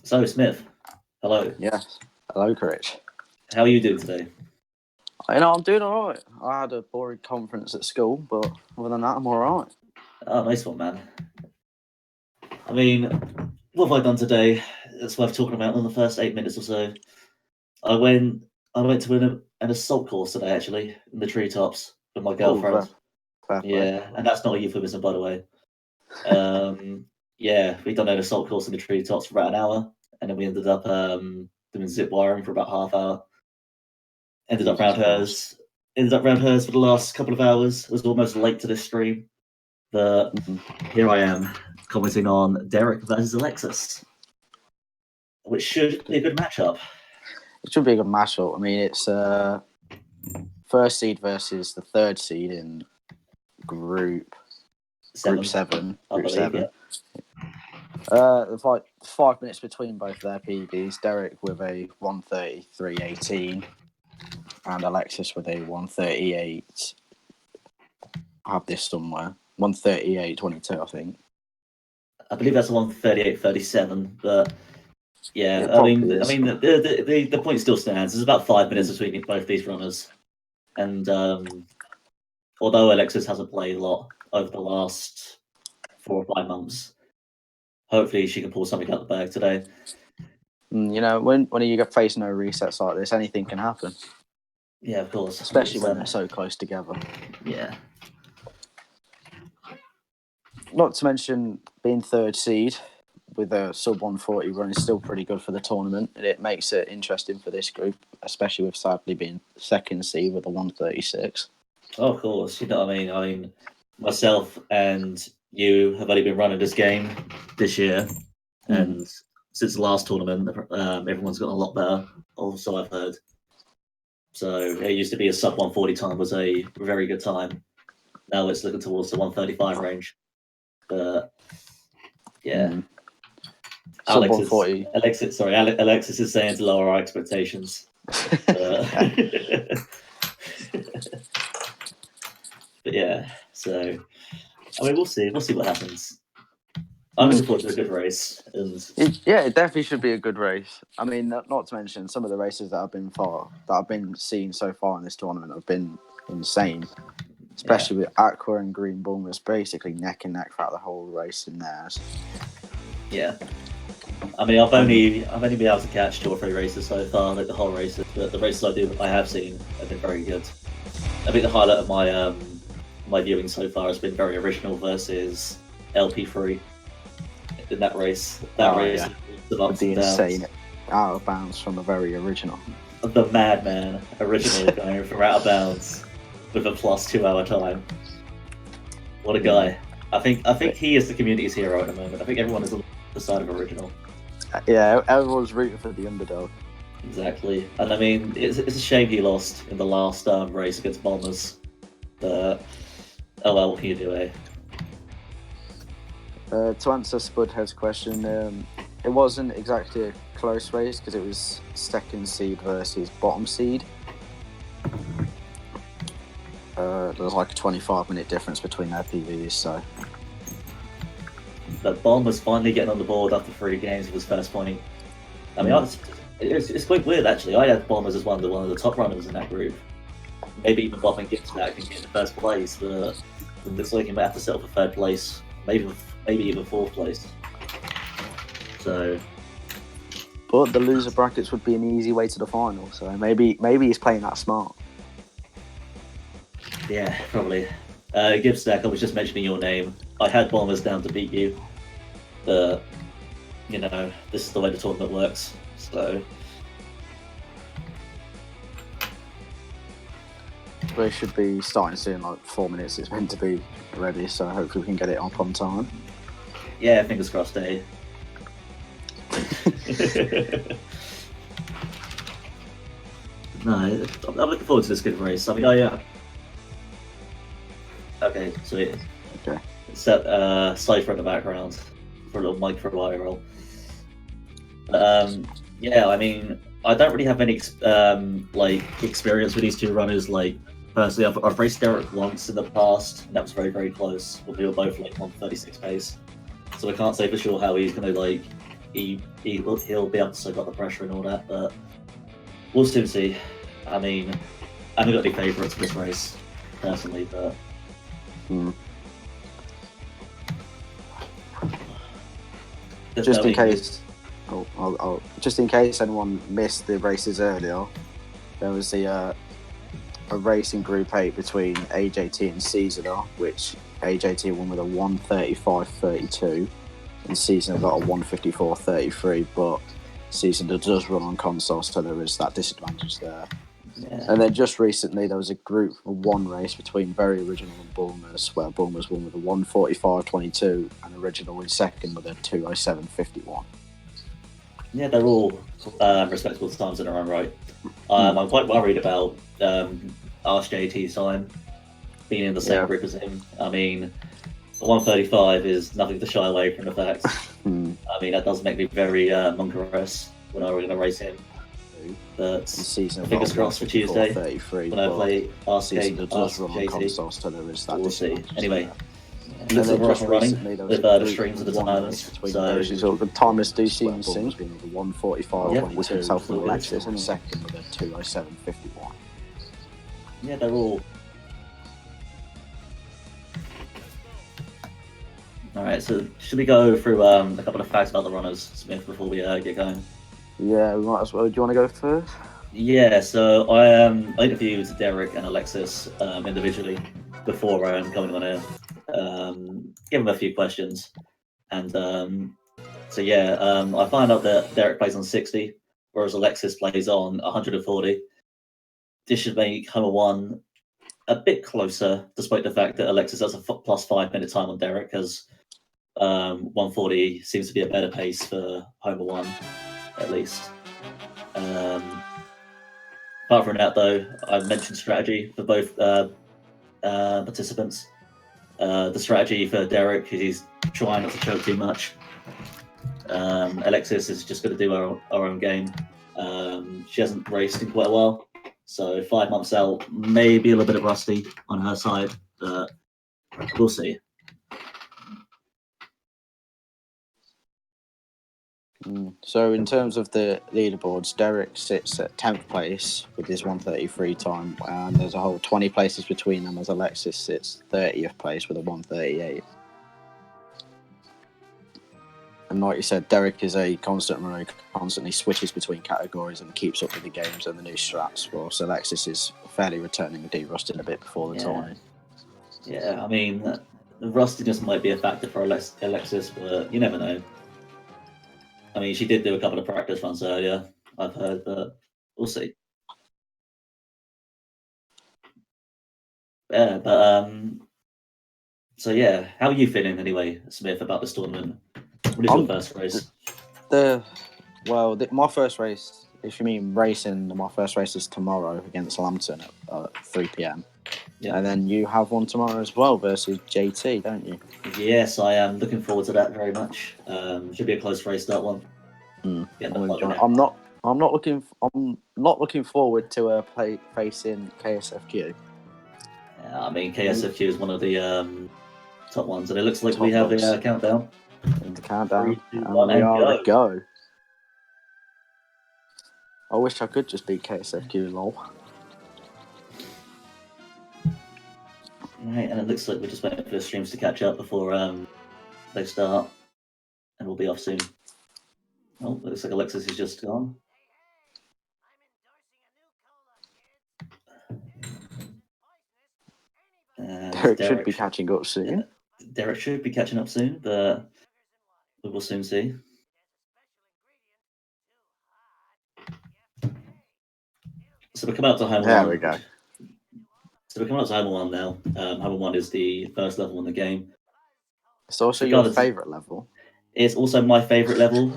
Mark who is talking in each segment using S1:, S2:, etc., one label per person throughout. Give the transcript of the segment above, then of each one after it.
S1: So, Smith, hello.
S2: Yes. Hello, Rich.
S1: How are you doing today?
S2: I'm doing all right. I had a boring conference at school, but other than that, I'm all right.
S1: Oh, nice one, man. I mean, what have I done today? It's worth talking about in the first 8 minutes or so. I went to an assault course today, actually, in the treetops with my girlfriend.
S2: Fair play.
S1: Yeah, and that's not a euphemism, by the way. Yeah, we done an assault course in the treetops for about an hour, and then we ended up doing zip wiring for about half hour. Ended up round hers for the last couple of hours. Was almost late to this stream, but here I am commenting on Derek versus Alexis, which should be a good matchup.
S2: It should be a good matchup. I mean, it's first seed versus the third seed in Group 7.
S1: Yeah.
S2: Like 5 minutes between both their PBs. Derek with a 133.18 and Alexis with a 138. I have this somewhere. 138.22, I think.
S1: I believe that's a 138.37, but yeah,
S2: It
S1: I mean,
S2: is.
S1: the point still stands. There's about 5 minutes between both these runners, and although Alexis hasn't played a lot over the last 4 or 5 months, hopefully she can pull something out the bag today.
S2: You know, when you face no resets like this, anything can happen.
S1: Yeah, of course.
S2: Especially when they're so close together.
S1: Yeah.
S2: Not to mention being third seed with a sub 140 run is still pretty good for the tournament, and it makes it interesting for this group, especially with sadly being second seed with a 136.
S1: Oh, of course. You know what I mean? I mean, myself and you have only been running this game this year, and since the last tournament, everyone's gotten a lot better. Also, I've heard. So it used to be a sub 140 time was a very good time. Now it's looking towards the 135 range. But yeah, Alexis is saying to lower our expectations. But yeah, so I mean, we'll see what happens. I'm looking forward to a good race.
S2: It definitely should be a good race. I mean, not to mention some of the races that I've been seeing so far in this tournament have been insane. Especially with Aqua and Green Bull was basically neck and neck throughout the whole race in theirs.
S1: Yeah. I mean, I've only been able to catch 2 or 3 races so far, like the whole races, but the races I have seen have been very good. I think the highlight of my my viewing so far has been Very Original versus LP3 in that race. That race
S2: with the insane out of bounds from the Very Original.
S1: The madman Original going from out of bounds with a plus 2 hour time. What a guy. I think he is the community's hero at the moment. I think everyone is on the side of Original. Yeah,
S2: everyone's rooting for the underdog.
S1: Exactly. And I mean, it's a shame he lost in the last race against Bombers. But, oh well, what can you do, eh?
S2: To answer Spudhead's question, it wasn't exactly a close race because it was second seed versus bottom seed. There was like a 25-minute difference between their PVs, so...
S1: But Bomb was finally getting on the board after 3 games with his first point. I mean, it's quite weird, actually. I had Bombers as one of the top runners in that group. Maybe even Bob and Gibbs back and get in first place, but it looks like he might have to settle for 3rd place, maybe even 4th place. So...
S2: But the loser brackets would be an easy way to the final, so maybe he's playing that smart.
S1: Yeah, probably. Gibbstack, I was just mentioning your name. I had Bombers down to beat you. But, you know, this is the way the tournament works. So...
S2: We should be starting soon, in like 4 minutes. It's meant to be ready, so hopefully we can get it up on time.
S1: Yeah, fingers crossed, eh? No, I'm looking forward to this good race. I mean, yeah. Okay, sweet.
S2: Okay.
S1: Set Cypher in the background for a little mic for a viral. Yeah, I mean, I don't really have any experience with these 2 runners. Like, personally, I've raced Derek once in the past, and that was very, very close. We were both like 136 pace, so I can't say for sure how he's going to he'll be able to soak up the pressure and all that. But we'll soon see. I mean, I haven't got any favourites for this race personally, but.
S2: Just in case, just in case anyone missed the races earlier, there was a race in Group 8 between AJT and Caesar, which AJT won with a 1:35.32, and Caesar got a 1:54.33. But Caesar does run on console, so there is that disadvantage there.
S1: Yeah.
S2: And then just recently, there was a Group 1 race between Very Original and Bulmers, where Bulmers won with a 1:45.22, and Original in second with a 2:07.51.
S1: Yeah, they're all respectable times in their own right. I'm quite worried about RJT's time being in the same group as him. I mean, 1:35 is nothing to shy away from the fact. I mean, that does make me very monkerous when I'm going to race him. But fingers crossed for Tuesday when I play RJT.
S2: So there is that.
S1: We'll see. Anyway, it looks like we're off and running with the streams of the timers.
S2: So the timers do seem Sims being with a 1:45 with himself and Alexis in second with a 2:07.51.
S1: Yeah, they're all. Alright, so should we go through a couple of facts about the runners, Smith, before we get going?
S2: Yeah, we might as well. Do you want to go first?
S1: Yeah, so I interviewed Derek and Alexis individually before coming on here. Give them a few questions. And I find out that Derek plays on 60, whereas Alexis plays on 140. This should make Homer 1 a bit closer, despite the fact that Alexis has a plus 5 minute time on Derek, as 140 seems to be a better pace for Homer 1. At least. Apart from that, though, I mentioned strategy for both participants. The strategy for Derek, he's trying not to choke too much. Alexis is just going to do our own game. She hasn't raced in quite a while, so 5 months out, maybe a little bit of rusty on her side, but we'll see.
S2: So in terms of the leaderboards, Derek sits at 10th place with his 1:33 time, and there's a whole 20 places between them as Alexis sits 30th place with a 1:38. And like you said, Derek is a constant runner, constantly switches between categories and keeps up with the games and the new strats, whilst Alexis is fairly returning and de-rusting a bit before the tournament.
S1: Yeah, I mean, the rustiness might be a factor for Alexis, but you never know. I mean, she did do a couple of practice runs earlier, I've heard, but we'll see. Yeah, but so yeah, how are you feeling anyway, Smith, about this tournament? What is your first race?
S2: My first race, if you mean racing, my first race is tomorrow against Lambton at 3 p.m. Yeah. And then you have one tomorrow as well versus JT, don't you?
S1: Yes, I am looking forward to that very much. Should be a close race, that one.
S2: I'm not looking forward to facing KSFQ.
S1: Yeah, I mean, KSFQ is one of the top ones, and it looks like we have the countdown.
S2: The countdown.
S1: 3, 2, 1, and
S2: go. I wish I could just beat KSFQ, lol.
S1: Right, and it looks like we're just waiting for the streams to catch up before they start, and we'll be off soon. Oh, it looks like Alexis is just gone.
S2: Derek should be catching up soon.
S1: Yeah, Derek should be catching up soon, but we will soon see. So we're coming up to Homer 1.
S2: There we go.
S1: So we're coming up to Homer 1 now. Homer 1 is the first level in the game.
S2: It's also your favourite level.
S1: It's also my favourite level.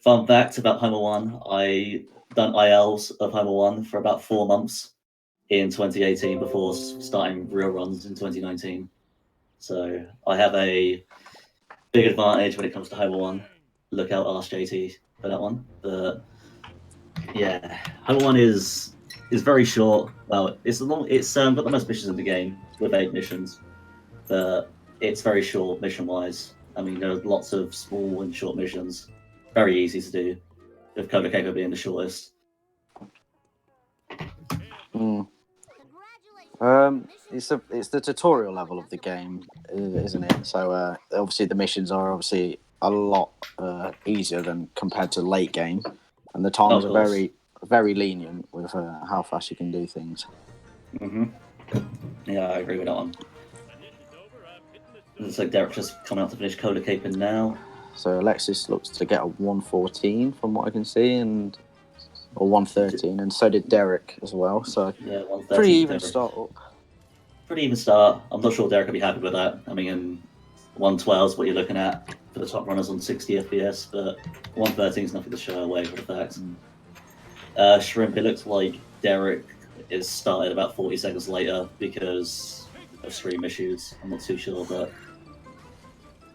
S1: Fun fact about Homer 1, I done ILs of Homer 1 for about 4 months in 2018 before starting real runs in 2019. So I have a big advantage when it comes to Homer 1. Look out, ask JT for that one. But yeah, Homer 1 is very short. Well, it's got the most missions in the game with 8 missions, but it's very short mission-wise. I mean, there are lots of small and short missions, very easy to do, with Coda Caper being the shortest.
S2: It's the tutorial level of the game, isn't it? So obviously the missions are obviously a lot easier than compared to late game, and the times are very lenient with how fast you can do things.
S1: Yeah, I agree with that one. Looks like Derek just coming up to finish Coda Caper now.
S2: So Alexis looks to get a 114 from what I can see, or 113, and so did Derek as well. So
S1: yeah,
S2: pretty even start up.
S1: Pretty even start. I'm not sure Derek will be happy with that. I mean, 112 is what you're looking at for the top runners on 60 FPS, but 113 is nothing to show away for the fact. Shrimp, it looks like Derek is started about 40 seconds later because of stream issues. I'm not too sure, but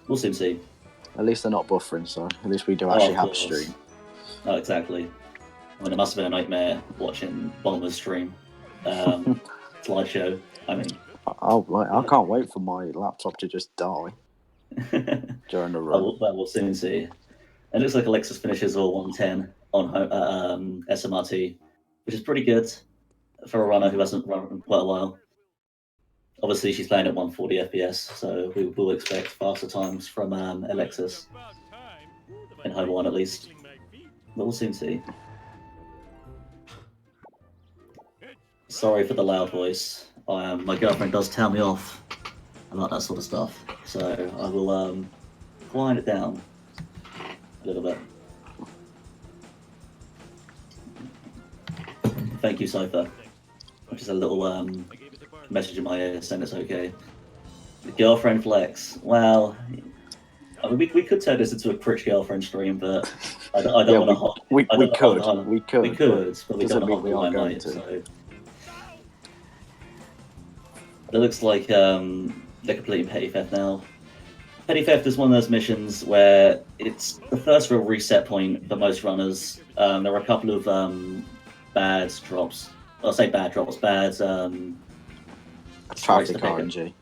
S1: we'll soon see.
S2: At least they're not buffering, so at least we do actually have a stream.
S1: Oh, exactly. I mean, it must have been a nightmare watching Bomber's stream. Slideshow, I mean.
S2: I can't wait for my laptop to just die during the run.
S1: We'll soon see. It looks like Alexis finishes all 110 on SMRT, which is pretty good for a runner who hasn't run in quite a while. Obviously, she's playing at 140 FPS, so we will expect faster times from Alexis in Home 1 at least. But we'll soon see. Sorry for the loud voice. My girlfriend does tell me off about that sort of stuff, so I will wind it down a little bit. Thank you, Cypher. Just a little message in my ear saying it's okay. The girlfriend flex. Well, I mean, we could turn this into a Critch girlfriend stream, but I don't want to.
S2: We could,
S1: but we don't want to hot my mate. So. It looks like they're completing Petty Theft now. Petty Theft is one of those missions where it's the first real reset point for most runners. There are a couple of bad drops. I'll say bad drops, bad
S2: traffic RNG.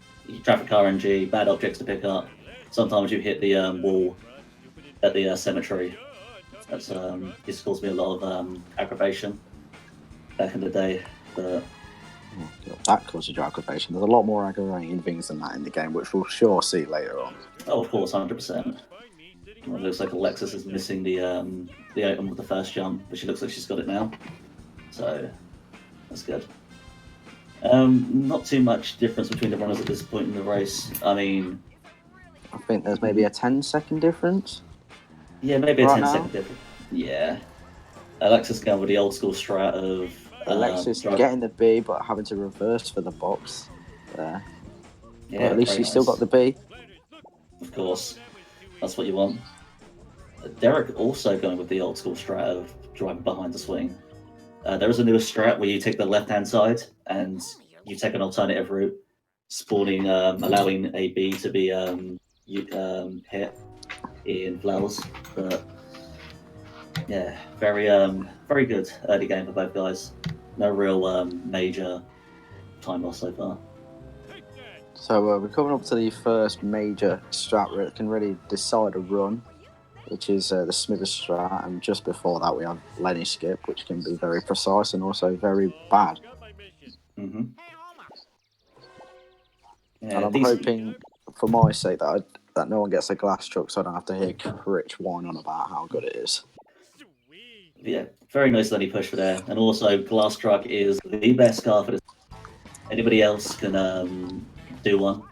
S1: Traffic RNG, bad objects to pick up. Sometimes you hit the wall at the cemetery. That's this caused me a lot of aggravation back in the day. But
S2: that causes your aggravation. There's a lot more aggravating things than that in the game, which we'll sure see later on.
S1: Oh, of course, 100%. Well, it looks like Alexis is missing the item with the first jump, but she looks like she's got it now. So that's good. Not too much difference between the runners at this point in the race. I mean,
S2: I think there's maybe a 10-second difference.
S1: Yeah, maybe a 10-second difference. Yeah. Alexis going with the old school strat of
S2: Alexis getting the B, but having to reverse for the box there. Yeah, but at least she's still got the B.
S1: Of course. That's what you want. Derek also going with the old school strat of driving behind the swing. There is a newer strat where you take the left-hand side and you take an alternative route, spawning, allowing a B to be hit in flowers. But yeah, very good early game for both guys. No real major time loss so far.
S2: So we're coming up to the first major strat where it can really decide a run, which is the Smithers strat, and just before that we have Lenny skip, which can be very precise and also very bad.
S1: Mm-hmm. Yeah,
S2: and I'm hoping, for my sake, that no one gets a glass truck, so I don't have to hear Rich whine on about how good it is.
S1: Yeah, very nice Lenny push for there, and also glass truck is the best car for this. Anybody else can do one.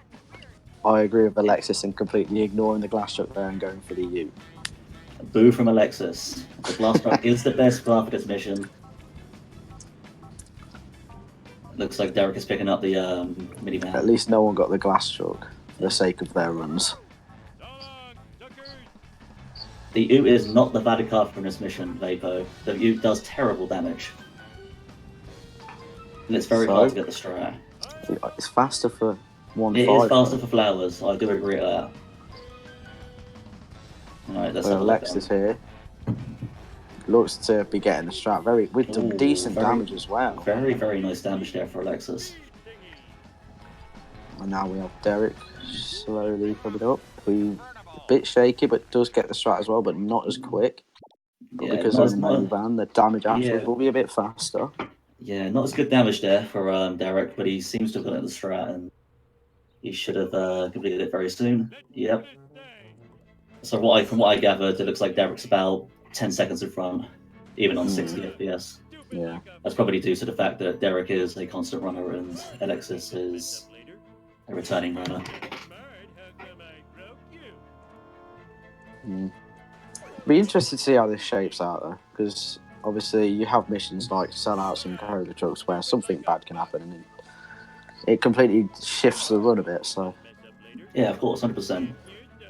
S2: I agree with Alexis in completely ignoring the glass truck there and going for the U.
S1: Boo from Alexis. The glass truck is the best car for this mission. Looks like Derek is picking up the minivan.
S2: At least no one got the glass truck for the sake of their runs.
S1: The Ute is not the bad car from this mission, Vapo. The Ute does terrible damage. And it's very hard to get the strat.
S2: It's faster for 1.5.
S1: It is faster for flowers, I do agree with that. Alright, let's have
S2: Alexis here. Looks to be getting the strat with some decent damage as well.
S1: Very, very nice damage there for Alexis.
S2: And now we have Derek slowly coming up, who bit shaky, but does get the strat as well, but not as quick. But
S1: Yeah,
S2: because
S1: not
S2: of
S1: as
S2: the main van, the damage afterwards will be a bit faster.
S1: Yeah, not as good damage there for Derek, but he seems to have got it in the strat, and he should have completed it very soon. Yep. So from what I gathered, it looks like Derek's about 10 seconds in front, even on 60 FPS.
S2: Yeah.
S1: That's probably due to the fact that Derek is a constant runner and Alexis is a returning runner.
S2: Be interested to see how this shapes out though, because obviously you have missions like sellouts and carry the trucks where something bad can happen and it completely shifts the run a bit. So
S1: yeah, of course, 100%.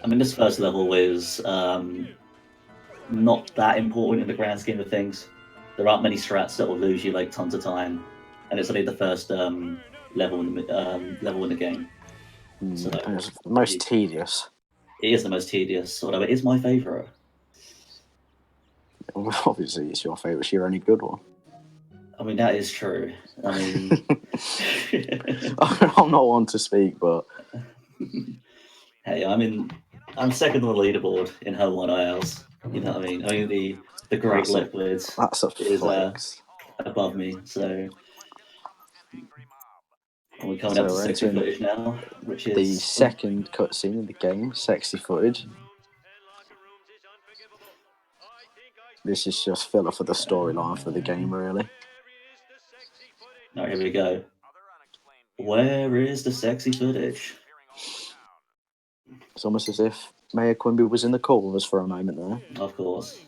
S1: I mean, this first level is not that important in the grand scheme of things. There aren't many strats that will lose you like tons of time, and it's only the first level in the game. So
S2: it's the most tedious.
S1: It is the most tedious, although it is my favourite.
S2: Obviously, it's your favourite. It's your only good one.
S1: I mean, that is true. I mean,
S2: I'm not one to speak, but
S1: hey, I'm second on the leaderboard in Hell 1 ILs. You know what I mean? I mean the Great Liquids is above me, so we're coming up to sexy footage now, which is
S2: the second cutscene in the game. Sexy footage. This is just filler for the storyline for the game, really.
S1: Alright, here we go. Where is the sexy footage?
S2: It's almost as if Mayor Quimby was in the call with us for a moment there.
S1: Of course.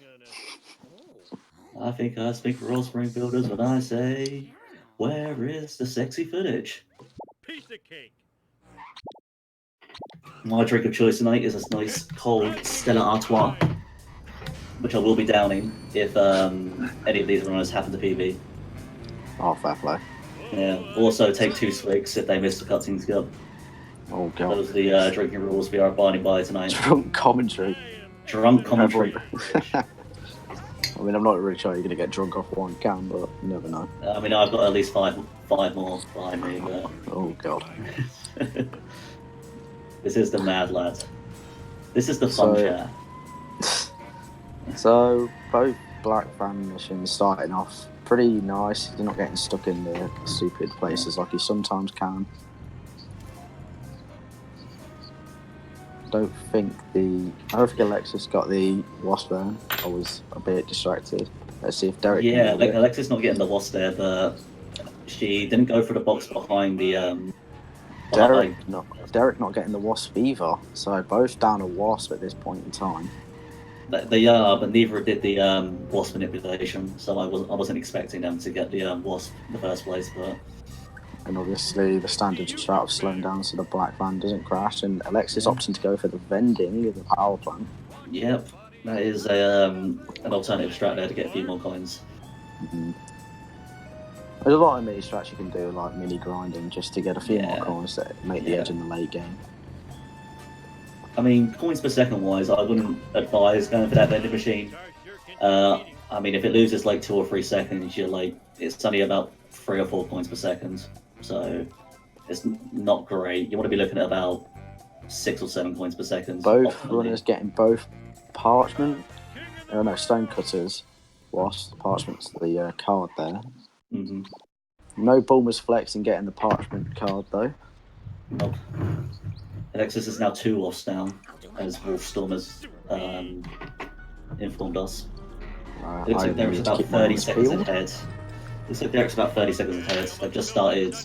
S1: I think I speak for all spring builders when I say, where is the sexy footage?
S3: Piece of cake.
S1: My drink of choice tonight is a nice cold Stella Artois, which I will be downing if any of these runners happen to PB.
S2: Oh, fair play.
S1: Yeah. Also, take 2 swigs if they miss the cutscene skill.
S2: Oh god.
S1: Those are the drinking rules we are abiding by tonight.
S2: Drunk commentary.
S1: Drunk commentary.
S2: I mean, I'm not really sure you're going to get drunk off one can, but you never know.
S1: I mean, I've got at least five more behind me. But...
S2: Oh god.
S1: This is the Mad Lad. This is the fun chat.
S2: So, both Black Van missions starting off pretty nice. You're not getting stuck in the stupid places like you sometimes can. I don't think Alexis got the wasp there. I was a bit distracted. Let's see if Derek.
S1: Yeah, like Alexis not getting the wasp there, but she didn't go for the box behind the.
S2: Derek not getting the wasp either. So both down a wasp at this point in time.
S1: They are, but neither did the wasp manipulation. So I wasn't expecting them to get the wasp in the first place, but.
S2: And obviously the standard strat of slowing down so the black van doesn't crash, and Alexis opting to go for the vending in the power plant.
S1: Yep, that is an alternative strat there to get a few more coins.
S2: Mm-hmm. There's a lot of mini strats you can do, like mini grinding, just to get a few more coins that make the edge in the late game.
S1: I mean, coins per second wise, I wouldn't advise going for that vending machine. I mean, if it loses like 2 or 3 seconds, it's only about 3 or 4 coins per second. So it's not great. You want to be looking at about 6 or 7 coins per second.
S2: Both runners getting both parchment, stone cutters. Wasp, the parchment's the card there.
S1: Mm-hmm.
S2: No Bulmer's flexing getting the parchment card though.
S1: Nope. Alexis is now 2 wasps down, as Wolfstorm has informed us. It looks like Derek's about 30 seconds ahead. Looks like Derek's about 30 seconds ahead. They've just started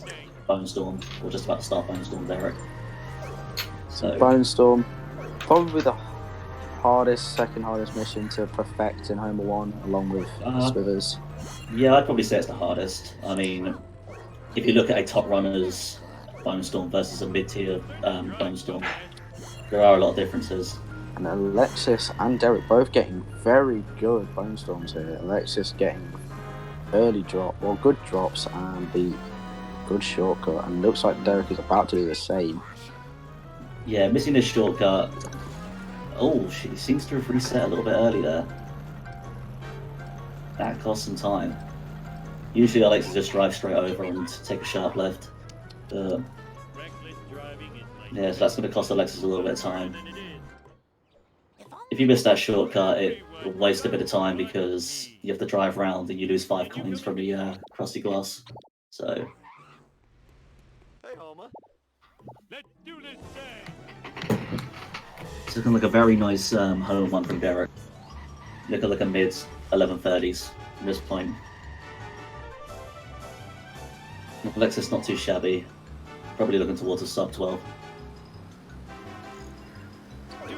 S1: Bone Storm, or just about to start Bone Storm, Derek. So
S2: Bone Storm, probably the second hardest mission to perfect in Homer 1, along with Swivers.
S1: Yeah, I'd probably say it's the hardest. I mean, if you look at a top runner's Bone Storm versus a mid-tier Bone Storm, there are a lot of differences.
S2: And Alexis and Derek both getting very good Bone Storms here. Alexis getting early good drops and the good shortcut, and looks like Derek is about to do the same.
S1: Yeah, missing this shortcut. Oh, she seems to have reset a little bit early there. That cost some time. Usually Alexis just drives straight over and take a sharp left. Yeah, so that's going to cost Alexis a little bit of time. if you miss that shortcut, it will waste a bit of time because you have to drive around and you lose 5 coins from the crusty glass. So.
S3: Hey, Homer. Let's do this thing.
S1: It's looking like a very nice home one from Derek. Looking like a mid 1130s from this point. Alexis not too shabby. Probably looking towards a sub 12.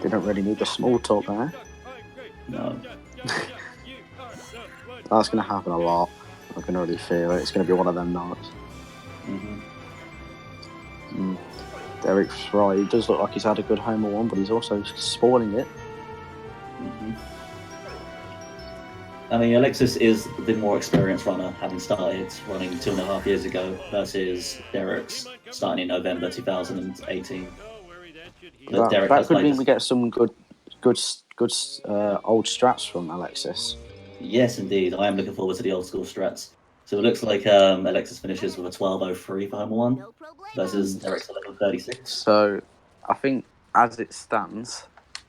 S2: They don't really need the small talk there.
S1: No.
S2: That's going to happen a lot. I can already feel it. It's going to be one of them nights. Derek's right. He does look like he's had a good Homer one, but he's also spoiling it.
S1: I mean, Alexis is the more experienced runner, having started running 2.5 years ago, versus Derek's starting in November 2018. But Derek
S2: that
S1: has
S2: could
S1: played
S2: mean we get some good old strats from Alexis.
S1: Yes, indeed. I am looking forward to the old school strats. So it looks like Alexis finishes with a 12:03 for Homer 1 versus Derek's 11:36.
S2: So I think as it stands,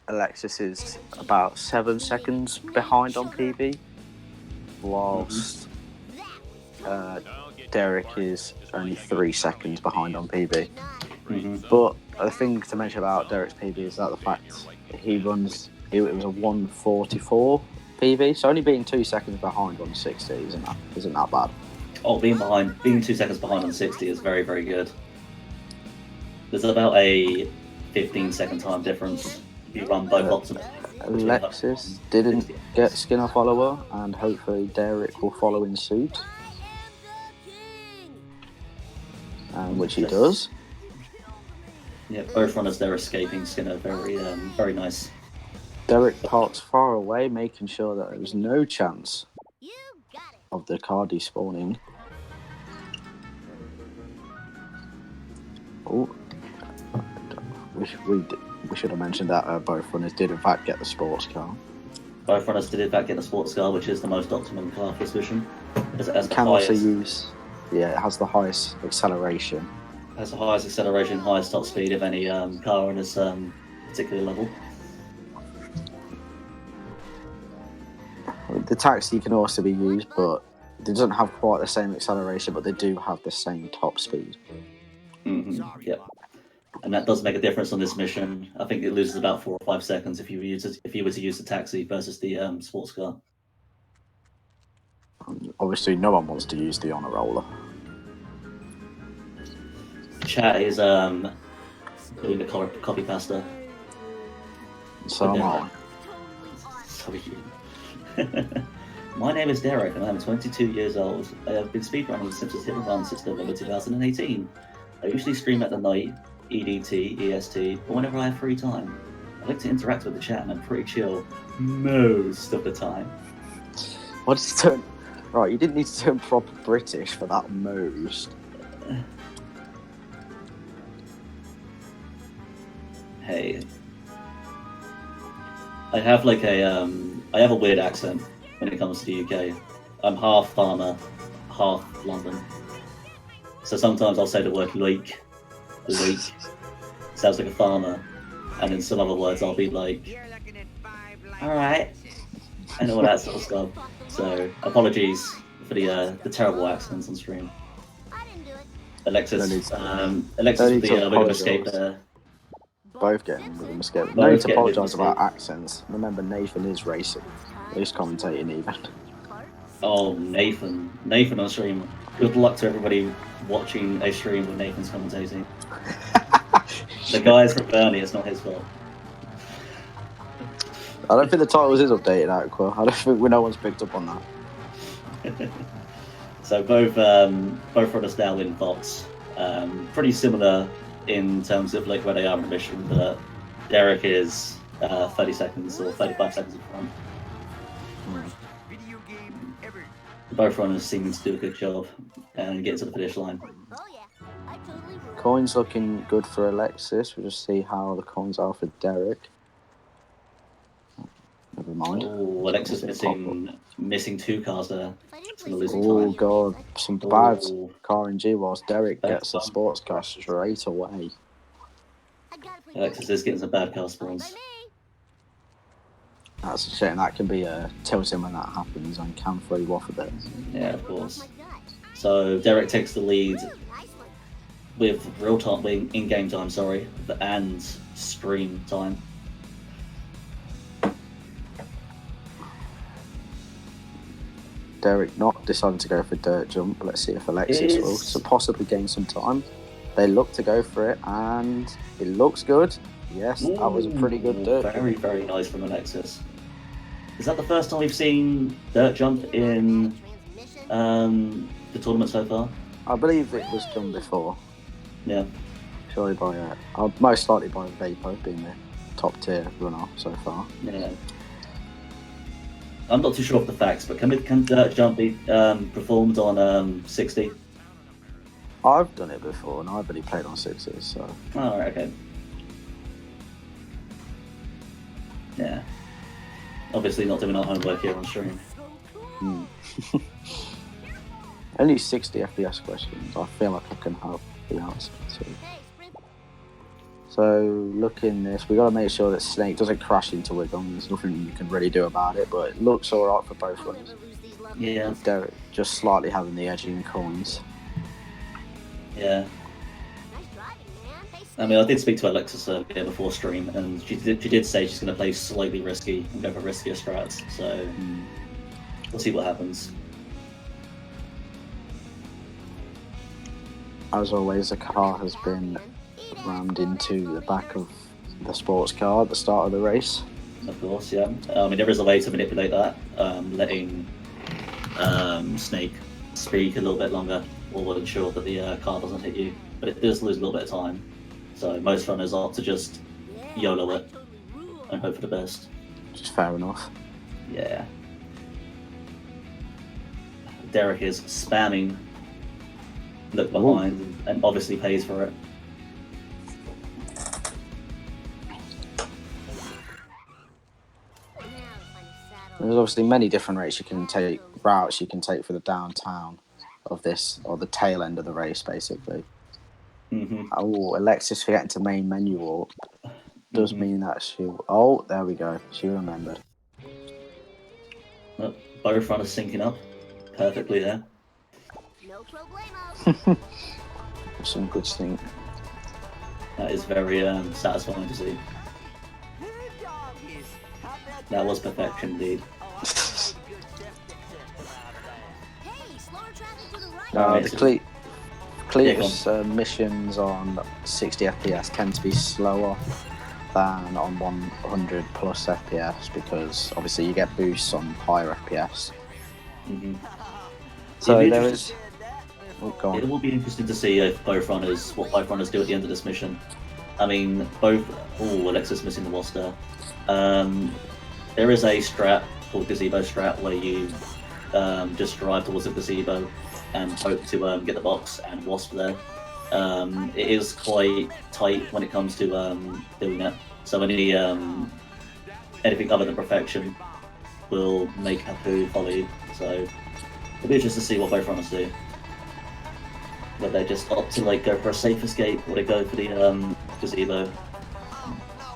S2: Alexis is about 7 seconds behind on PB, whilst Derek is only 3 seconds behind on PB. But the thing to mention about Derek's PB is that the fact he runs, it was a 1:44 PB, so only being 2 seconds behind on 60 isn't that bad.
S1: Oh, being 2 seconds behind on 60 is very, very good. There's about a 15-second time difference if you run both optimally.
S2: Alexis didn't get Skinner follower, and hopefully Derek will follow in suit, which he does.
S1: Yeah, both runners there escaping Skinner, very nice.
S2: Derek parks far away, making sure that there was no chance of the car despawning. Oh, we should have mentioned that both runners did in fact get the sports car.
S1: Both runners did in fact get the sports car, which is the most optimum car for this mission. It has the
S2: also
S1: highest,
S2: use, it has the highest acceleration.
S1: It has the highest acceleration, highest top speed of any car on this particular level.
S2: The taxi can also be used, but it doesn't have quite the same acceleration, but they do have the same top speed.
S1: Yep. And that does make a difference on this mission. I think it loses about 4 or 5 seconds if you were to use the taxi versus the sports car.
S2: Obviously, no one wants to use the honor roller.
S1: Chat is doing the copy pasta.
S2: So am I.
S1: Sorry. My name is Derek and I am 22 years old. I have been speedrunning Simpsons Hit and Run since November 2018. I usually stream at the night, EDT, EST, or whenever I have free time. I like to interact with the chat and I'm pretty chill most of the time.
S2: What's turn? Right, you didn't need to turn proper British for that most.
S1: Hey, I have a weird accent when it comes to the UK. I'm half farmer, half London. So sometimes I'll say the word leek. Sounds like a farmer. And in some other words I'll be like, alright, and all that sort of stuff. So apologies for the terrible accents on stream. Alexis with the bit of escape there.
S2: Both getting with a escape. No need to apologise about accents. Remember, Nathan is racing. He's commentating even.
S1: Oh, Nathan on stream. Good luck to everybody watching a stream with Nathan's commentating. The guy's from Burnley, it's not his fault.
S2: I don't think the title is updated, Aqua. I don't think no one's picked up on that.
S1: So both runners now in Fox. Pretty similar in terms of like where they are in the mission, but Derek is 30 seconds or 35 seconds in front. Both runners seem to do a good job and get to the finish line.
S2: Coins looking good for Alexis. We'll just see how the coins are for Derek. Never mind.
S1: Oh, Alexis missing 2 cars there.
S2: Oh god, some bad car and G whilst Derek gets the sports car straight away.
S1: Alexis is getting some bad car spawns.
S2: That's a shame. That can be tilting when that happens and can throw you off a bit.
S1: Yeah, of course. So Derek takes the lead with real time, in-game time, sorry, and stream time.
S2: Derek not deciding to go for dirt jump. Let's see if Alexis will so possibly gain some time. They look to go for it, and it looks good. Yes, that was a pretty good dirt.
S1: Very, very nice from Alexis. Is that the first time we've seen dirt jump in the tournament so far?
S2: I believe it was done before.
S1: Yeah.
S2: Surely by most likely by Vapo being the top tier runner so far.
S1: Yeah. I'm not too sure of the facts, but can dirt jump be performed on 60?
S2: I've done it before, and I've only played on 60s, so.
S1: Oh, right, okay. Yeah. Obviously not doing our homework here on stream.
S2: Only 60 FPS questions. I feel like I can help the answer to. So, looking this, we got to make sure that Snake doesn't crash into Wiggle. There's nothing you can really do about it, but it looks alright for both runners.
S1: Yeah.
S2: Derek just slightly having the edge in coins.
S1: Yeah. I mean, I did speak to Alexis before stream, and she did say she's going to play slightly risky and go for riskier strats, so we'll see what happens.
S2: As always, the car has been rammed into the back of the sports car at the start of the race.
S1: Of course, yeah. I mean, there is a way to manipulate that, letting Snake speak a little bit longer, or ensure that the car doesn't hit you, but it does lose a little bit of time. So most runners opt to just YOLO it and hope for the best.
S2: Just fair enough.
S1: Yeah. Derek is spamming look behind and obviously pays for it.
S2: There's obviously many different routes you can take for the downtown of this, or the tail end of the race, basically. Oh, Alexis forgetting to main menu walk does mean that she. Oh, there we go. She remembered.
S1: Oh, both runners syncing up perfectly there.
S4: No problemo.
S2: Some good sync.
S1: That is very satisfying to see. That was perfection indeed.
S4: Hey, slower traffic to the right.
S2: The Cletus missions on 60 FPS tend to be slower than on 100 plus FPS because obviously you get boosts on higher FPS. So there is. Oh,
S1: it will be interesting to see if what both runners do at the end of this mission. I mean, Alexis missing the wasp there. There is a strat called gazebo strat where you just drive towards the gazebo and hope to get the box and wasp there. It is quite tight when it comes to doing it. So anything other than perfection will make Hapu follow you. So it'll be interesting to see what both runners do. Whether they just opt to go for a safe escape or they go for the gazebo.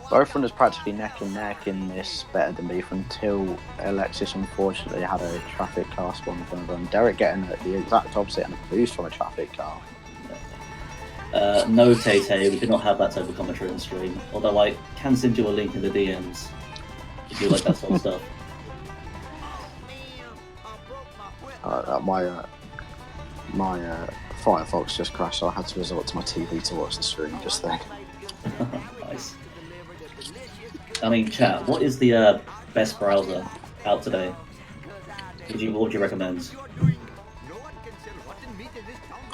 S2: Both runners practically neck and neck in this better than beef until Alexis unfortunately had a traffic car spawn in front of them. Derek getting the exact opposite and a boost from a traffic car.
S1: No Tay-Tay, we did not have that type of commentary on stream, although I can send you a link in the DMs if you like that sort of stuff.
S2: My Firefox just crashed, so I had to resort to my TV to watch the stream just then.
S1: Nice. I mean, chat, what is the best browser out today? What would you recommend?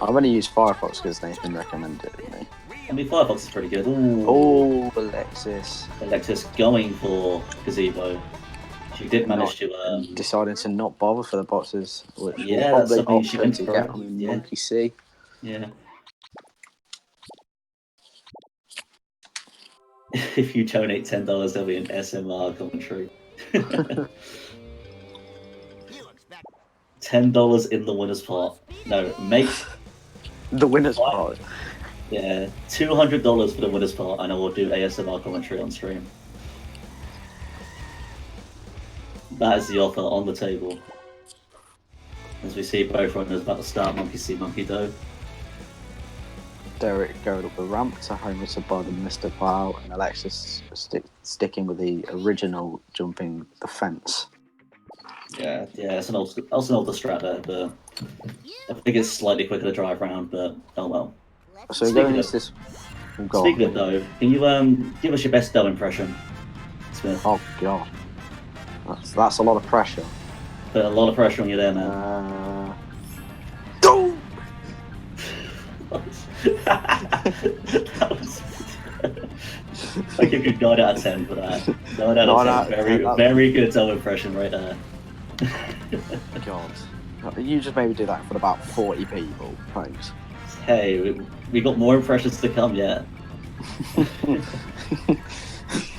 S2: I've only used Firefox because Nathan recommended it to me.
S1: I mean, Firefox is pretty good.
S2: Oh, Alexis.
S1: Alexis going for gazebo. She did manage to
S2: deciding to not bother for the boxes, which
S1: yeah,
S2: will
S1: that's
S2: probably
S1: something she went
S2: to
S1: for.
S2: get on Monkey C.
S1: Yeah. If you donate $10, there'll be an SMR commentary. $10 in the winner's pot. No, make
S2: the winner's pot.
S1: Yeah, $200 for the winner's pot, and I will do ASMR commentary on stream. that is the offer on the table. As we see both runners about to start Monkey See, Monkey Do.
S2: Derek going up the ramp to Homer to Bud and Mr. Plow, and Alexis sticking with the original jumping the fence.
S1: Yeah, it's an older strat there, but I think it's slightly quicker to drive around, but oh well.
S2: So
S1: Speaking
S2: going
S1: of-
S2: into this.
S1: Speaking of though, can you give us your best Dell impression, Smith?
S2: Oh god, that's a lot of pressure.
S1: Put a lot of pressure on you there, man. That was... I give you 9 out of 10 for that. 9 out of 10. Very good Dell impression right there.
S2: God, you just maybe do that for about 40 people. Thanks.
S1: Hey, we got more impressions to come yet. We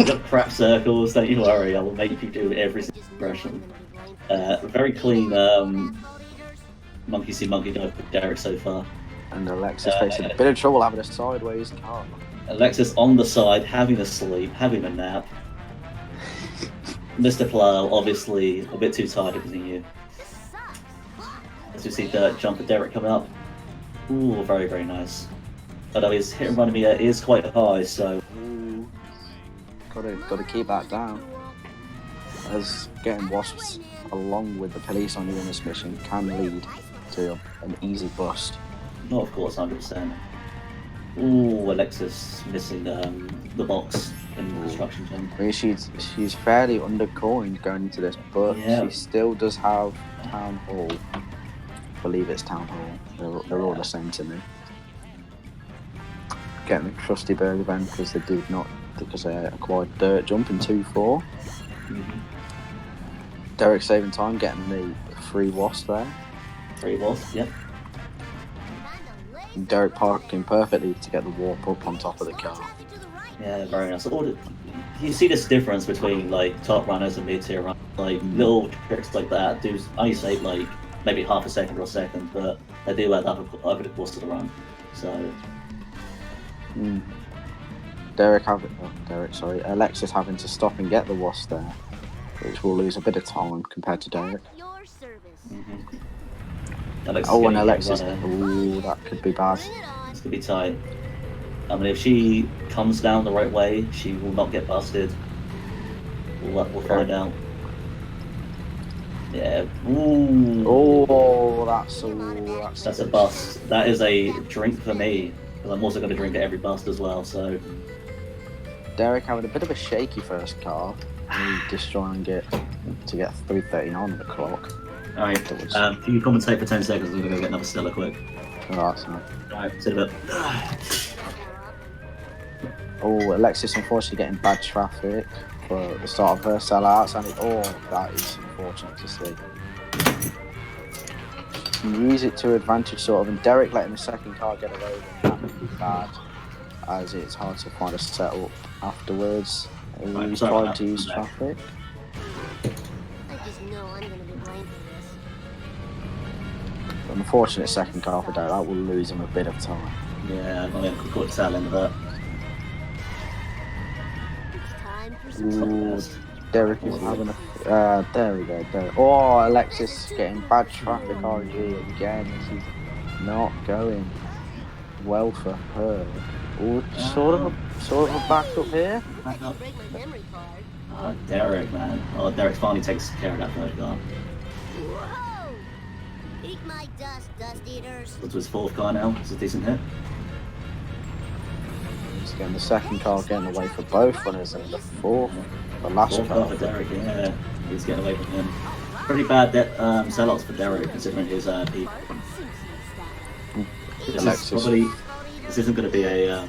S1: got crap circles, don't you worry, I will make you do every single impression. Very clean Monkey See, Monkey Do for Derek so far.
S2: And Alexis facing a bit of trouble having a sideways car.
S1: Alexis on the side, having a sleep, having a nap. Mr. Plow, obviously a bit too tired to continue. As we see Dirt jump at Derek coming up. Ooh, very, very nice. Although his hit and run meter is quite high, so...
S2: Ooh. Gotta keep that down. As getting wasps along with the police on you in this mission can lead to an easy bust.
S1: No, of course, 100%. Ooh, Alexis missing the box in the construction gym.
S2: I mean, she's fairly undercoined going into this, but she still does have Town Hall. I believe it's Town Hall. They're all the same to me. Getting the Krusty Burger then because they acquired Dirt Jump in 2-4. Derek saving time, getting the free wasp there.
S1: Free wasp, yep.
S2: And Derek parking perfectly to get the warp up on top of the car.
S1: Yeah, very nice. You see this difference between like top runners and mid-tier runners. Like little tricks like that do only save like maybe half a second or a second, but they do add up over the course of the run. So
S2: Alexis having to stop and get the wasp there, which will lose a bit of time compared to Derek. And Alexis, that could be bad.
S1: This could be tight. I mean, if she comes down the right way, she will not get busted. We'll find out. Yeah. Ooh.
S2: Oh,
S1: That's a bust. That is a drink for me, because I'm also going to drink at every bust as well. So
S2: Derek having a bit of a shaky first car, destroying it to get 3:39 on the clock.
S1: All right. Can you commentate for 10 seconds? We're going to go get another Stella quick.
S2: Alright, so.
S1: Alright, see you in a bit.
S2: Oh, Alexis unfortunately getting bad traffic for the start of her sellouts, and that is unfortunate to see. Can use it to advantage sort of, and Derek letting the second car get away with that would be bad, as it's hard to find a setup afterwards. He's trying to use traffic.
S4: I just know I'm gonna be blamed for this.
S2: Unfortunate second car for Derek, that will lose him a bit of time.
S1: Yeah, not even quick tail end of that.
S4: It's time for some
S2: Ooh, Derek is having a... there we go, Derek. Oh, Alexis getting bad traffic RG again. She's not going well for her. Oh, sort of a backup here.
S4: break my memory card.
S1: Oh, Derek, man. Oh, Derek finally takes care of that third car.
S4: Whoa! Eat my dust, dust eaters.
S1: What's his fourth car now? It's a decent hit.
S2: He's getting the second car getting away for both runners, and the last
S1: Fourth
S2: car.
S1: car for Derek, yeah. He's getting away from him. Pretty bad sellouts for Derek, considering his peak. This isn't going to be a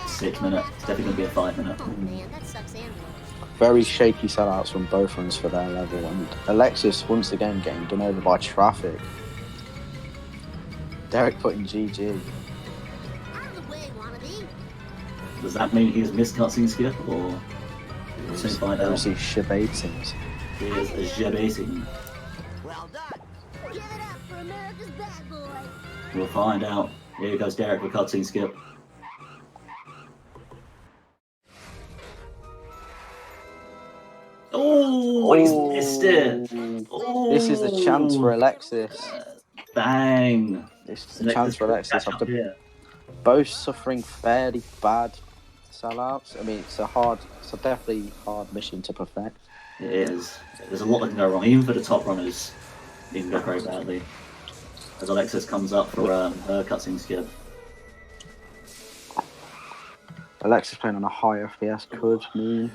S1: 6 minute. It's definitely going to be a 5 minute.
S4: Oh man, that sucks and
S2: Very shaky sellouts from both runs for their level, and Alexis once again getting done over by traffic. Derek putting GG.
S4: out of the way, wannabe.
S1: Does that mean he's missed cutscene skip, or soon find out?
S2: He's shabating.
S1: He is a jabating.
S3: Well done.
S4: Give it up for America's bad boy.
S1: We'll find out. Here goes Derek with cutscene skip. Oh, he's missed it.
S2: This is the chance for
S1: Oh,
S2: Alexis.
S1: bang.
S2: This is the chance for Alexis
S1: Catch up
S2: after
S1: here.
S2: both suffering fairly bad sellouts. I mean, it's a definitely hard mission to perfect.
S1: It is. There's a lot that can go wrong, even for the top runners. It can go very badly. As Alexis comes up for her cutscene skip.
S2: Alexis playing on a high FPS could mean.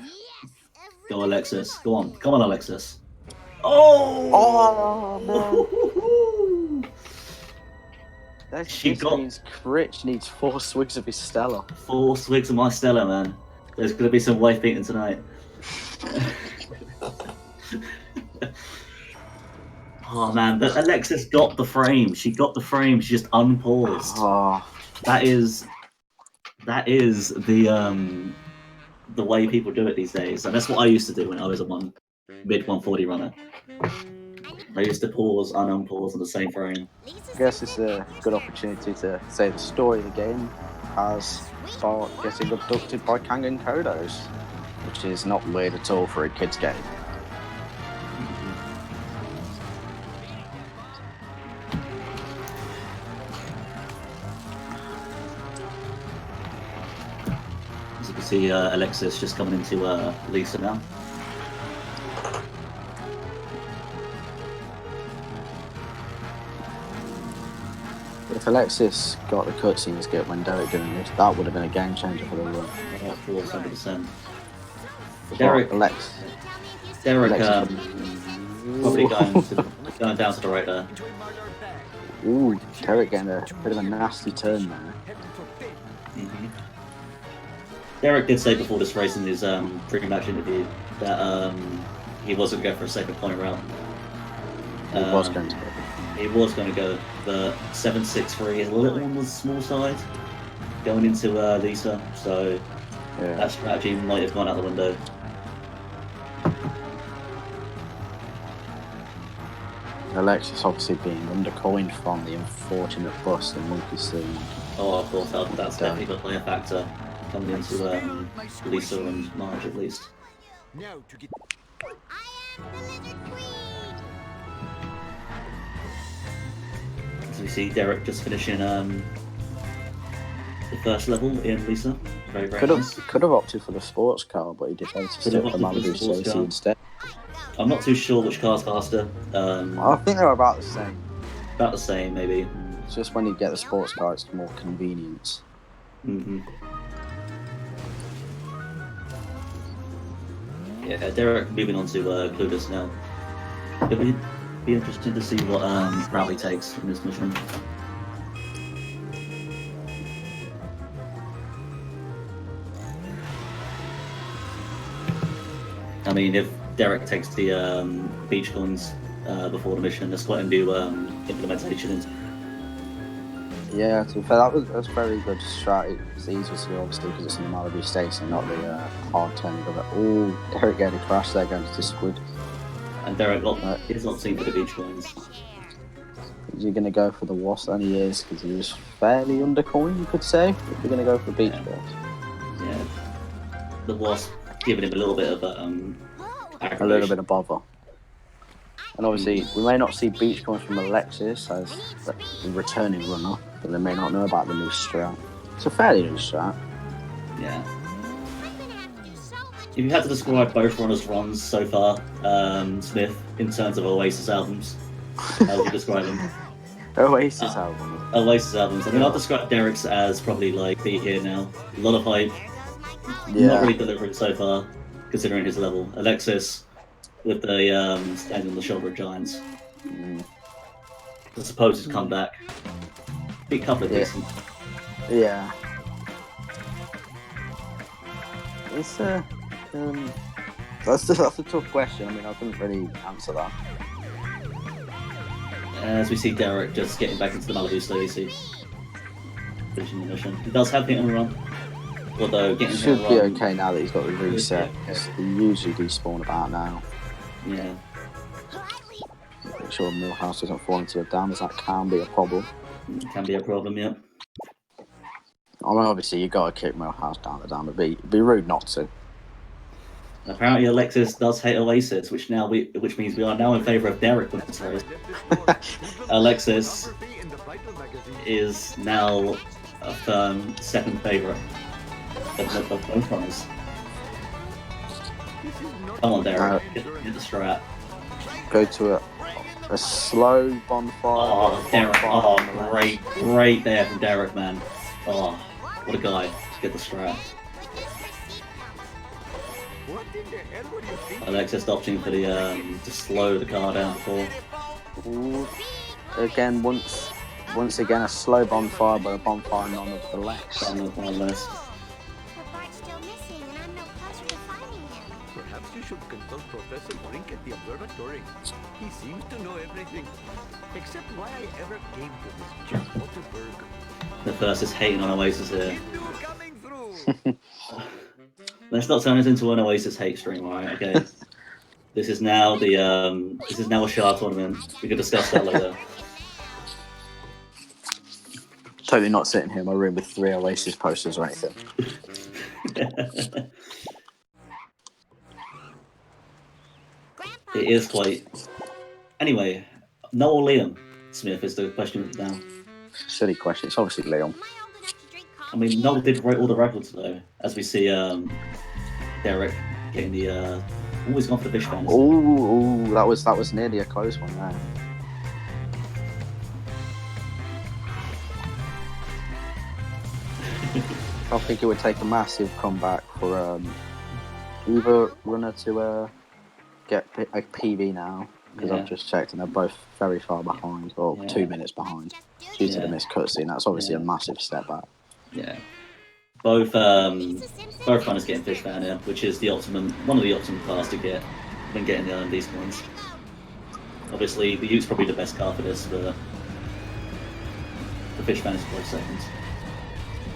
S1: Go, Alexis. Go on. Come on, Alexis. Oh!
S2: No!
S1: She
S2: this means Critch needs 4 swigs of his Stella.
S1: 4 swigs of my Stella, man. There's going to be some wife beating tonight. Oh, man. But Alexis got the frame. She got the frame. She just unpaused.
S2: Oh.
S1: That is the way people do it these days, and that's what I used to do when I was a mid 140 runner. I used to pause and unpause on the same frame.
S2: I guess it's a good opportunity to say the story of the game has Spark getting abducted by Kangen Kodos, which is not weird at all for a kid's game.
S1: As you can see, Alexis just coming into Lisa now.
S2: If Alexis got the cutscene skip when Derek doing this, that would have been a game changer for the run.
S1: Yeah, 100%.
S2: Derek,
S1: Derek, probably going down to the right there.
S2: Ooh, Derek getting a bit of a nasty turn there.
S1: Mm-hmm. Derek did say before this race in his pre-match interview that he wasn't going for a second point route.
S2: He was going to go.
S1: He was going to go, but 7.63 is a little on the small side going into Lisa, so that strategy might have gone out the window.
S2: Alexis obviously being undercoined from the unfortunate bust in Monkey Scene.
S1: Oh, of course, that's definitely going to play a factor coming into Lisa and Marge at least.
S3: Now to get.
S4: I am the Lizard Queen.
S1: So we see Derek just finishing the first level in Lisa. Very, very nice.
S2: Could have opted for the sports car, but he decided to stick with the Malibu Stacy instead.
S1: I'm not too sure which car's faster.
S2: I think they're about the same.
S1: About the same, maybe.
S2: It's just when you get the sports car, it's more convenience.
S1: Mm-hmm. Yeah, Derek moving on to Clueless now. It'll be interesting to see what route he takes in this mission. I mean, if Derek takes the beach coins before the mission, there's quite a new implementation.
S2: Yeah, to be fair, that's very good strategy. It's easier to do, obviously, because it's in the Malibu States and not the hard turning of it. Oh, Derek getting a crash there going to Squid.
S1: And Derek is not seen for the beach coins.
S2: Is he going to go for the wasp? And he is, because he was fairly undercoined, you could say, if you're going to go for beach coins.
S1: Yeah. The wasp giving him a little bit of
S2: a little bit of bother. And obviously, we may not see beach coins from Alexis as the returning runner, but they may not know about the new strat. It's a fairly new strat.
S1: Yeah. If you had to describe both runners' runs so far, Smith, in terms of Oasis albums, how would you describe them?
S2: Oasis album.
S1: Oasis albums. I mean, I'll describe Derek's as probably like Be Here Now. A lot of hype.
S2: Yeah.
S1: Not really delivering so far, considering his level. Alexis with the standing on the shoulder of giants. I suppose his comeback. Big couple of decent.
S2: Yeah. It's that's a tough question. I mean, I couldn't really answer that.
S1: As we see Derek just getting back into the Malibu Stacy, finishing the mission. He does have hit and run, although getting
S2: should
S1: hit
S2: be
S1: and run,
S2: okay now that he's got the reset. They usually despawn about now.
S1: Yeah.
S2: Make sure Millhouse doesn't fall into a dam, as that can be a problem.
S1: It can be a problem, yeah.
S2: I mean, obviously you got to kick Millhouse down the dam. It'd be rude not to.
S1: Apparently, Alexis does hate Oasis, which means we are now in favour of Derek with this race. Alexis is now a firm second favourite of both runners. Come on, Derek, get the strat.
S2: Go to a slow bonfire.
S1: Oh, Derek! Oh, great there from Derek, man. Oh, what a guy! Get the strat.
S3: What in the hell were you thinking?
S1: Alexis opting for the to slow the car down before.
S2: Ooh. Again, once again, a slow bonfire, but a bonfire nonetheless.
S1: Nonetheless.
S4: But Bart's still missing, and I'm no closer to finding him.
S3: Perhaps you should consult Professor Brink at the observatory. He seems to know everything. Except why I ever came to this Jack Waterberg.
S1: The first is hating on Oasis here.
S3: Hindu coming through!
S1: Let's not turn this into an Oasis hate stream, right? Okay. This is now a Shard tournament. We could discuss that later.
S2: Totally not sitting here in my room with 3 Oasis posters or anything.
S1: It is quite. Anyway, Noel or Liam Smith is the question now.
S2: Silly question. It's obviously Leon.
S4: Am I old enough to drink
S1: I
S4: coffee?
S1: mean, Noel did break all the records though, as we see Derek getting the. Always gone for the fish fans.
S2: Ooh, that was nearly a close one there. I think it would take a massive comeback for either runner to get a PB now, because I've just checked and they're both very far behind, or 2 minutes behind, due to the missed cutscene. That's obviously a massive step back.
S1: Yeah. Both runners getting fish fan here, which is one of the optimum cars to get when getting these coins. Obviously, the Ute's probably the best car for this, but the fish fan is close second.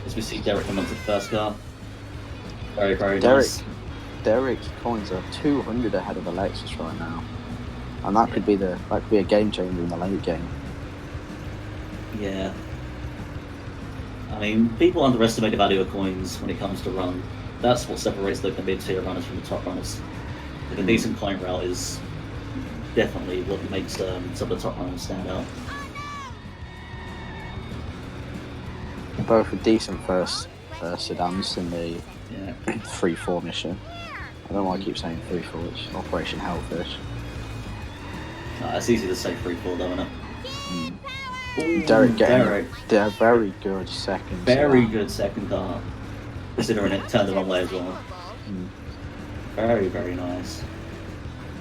S1: As we see Derek come onto the first car. Very, very nice.
S2: Derek's coins are 200 ahead of Alexis right now, and that could be a game changer in the late game.
S1: Yeah. I mean, people underestimate the value of coins when it comes to run. That's what separates the mid-tier runners from the top runners. Like a decent coin route is definitely what makes some of the top runners stand out.
S2: Both a decent first sedans in the 3-4 mission. I don't know why I keep saying 3-4, it's Operation Hellfish.
S1: It's easy to say 3-4 though, isn't it? Ooh,
S2: Derek getting a very good second.
S1: Very good second car. Considering it turned the wrong way as well. Very, very nice.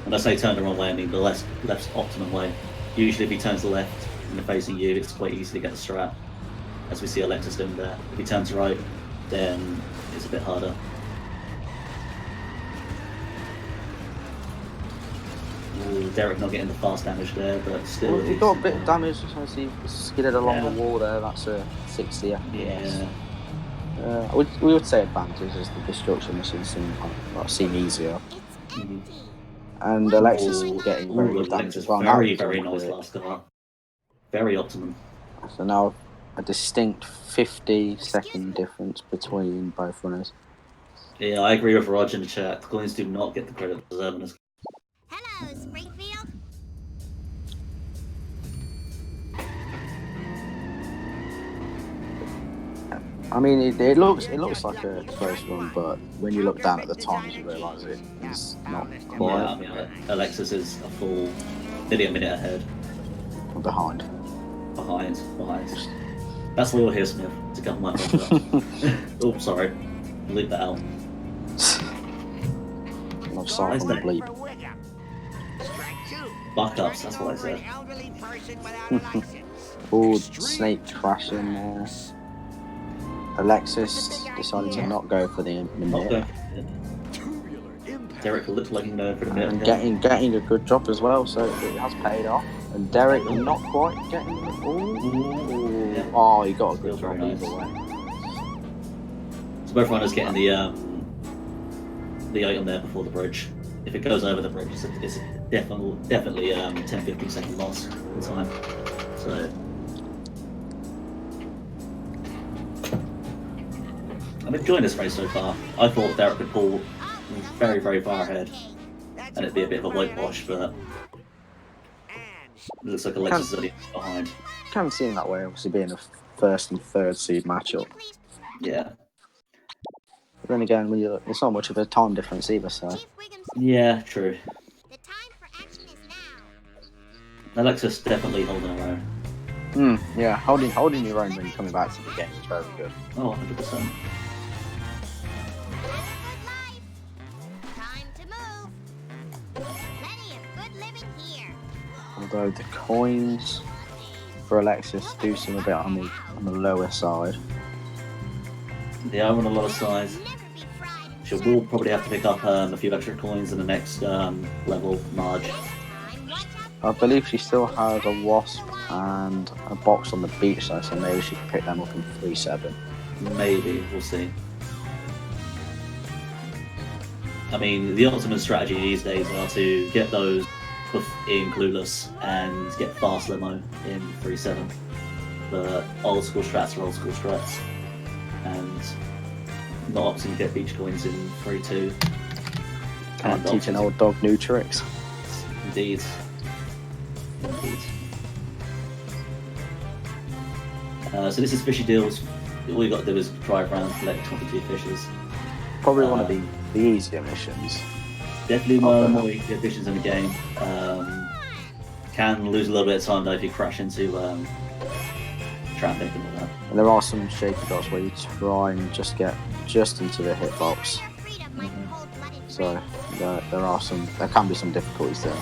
S1: When I say turn the wrong way, I mean the left optimum way. Usually if he turns left and they're facing you, it's quite easy to get the strat. As we see Alexis doing there. If he turns right, then it's a bit harder. Ooh, Derek not getting the fast damage there, but still.
S2: Well, he got a bit of damage as he skidded along the wall there. That's a 60 FPS.
S1: Yeah.
S2: We would say advantage as the destruction missions seem easier. And Alexis is getting very good damage as well.
S1: Very, very nice last car. Very optimum.
S2: So now a distinct 50-second difference between both runners.
S1: Yeah, I agree with Roger in the chat. The coins do not get the credit they deserve in this.
S4: Hello, Springfield.
S2: I mean, it looks like a close run, but when you look down at the times, you realise it's not quite.
S1: Yeah, I mean, Alexis is a full nearly a minute ahead.
S2: Behind.
S1: That's Leo here, Smith, to cover my phone up. Oh, sorry. Leave that out.
S2: I'm sorry for the bleep.
S1: Buck ups, that's what I said.
S2: Oh, snake crashing there. Alexis decided to not go for the minute.
S1: Derek looked like he going for the minute.
S2: And getting a good job as well, so it has paid off. And Derek not quite getting it. Oh, he got a good job either way.
S1: So both runners getting the item there before the bridge. If it goes over the bridge, it's definitely 10-15 second loss in time. So I'm enjoying this race so far. I thought Derek could pull He's very, very far ahead. And it'd be a bit of a whitewash, but it looks like Alexis is only behind.
S2: Can't see him that way, obviously being a first and third seed matchup.
S1: Yeah.
S2: But then again, when you look, it's not much of a time difference either, so.
S1: Yeah, true.
S4: The time for action is now.
S1: Alexis definitely holding her own.
S2: Yeah, holding your own when you're coming back to the game is very good.
S1: Oh, 100%.
S4: Time to move. Plenty of good living here.
S2: Although the coins for Alexis do seem a bit on the lower side.
S1: They are on a lot of size.
S4: Never be fried.
S1: She will probably have to pick up a few extra coins in the next level, Marge.
S4: Watch out.
S2: I believe she still has a wasp and a box on the beach, so maybe she can pick them up in 3-7.
S1: Maybe, we'll see. I mean, the ultimate strategy these days are to get those in Clueless and get fast limo in 3-7. The old school strats are old school strats. And not opting to get beach coins in 3-2.
S2: Can't teach an old dog new tricks.
S1: Indeed. Indeed. So this is fishy deals. All you got to do is drive around, collect 22 fishes.
S2: Probably one of the easier missions.
S1: Definitely more easier missions in the game. Can lose a little bit of time though if you crash into traffic and all that.
S2: And there are some shaky dots where you try and just get into the hitbox. So there can be some difficulties there.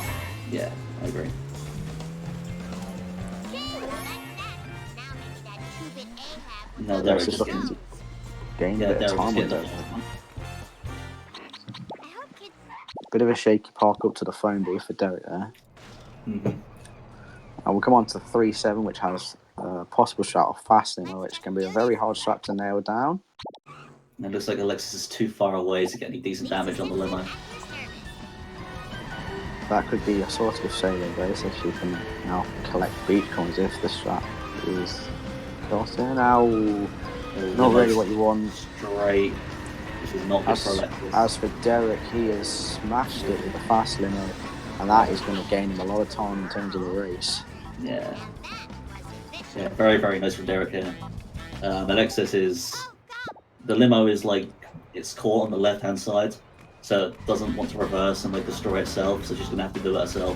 S1: Yeah, I agree. No, Derek just
S2: looking to gain a bit of time with it. Bit of a shaky park up to the phone booth for Derek there.
S1: Mm-hmm.
S2: And we'll come on to 3-7, which has a possible strat of fasting, which can be a very hard strat to nail down.
S1: And it looks like Alexis is too far away to get any decent damage on the limo.
S2: That could be a sort of saving grace if you can now collect beach coins if the strat is gotten. Now, not really what you want.
S1: Straight, which is not good for Alexis.
S2: As for Derek, he has smashed it with the fast limo, and that is going to gain him a lot of time in terms of the race.
S1: Yeah. Yeah, very, very nice from Derek here. Alexis is... The limo is like, it's caught on the left-hand side, so it doesn't want to reverse and like destroy itself, so she's going to have to do it herself,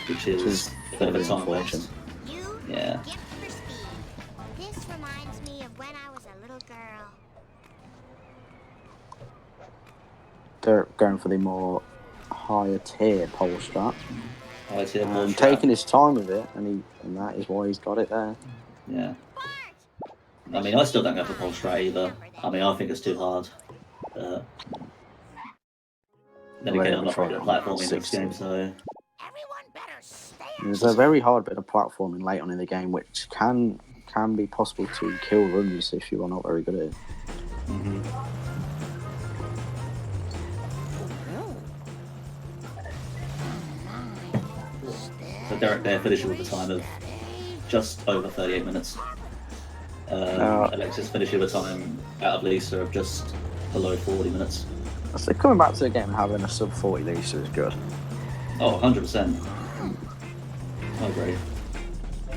S1: which is a bit of a time waste. Yeah.
S4: This reminds me of when I was a little girl.
S2: Derek going for the more higher tier pole strat.
S1: Higher tier pole strat.
S2: Taking his time with it, and that is why he's got it there.
S1: Yeah. I mean, I still don't go for pole strat either. I mean, I think it's too hard. Then again, I'm not very good at platforming in this game, so...
S2: There's a very hard bit of platforming late on in the game, which can be possible to kill runs if you are not very good at it.
S1: Mm-hmm. So Derek there finishing with a time of just over 38 minutes. Alexis finishing with a time out of Lisa of just below 40 minutes.
S2: So coming back to the game and having a sub 40 Lisa is good.
S1: Oh, 100%. I agree.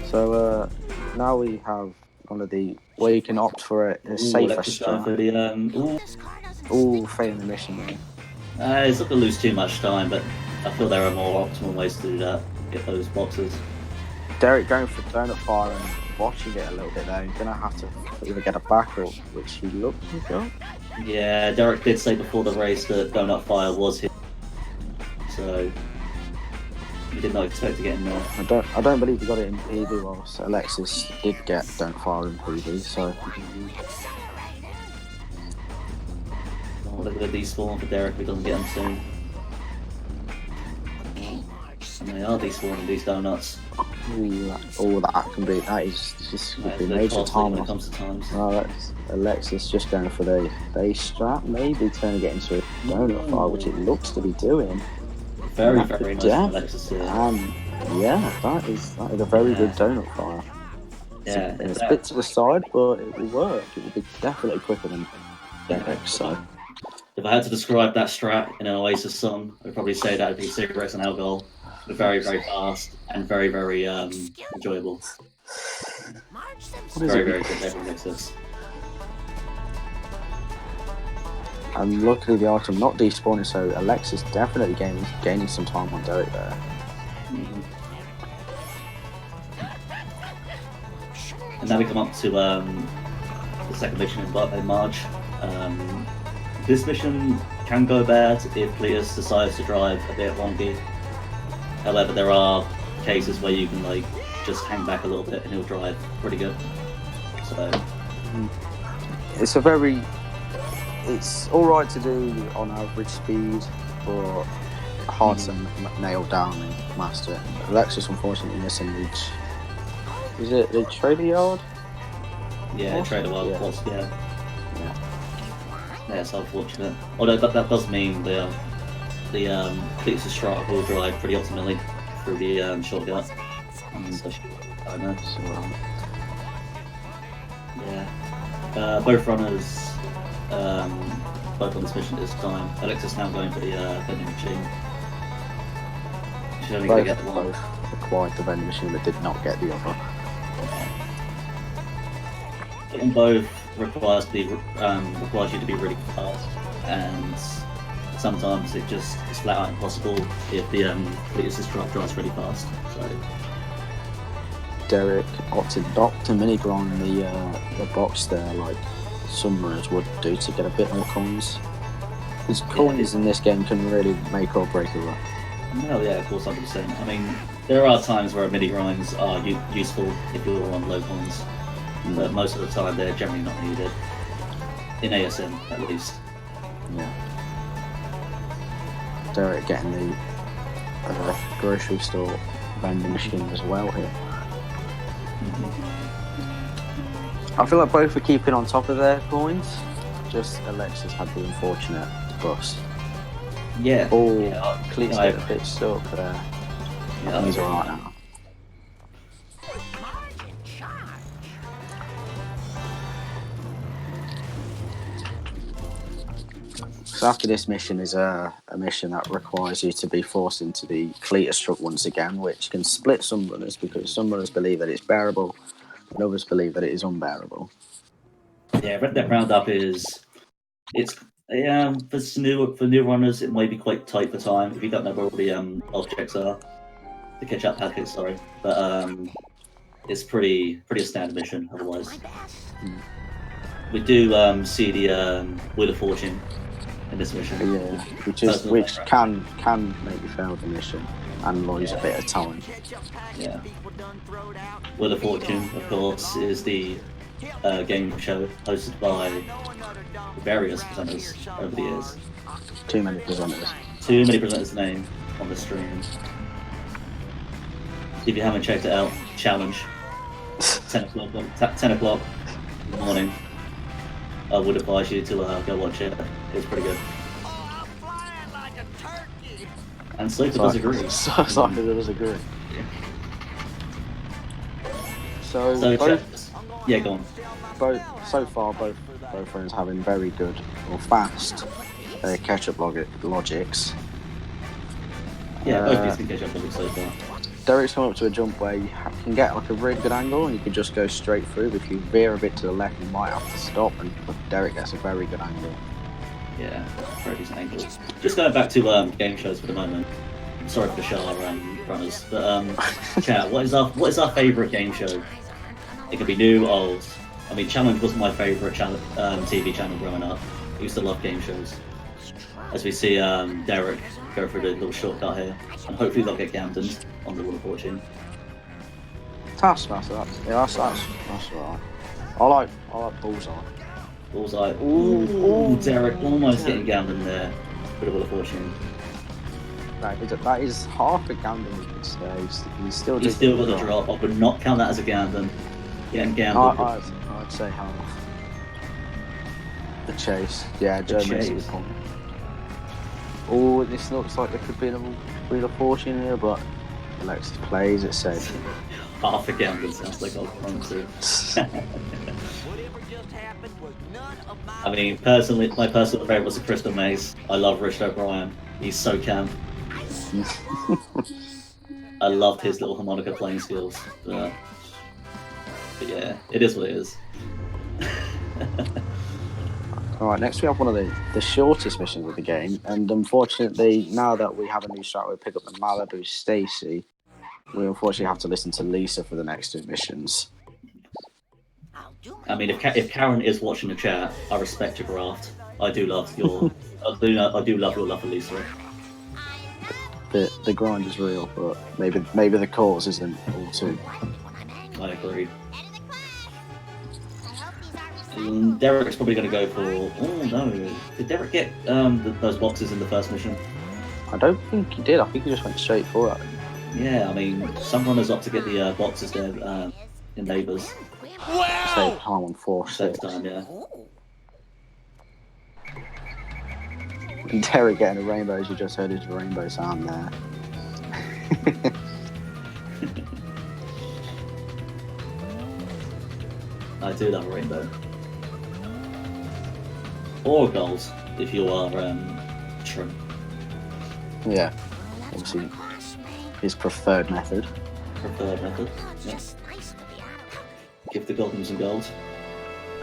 S2: So now we have one of the where you can opt for a safer strat. Failing the mission there.
S1: It's not going to lose too much time, but I feel there are more optimal ways to do that. Get those boxes.
S2: Derek going for donut fire and watching it a little bit there. You're going to have to either get a back up, which he looked to go.
S1: Yeah, Derek did say before the race that donut fire was his. So he did not expect to get in there.
S2: I don't believe he got it in PB, whilst Alexis did get donut fire in PB, so...
S1: Oh, look at the despawn for Derek if he doesn't get them soon. And they are despawning these donuts.
S2: That can be, that is just could be major time.
S1: When it comes to times.
S2: That's Alexis just going for the base strat, maybe turning it into a donut fire, which it looks to be doing.
S1: Very, very nice from Alexis here.
S2: Yeah, that is a very good donut fire.
S1: Yeah,
S2: it's a bit to the side, but it will work. It will be definitely quicker than Derek, so...
S1: If I had to describe that strat in an Oasis song, I'd probably say that would be cigarettes and alcohol. But very, very fast and very, very enjoyable. Very, very good. Everyone makes this.
S2: And luckily the item not despawning, so Alexis definitely gaining some time on Derek there.
S1: And now we come up to the second mission in March. This mission can go bad if Cletus decides to drive a bit wonky. However, there are cases where you can like just hang back a little bit and he'll drive pretty good. So it's all right to do on average speed, but hard to nail down and master. Alexis unfortunately missing is it the trader yard? Yeah, trader yard.
S2: Yeah.
S1: Yeah, it's unfortunate. Although that does mean the Cletus' strat will drive pretty optimally through the shortcut. So, I don't know. Yeah. Both runners, both on this mission this time. Alexis now going for the vending machine. She's only going to get the one.
S2: Both acquired the vending machine but did not get the other.
S1: Getting both requires you to be really fast, and sometimes it's flat out impossible if the Cletus' truck drives really fast. So
S2: Derek opted not to mini grind the box there like some runners would do to get a bit more coins. Because coins in this game can really make or break a run.
S1: No, yeah, of course, 100%. I mean, there are times where mini grinds are useful if you're on low coins. But most of the time they're generally not needed. In ASM, at least.
S2: Yeah. Derek getting the grocery store vending machine as well here. I feel like both are keeping on top of their coins. Just Alexis had the unfortunate bust.
S1: Yeah.
S2: Cletus got a bit stuck there. Yeah, he's alright now. So after this mission is a mission that requires you to be forced into the Cletus truck once again, which can split some runners because some runners believe that it's bearable and others believe that it is unbearable.
S1: Yeah, that roundup for new runners it might be quite tight for time if you don't know where all the objects are. The catch-up packets, sorry. But it's pretty a standard mission otherwise. We do see the Wheel of Fortune in this mission.
S2: Yeah, which can make you fail the mission and lose a bit of time.
S1: Yeah. Wheel of Fortune, of course, is the game show hosted by various presenters over the years.
S2: Too many presenters.
S1: Too many presenters to name on the stream. If you haven't checked it out, challenge. 10 o'clock in the morning. I would advise you to go watch it. It's pretty good. And Slater does agree.
S2: Slater does agree. So
S1: yeah, go on.
S2: Both friends having very good or fast catch-up logics.
S1: Yeah, both these can catch up logics so far.
S2: Derek's come up to a jump where you can get like a really good angle and you can just go straight through. If you veer a bit to the left, you might have to stop, but Derek gets a very good angle.
S1: Yeah, very decent angle. Just going back to game shows for the moment. Sorry for the Shah runners, but chat. What is our favourite game show? It could be new, old. I mean, Challenge wasn't my favourite TV channel growing up. I used to love game shows. As we see Derek go through the little shortcut here, and hopefully they'll get Gamdened on the Wheel of Fortune.
S2: That's alright. I like Bullseye.
S1: Bullseye. Ooh, Derek almost getting Gamdened there for the Wheel of Fortune.
S2: That is half a Gambden, you could say. He's still
S1: got the drop. I would not count that as a Gambden. Getting Gambden.
S2: I'd say half. The chase. Yeah, Joe makes a good point. Oh, this looks like there could be a Wheel of Fortune here, but Alexis plays it safe.
S1: Half a Gambden sounds like I'll run to.
S3: Whatever just happened was none of my
S1: I mean, personally, my personal favorite was the Crystal Maze. I love Richard O'Brien. He's so camp. I loved his little harmonica playing skills. But yeah, it is what it is.
S2: Alright, next we have one of the shortest missions of the game, and unfortunately, now that we have a new strat, we pick up the Malibu Stacy, we unfortunately have to listen to Lisa for the next two missions.
S1: I mean, if Karen is watching the chat, I respect your graft. I do love your, I do love your love for Lisa.
S2: The grind is real, but maybe the cause isn't all too.
S1: I agree. Derek's probably going to go for. Oh no! Did Derek get those boxes in the first mission?
S2: I don't think he did. I think he just went straight for it.
S1: Yeah, I mean, some runners opt to get the boxes there in neighbours.
S2: Save time on 4-6.
S1: Save time, yeah.
S2: And Derek getting a rainbow, as you just heard his rainbow sound there.
S1: I do love a rainbow. Or gold, if you are trim.
S2: Yeah, obviously his preferred method.
S1: Preferred method. Yeah. Give the goblins some gold.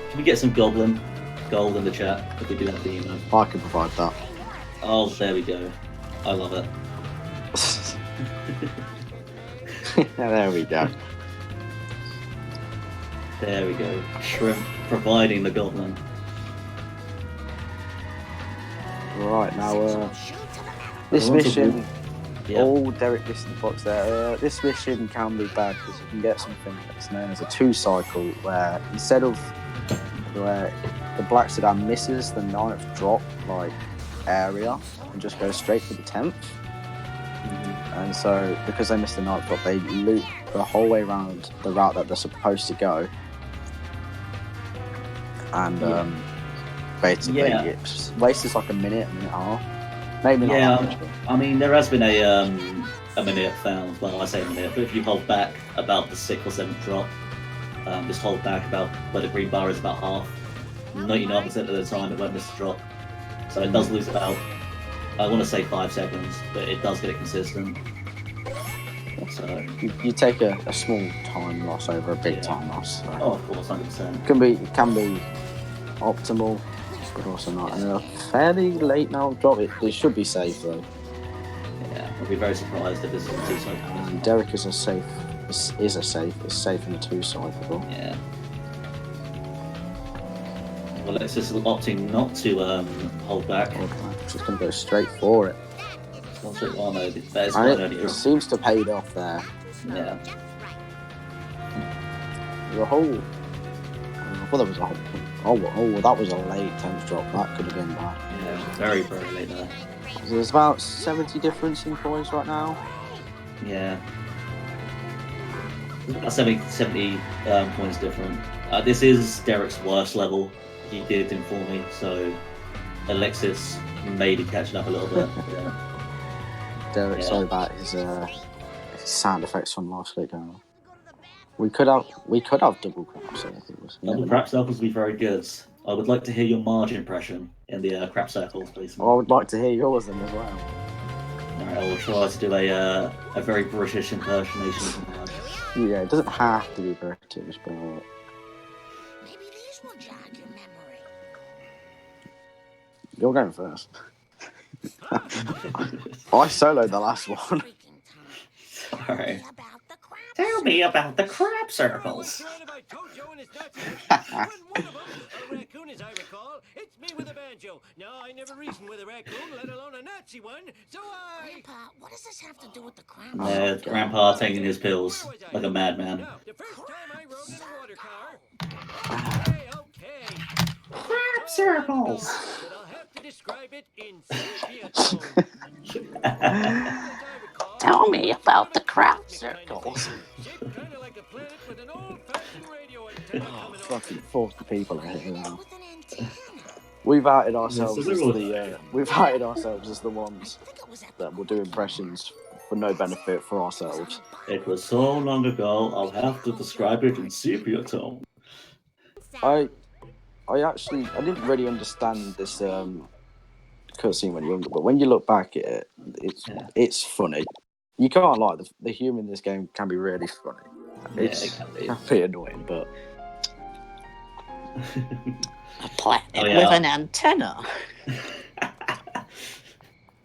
S1: Can we get some goblin gold in the chat if we do have the email?
S2: I can provide that.
S1: Oh, there we go. I love it.
S2: There we go.
S1: There we go. Shrimp providing the goblin.
S2: Right, now this mission,
S1: Yeah.
S2: all Derek listed the box there. This mission can be bad because you can get something that's known as a 2-cycle, where instead of where the black sedan misses the 9th drop area and just goes straight to the 10th. And so because they missed the 9th drop, they loop the whole way around the route that they're supposed to go. And basically it wastes like a minute and a half. Maybe not that much, but...
S1: I mean, there has been a minute found. Well, I say a minute, but if you hold back about the 6th or 7th drop, just hold back about where the green bar is about half. 99% of the time it won't miss the drop. So it does lose about, I want to say 5 seconds, but it does get it consistent. So
S2: you take a small time loss over a big time loss. So.
S1: Oh, of course, 100%.
S2: It can be optimal, but also not. And a fairly late now drop. It should be safe though.
S1: Yeah, I'd be very surprised if this is a 2-cycle.
S2: Derek is safe in the 2-cycle.
S1: Yeah. Well, Alexis is opting not to hold back.
S2: Just going to go straight for it. It seems to paid off there.
S1: Yeah.
S2: The whole. Well, there was a whole. Oh, that was a late 10th drop. That could have been bad.
S1: Yeah, very, very late there.
S2: There's about 70 difference in points right now.
S1: Yeah. About 70 points different. This is Derek's worst level. He did inform me, so Alexis may be catching up a little bit. Yeah.
S2: Derek, sorry about his sound effects from last week. We could have double crap circles.
S1: Double crap circles would be very good. I would like to hear your Marge impression in the crap circles, please.
S2: Well, I would like to hear yours then as well.
S1: Alright, I will try to do a very British impersonation of Marge.
S2: Yeah, it doesn't have to be British, but...
S4: Maybe these will jog your memory.
S2: You're going first. I soloed the last one.
S1: Alright. Tell me about the crab circles.
S3: Raccoon, as I recall, it's me with a banjo. Now, I never reasoned with a raccoon, let alone a Nazi one, so
S4: Grandpa, what does this have to do with the crab?
S1: Grandpa taking his pills like a madman.
S3: Now, the first time I rode in a water car... Okay.
S1: Crab circles!
S3: But I'll have to describe it in sepia tone.
S2: Tell me about the crab circles. Fucking 40 people are here now. We've outed ourselves as the ones that will do impressions for no benefit for ourselves.
S1: It was so long ago, I'll have to describe it in sepia tone.
S2: I didn't really understand this cutscene when you're younger, but when you look back at it, it's funny. You can't lie, the humour in this game can be really funny. It can be annoying, but a planet with an antenna.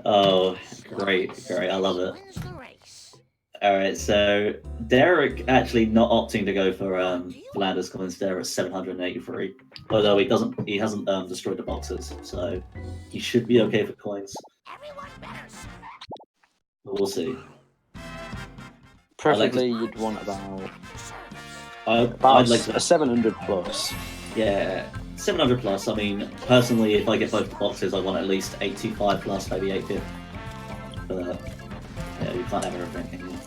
S1: Oh, great! I love it. All right, so Derek actually not opting to go for Flanders coins there at 783, although he hasn't destroyed the boxes, so he should be okay for coins. But we'll see.
S2: Preferably, you'd want about
S1: I'd like
S2: a 700 plus.
S1: Yeah, 700 plus. I mean, personally, if I get both the boxes, I want at least 825 plus, maybe 850. But yeah, you can't have everything, can you?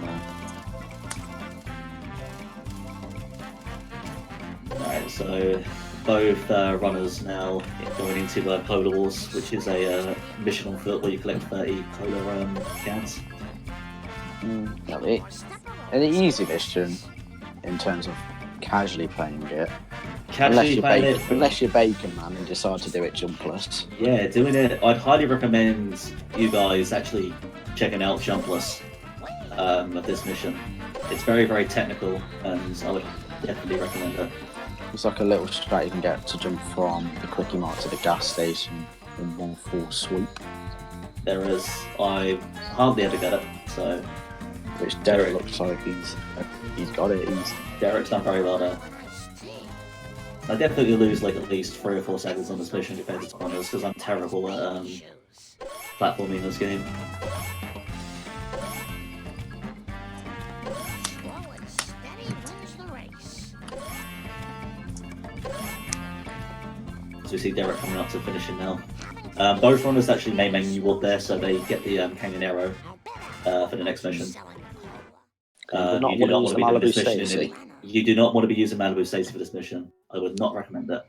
S1: No. Alright, so both runners now going into Polar Wars, which is a mission on foot where you collect 30 cola cans.
S2: An easy mission in terms of casually playing it. Unless you're Bacon Man and decide to do it jumpless.
S1: Yeah, doing it. I'd highly recommend you guys actually checking out jumpless of this mission. It's very, very technical, and I would definitely recommend it.
S2: It's like a little strat you can get to jump from the Quickie Mart to the gas station in one full sweep.
S1: There is. I hardly ever get it, so.
S2: Which Derek looks like he's got it.
S1: Derek's done very well there. I definitely lose like at least 3 or 4 seconds on this mission compared to Spawner's because I'm terrible at platforming this game. So we see Derek coming up to finishing now. Both runners actually may menu up there, so they get the Canyon Arrow for the next mission. You do not want to be doing this mission. You do not want to be using Malibu Stacy for this mission. I would not recommend that.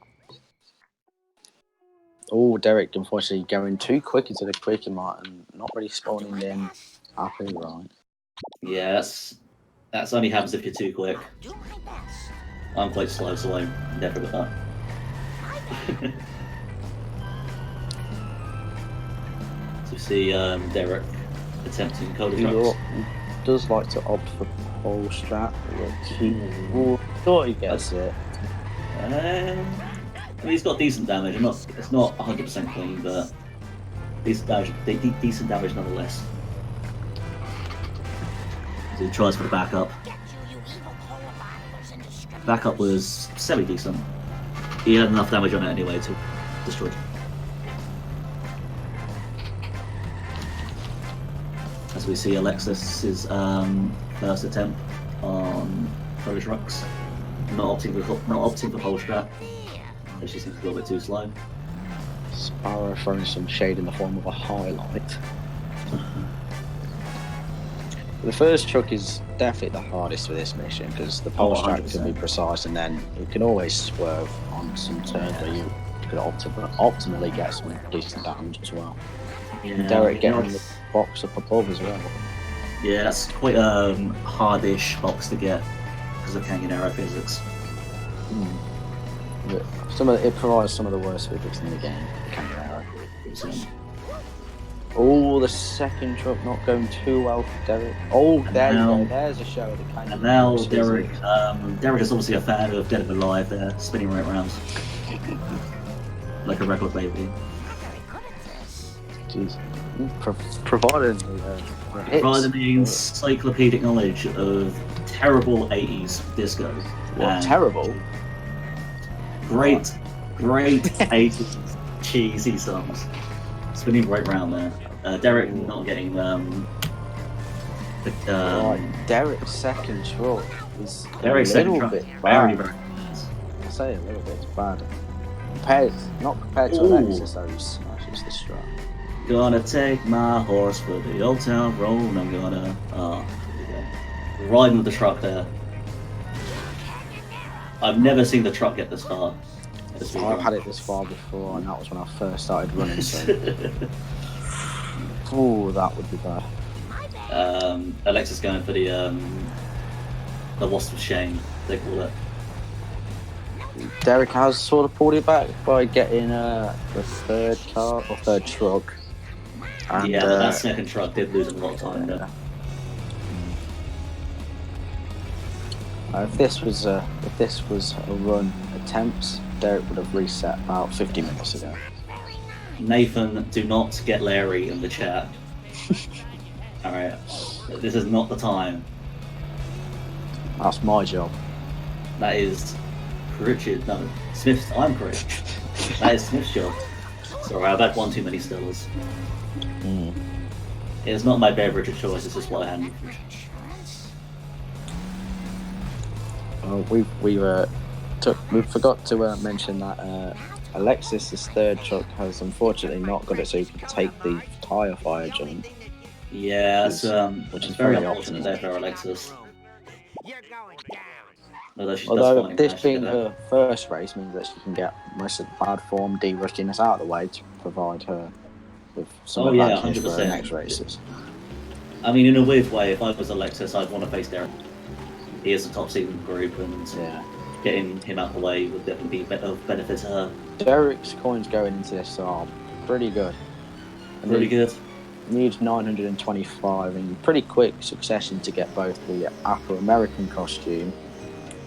S2: Oh, Derek, unfortunately, going too quick into the Quickie Mart and not really spawning in happy, right?
S1: Yeah, that's only happens if you're too quick. I'm quite slow, so I'm never with that. So you see Derek attempting Cola Trucks.
S2: He does like to opt for pole strat, which he thought he gets it.
S1: I mean, he's got decent damage. It's not 100% clean, but decent damage nonetheless. So he tries for the backup. Backup was semi-decent. He had enough damage on it anyway to destroy it. As we see Alexis's first attempt on Polish Rocks. Not opting for pole strat. She seems a little bit too slow.
S2: Sparrow throwing some shade in the form of a highlight. The first truck is definitely the hardest for this mission because the pole strat can be precise and then you can always swerve on some turns where you could optimally get some decent damage as well. Yeah, Derek getting the box up above as well.
S1: Yeah, that's quite a hardish box to get because of Canyon Arrow physics.
S2: It provides some of the worst physics in the game, Canyon Arrow. Oh, the second truck not going too well for Derek. Oh, there you go. There's a show of the Canyon.
S1: And now Derek is obviously a fan of Dead or Alive there, spinning right around. Like a record baby.
S2: Jeez. Providing
S1: the encyclopedic knowledge of terrible 80s disco.
S2: What, terrible?
S1: Great 80s cheesy songs. Spinning right round there. Derek not getting
S2: Derek's second truck is
S1: Derek's
S2: a little bit bad.
S1: Very
S2: I'd say a little bit bad. Not compared to Alexis, though, who smashes the strap.
S1: Gonna take my horse for the old town road. I'm gonna riding with the truck there. I've never seen the truck get this far.
S2: I've had it this far before, and that was when I first started running. So, oh, that would be bad.
S1: Alexis going for the Wasp of Shame, they call it.
S2: Derek has sort of pulled it back by getting the third car or third truck. And,
S1: yeah, but that second truck did lose a lot of time
S2: yeah.
S1: there.
S2: If this was a run attempts, Derek would have reset about 50 minutes ago.
S1: Nathan, do not get Larry in the chat. Alright, this is not the time.
S2: That's my job.
S1: That is Smith's. I'm correct. That is Smith's job. Sorry, I've had one too many Stellas. It's not my beverage of choice, it's just what I had.
S2: We forgot to mention that Alexis's third truck has unfortunately not got it so you can take the tyre fire jump.
S1: Yeah, which is very unfortunate there for Alexis.
S3: You're going down.
S2: Although this being her first race means that she can get most of the bad form de-rustiness out of the way to provide her with some advantage for her next races.
S1: I mean, in a weird way, if I was Alexis, I'd want to face Derek. He is a top seed in the group, and getting him out of the way would definitely be of benefit to her. Derek's
S2: coins going into this are pretty good.
S1: Really good.
S2: Needs 925 in pretty quick succession to get both the Afro-American costume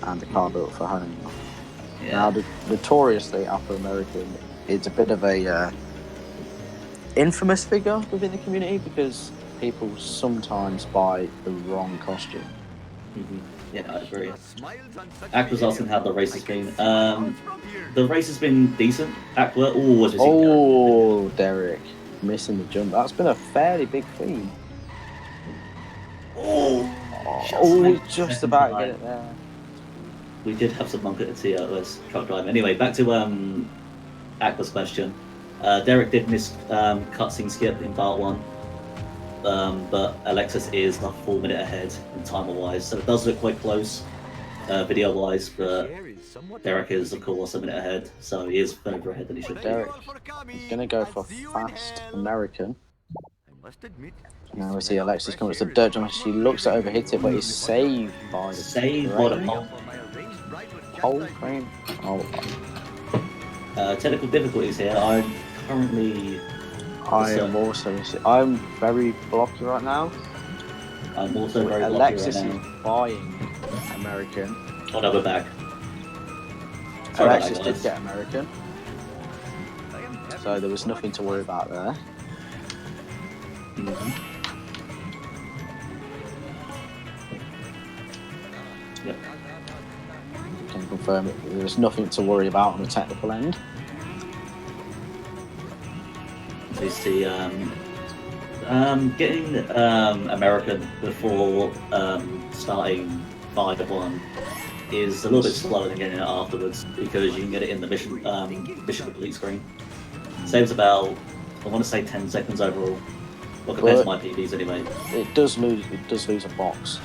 S2: and the car built for home. Yeah. Now, notoriously Afro-American is a bit of a infamous figure within the community because people sometimes buy the wrong costume.
S1: Mm-hmm. Yeah, I agree. Ak was asking how the race has been. The race has been decent. Aqua always.
S2: Oh, Derek missing the jump. That's been a fairly big theme. Just about get it there.
S1: We did have some monk at the TOS truck drive. Anyway, back to Aqua's question. Derek did miss cutscene skip in part 1. But Alexis is a full minute ahead in timer-wise, so it does look quite close video-wise, but Derek is, of course, a minute ahead, so he is further ahead than he should be.
S2: Derek is going to go for fast American. Now we see Alexis coming to the dirt jump. She looks to overhit it, but he's saved by the pole crane.
S1: Technical difficulties here. I'm currently...
S2: I'm very blocky right now.
S1: I'm also very
S2: Alexis
S1: blocky right now.
S2: Is buying American.
S1: Oh no, we're back.
S2: Alexis did get American. So there was nothing to worry about there.
S1: Mm-hmm. Yep.
S2: Can confirm it. There was nothing to worry about on the technical end.
S1: We see getting American before starting 5-1 is a little bit slower than getting it afterwards because you can get it in the mission complete screen. Saves about, I want to say 10 seconds overall. Well, compared to my PBs anyway.
S2: It does lose a box.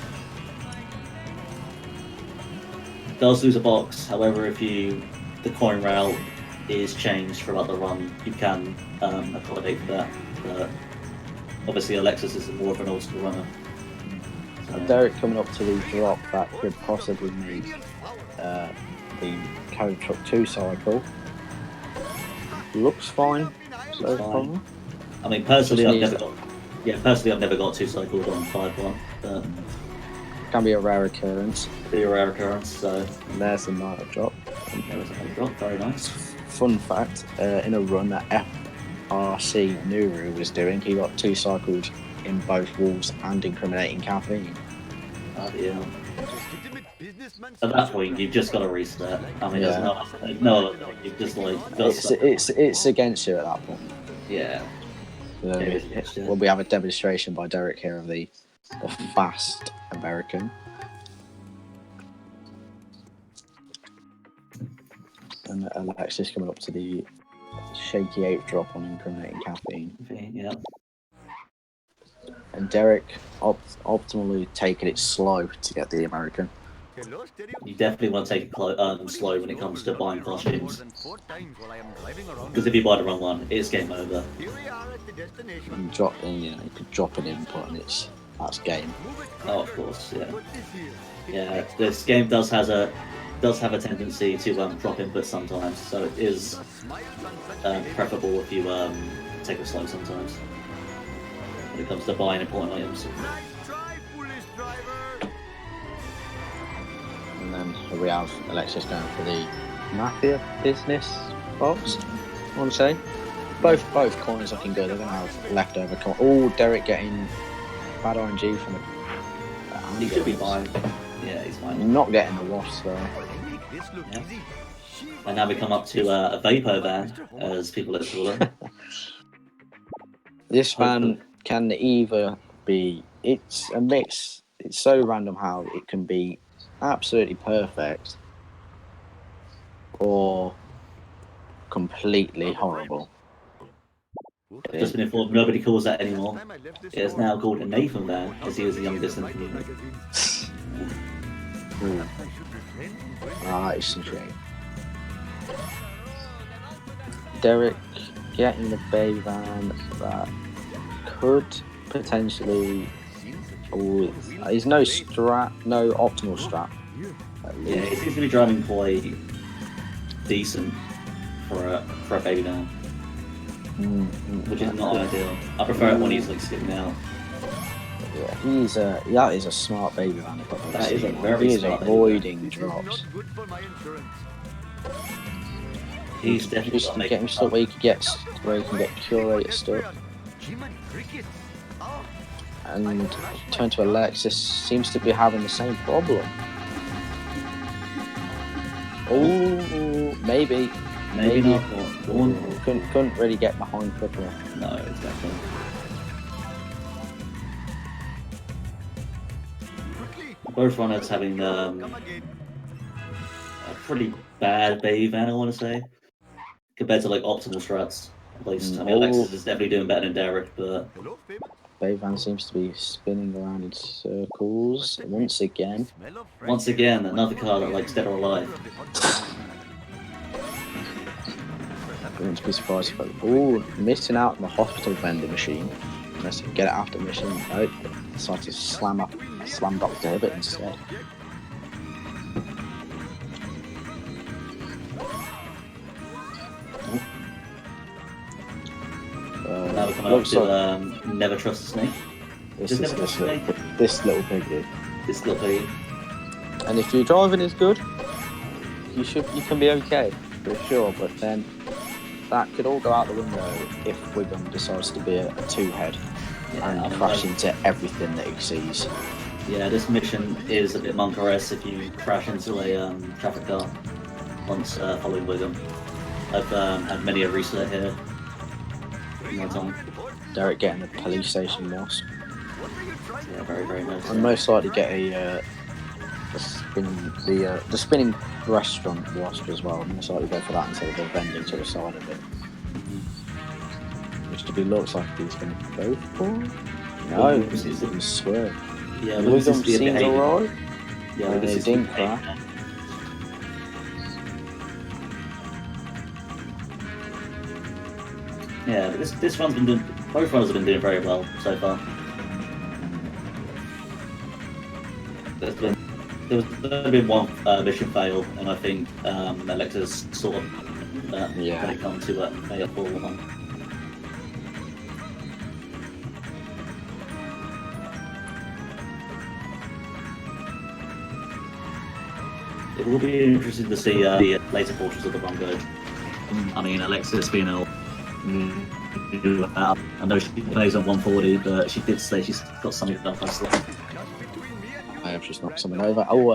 S1: It does lose a box. However, if the coin route is changed throughout the run, you can accommodate for that. But obviously, Alexis is more of an old school runner. So.
S2: Derek coming up to the drop that could possibly make the Code Truck 2 cycle. Looks fine. So far.
S1: I mean, personally, I've never got 2 cycles on 5-1. But
S2: can be a rare occurrence.
S1: So
S2: there's another drop.
S1: There's another drop. Very nice.
S2: Fun fact: in a run that FRC Nuru was doing, he got 2 cycles in both walls and incriminating caffeine.
S1: Yeah. At that point, you've just got to restart. I mean, there's no, you've just like.
S2: It's against you at that point.
S1: Yeah.
S2: Well, we have a demonstration by Derek here of the fast American. And Alexis coming up to the shaky 8th drop on incriminating caffeine.
S1: Yeah.
S2: And Derek optimally taking it slow to get the American.
S1: You definitely want to take it slow when it comes to buying costumes. Because if you buy the wrong one, it's game over.
S2: And you could drop an input and that's game.
S1: Oh, of course, yeah. Yeah, this game does have does have a tendency to drop input sometimes, so it is preferable if you take it slow sometimes when it comes to buying important items.
S2: And then here we have Alexis going for the Mafia business box, I want to say. Both corners looking good. They're going to have leftover corner. Oh, Derek getting bad RNG from the...
S1: He should be fine. Yeah, he's fine.
S2: Not getting the wash though.
S1: Yeah. And now we come up to a vapor van, as people like to call it.
S2: This van can either be... It's a mix. It's so random how it can be absolutely perfect or completely horrible.
S1: Just been informed, nobody calls that anymore. It is now called a Nathan van, as he is the youngest in the community.
S2: Right, it's a shame. Derek getting the baby van that could potentially... Oh, he's no optimal strap.
S1: Yeah, he seems to be driving quite decent for a baby van, which is not ideal. I prefer it when he's like sitting out.
S2: Yeah, that is a smart baby van.
S1: That is a very smart baby
S2: avoiding drops.
S1: He's definitely
S2: just getting stuff where you can get curator stuff. And turn to Alexis, seems to be having the same problem. Oh, maybe
S1: not.
S2: Couldn't really get behind quickly.
S1: No, exactly. Both runners having a pretty bad baby van, I want to say, compared to like optimal strats. At least, I mean, Alexis is definitely doing better than Derek, but
S2: baby van seems to be spinning around in circles once again.
S1: Once again, another car that likes dead or alive.
S2: I wouldn't be surprised if missing out on the hospital vending machine. Unless you get it after the mission. Nope. Decided to slam Dr. Hibbert instead.
S1: Now we're coming up to Never Trust a Snake.
S2: This little piggy.
S1: This little piggy.
S2: And if your driving is good, you can be okay for sure. But then that could all go out the window if Wiggum decides to be a two-head and crash into everything that he sees.
S1: Yeah, this mission is a bit monk-esque if you crash into a traffic car once following Wiggum. I've had many a reset here in my time.
S2: Derek getting the police station wasp.
S1: Yeah, very, very nice.
S2: And most likely get the spinning restaurant wasp as well. Most likely go for that instead of the vending to the side of it. Which to be looks like he's going to go for. No, he's swerve.
S1: Yeah,
S2: Wiggum seems alright.
S1: Yeah,
S2: they dink that.
S1: Yeah, but this run's been doing. Both runners have been doing very well so far. There's been one mission fail, and I think Alexis sort of when it comes to fail for one. It will be interesting to see the later portions of the run go. I mean, Alexis being a I know she plays on 140, but she did say she's got something up her sleeve.
S2: I have just knocked something over. Oh,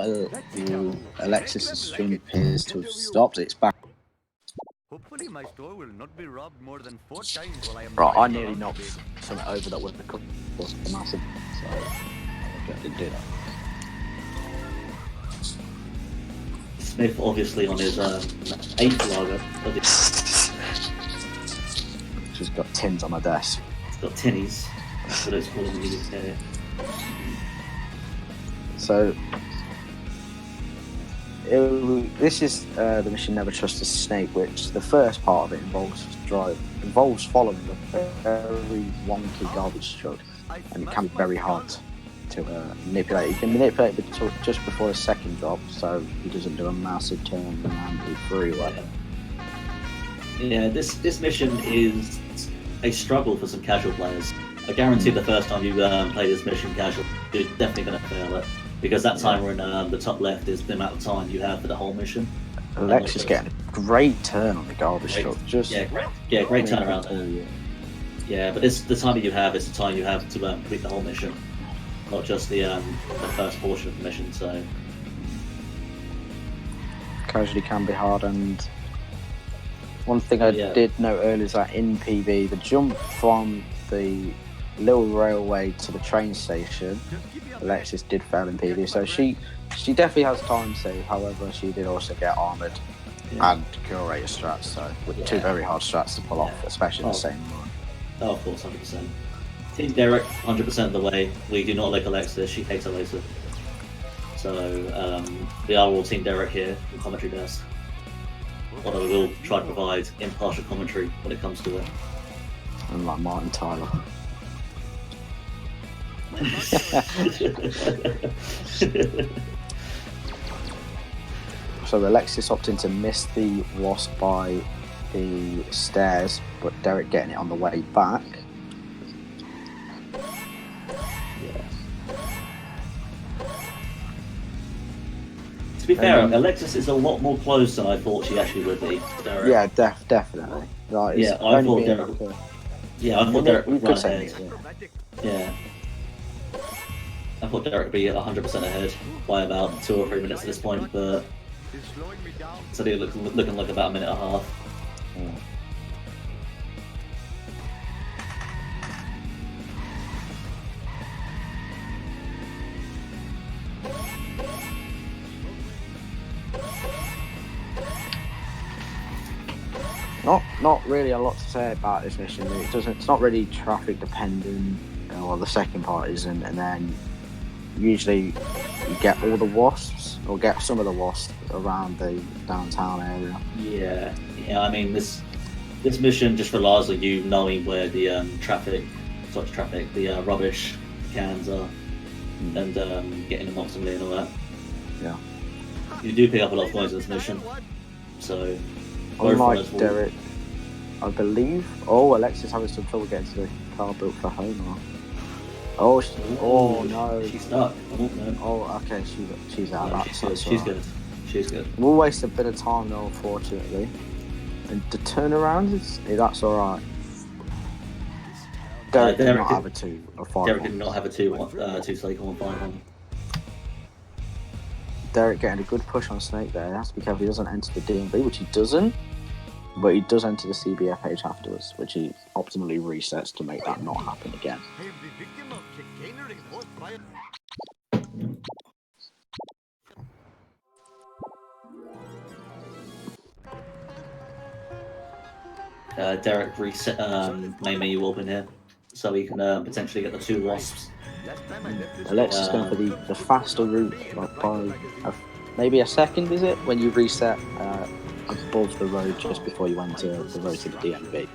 S2: Alexis' stream appears to have stopped. It's back.
S3: Hopefully my store will not be robbed more than 4 times while I am...
S2: Right, I nearly knocked something over that wouldn't have come. Was massive, so I didn't do that.
S1: Smith obviously on his 8th lager.
S2: She's got tins on her desk.
S1: It's got tinnies. That's what it's called in the music area.
S2: So, this is the mission Never Trust a Snake, which the first part of it involves following a very wonky garbage truck, and it can be very hard to manipulate. You can manipulate just before his second drop, so he doesn't do a massive turn around the freeway.
S1: Yeah, this mission is a struggle for some casual players. I guarantee the first time you play this mission casual, you're definitely going to fail it, because that timer in the top left is the amount of time you have for the whole mission.
S2: Alexis getting a great turn on the garbage truck. Great
S1: turnaround there. Yeah, but the time you have is the time you have to complete the whole mission, not just the first portion of the mission. So
S2: casually can be hard, and one thing I did note earlier is that in PB, the jump from the little railway to the train station, Alexis did fail in PB, so she definitely has time save. However, she did also get armoured and curator strats, so with two very hard strats to pull off, especially in the same run.
S1: Oh, of course, 100%. Team Derek, 100% of the way. We do not like Alexis, she hates Alexis. So, we are all Team Derek here, in commentary desk. Although we will try to provide impartial commentary when it comes to it.
S2: Unlike Martin Tyler. So Alexis opting to miss the wasp by the stairs, but Derek getting it on the way back.
S1: To be fair, Alexis is a lot more close than I thought she actually would be. Derek.
S2: Yeah, definitely. Like,
S1: I thought Derek would run ahead. Yeah. I thought Derek would be 100% ahead by about 2 or 3 minutes at this point, but it's looking like about a minute and a half.
S2: Not really a lot to say about this mission. It's not really traffic dependent. Well, the second part isn't, and then usually you get all the wasps, or get some of the wasps around the downtown area.
S1: Yeah. I mean, this mission just relies on you knowing where the the rubbish cans are, and getting them optimally and all that.
S2: Yeah.
S1: You do pick up a lot of points in this mission, so.
S2: Unlike Derek, I believe. Oh, Alexis having some trouble getting to the car built for home. No.
S1: She's stuck.
S2: Oh, okay, she's out.
S1: She's good. She's good.
S2: We'll waste a bit of time though, unfortunately. And the turnaround that's alright. Derek did not have a 2 or 5.
S1: Derek did not have a 2 Snake on 5-1.
S2: Derek getting a good push on Snake there. He has to be careful he doesn't enter the DMV, which he doesn't. But he does enter the CBF page afterwards, which he optimally resets to make that not happen again. Derek reset main menu open here, so he can potentially get the 2 wasps. Alexis going for the faster route, like by maybe a second, is it? When you reset above the road just before you enter the road to the DMV.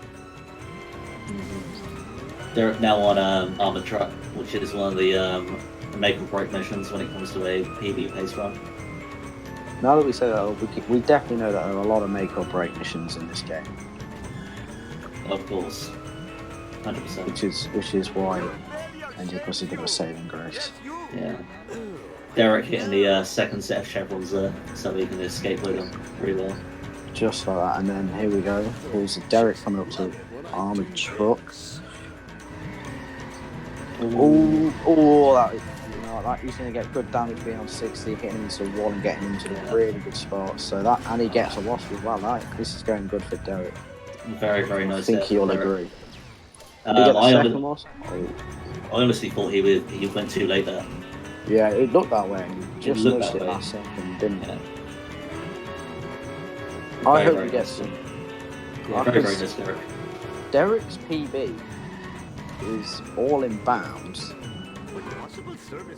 S1: Derek now on Armored Truck, which is one of the make or break missions when it comes to a PB pace run.
S2: Now that we say that, we definitely know that there are a lot of make or break missions in this game.
S1: Of course, 100%.
S2: Which is why Angel Pussy did a saving grace.
S1: Yeah. Derek hitting the second set of chevrons there, so he can escape with them pretty well.
S2: Just like that, and then here we go. Here's Derek coming up to Armored Truck. That he's going to get good damage being on 60, hitting him into the wall and getting him into a really good spot. So that, and he gets a wasp as well. This is going good for Derek.
S1: Very, very nice.
S2: I think he'll agree.
S1: I honestly thought he went too late there.
S2: Yeah, it looked that way. He just missed it last second, didn't it? I hope he gets some.
S1: Yeah, very, very nice, Derek.
S2: Derek's PB is all in bounds.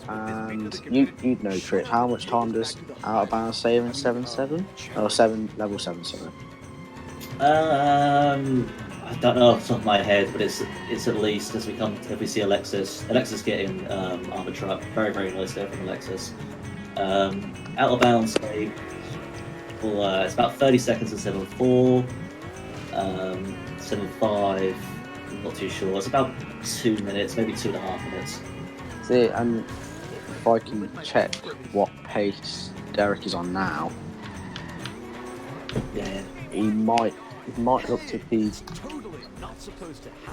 S2: And you'd know, Trish, how much time does out of bounds save in 7-7? Or level 7, sorry.
S1: I don't know off the top of my head, but it's at least as if we see Alexis getting armor truck, very very nice there from Alexis. Out of bounds save. Well, it's about 30 seconds instead of 4. 7.5. I'm not too sure. It's about 2 minutes, maybe 2.5 minutes.
S2: See, and if I can check what pace Derek is on now,
S1: Yeah.
S2: he might look to be.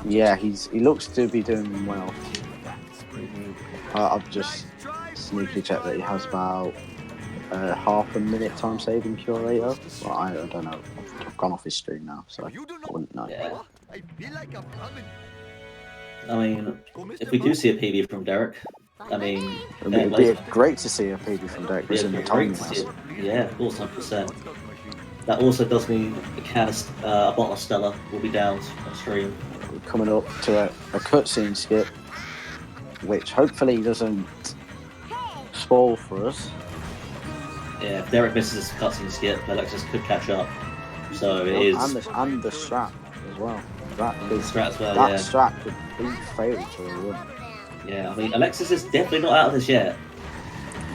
S2: Yeah, he looks to be doing well. I've just sneakily checked that he has about half a minute time saving curator. Well, I don't know. I've gone off his stream now, so I wouldn't know.
S1: Yeah.
S3: I feel like I'm coming.
S1: I mean, if we do see a PB from Derek, I mean,
S2: It'd be great to see a PB from Derek in the time wise.
S1: Yeah, of course, 100%. That also does mean a bottle of Stella will be down on stream.
S2: We're coming up to a cutscene skip, which hopefully doesn't spoil for us.
S1: Yeah, if Derek misses his cutscene skip, Alexis could catch up. So it is.
S2: And the strat as well. That strat could be fatal to a run.
S1: Yeah, I mean, Alexis is definitely not out of this yet.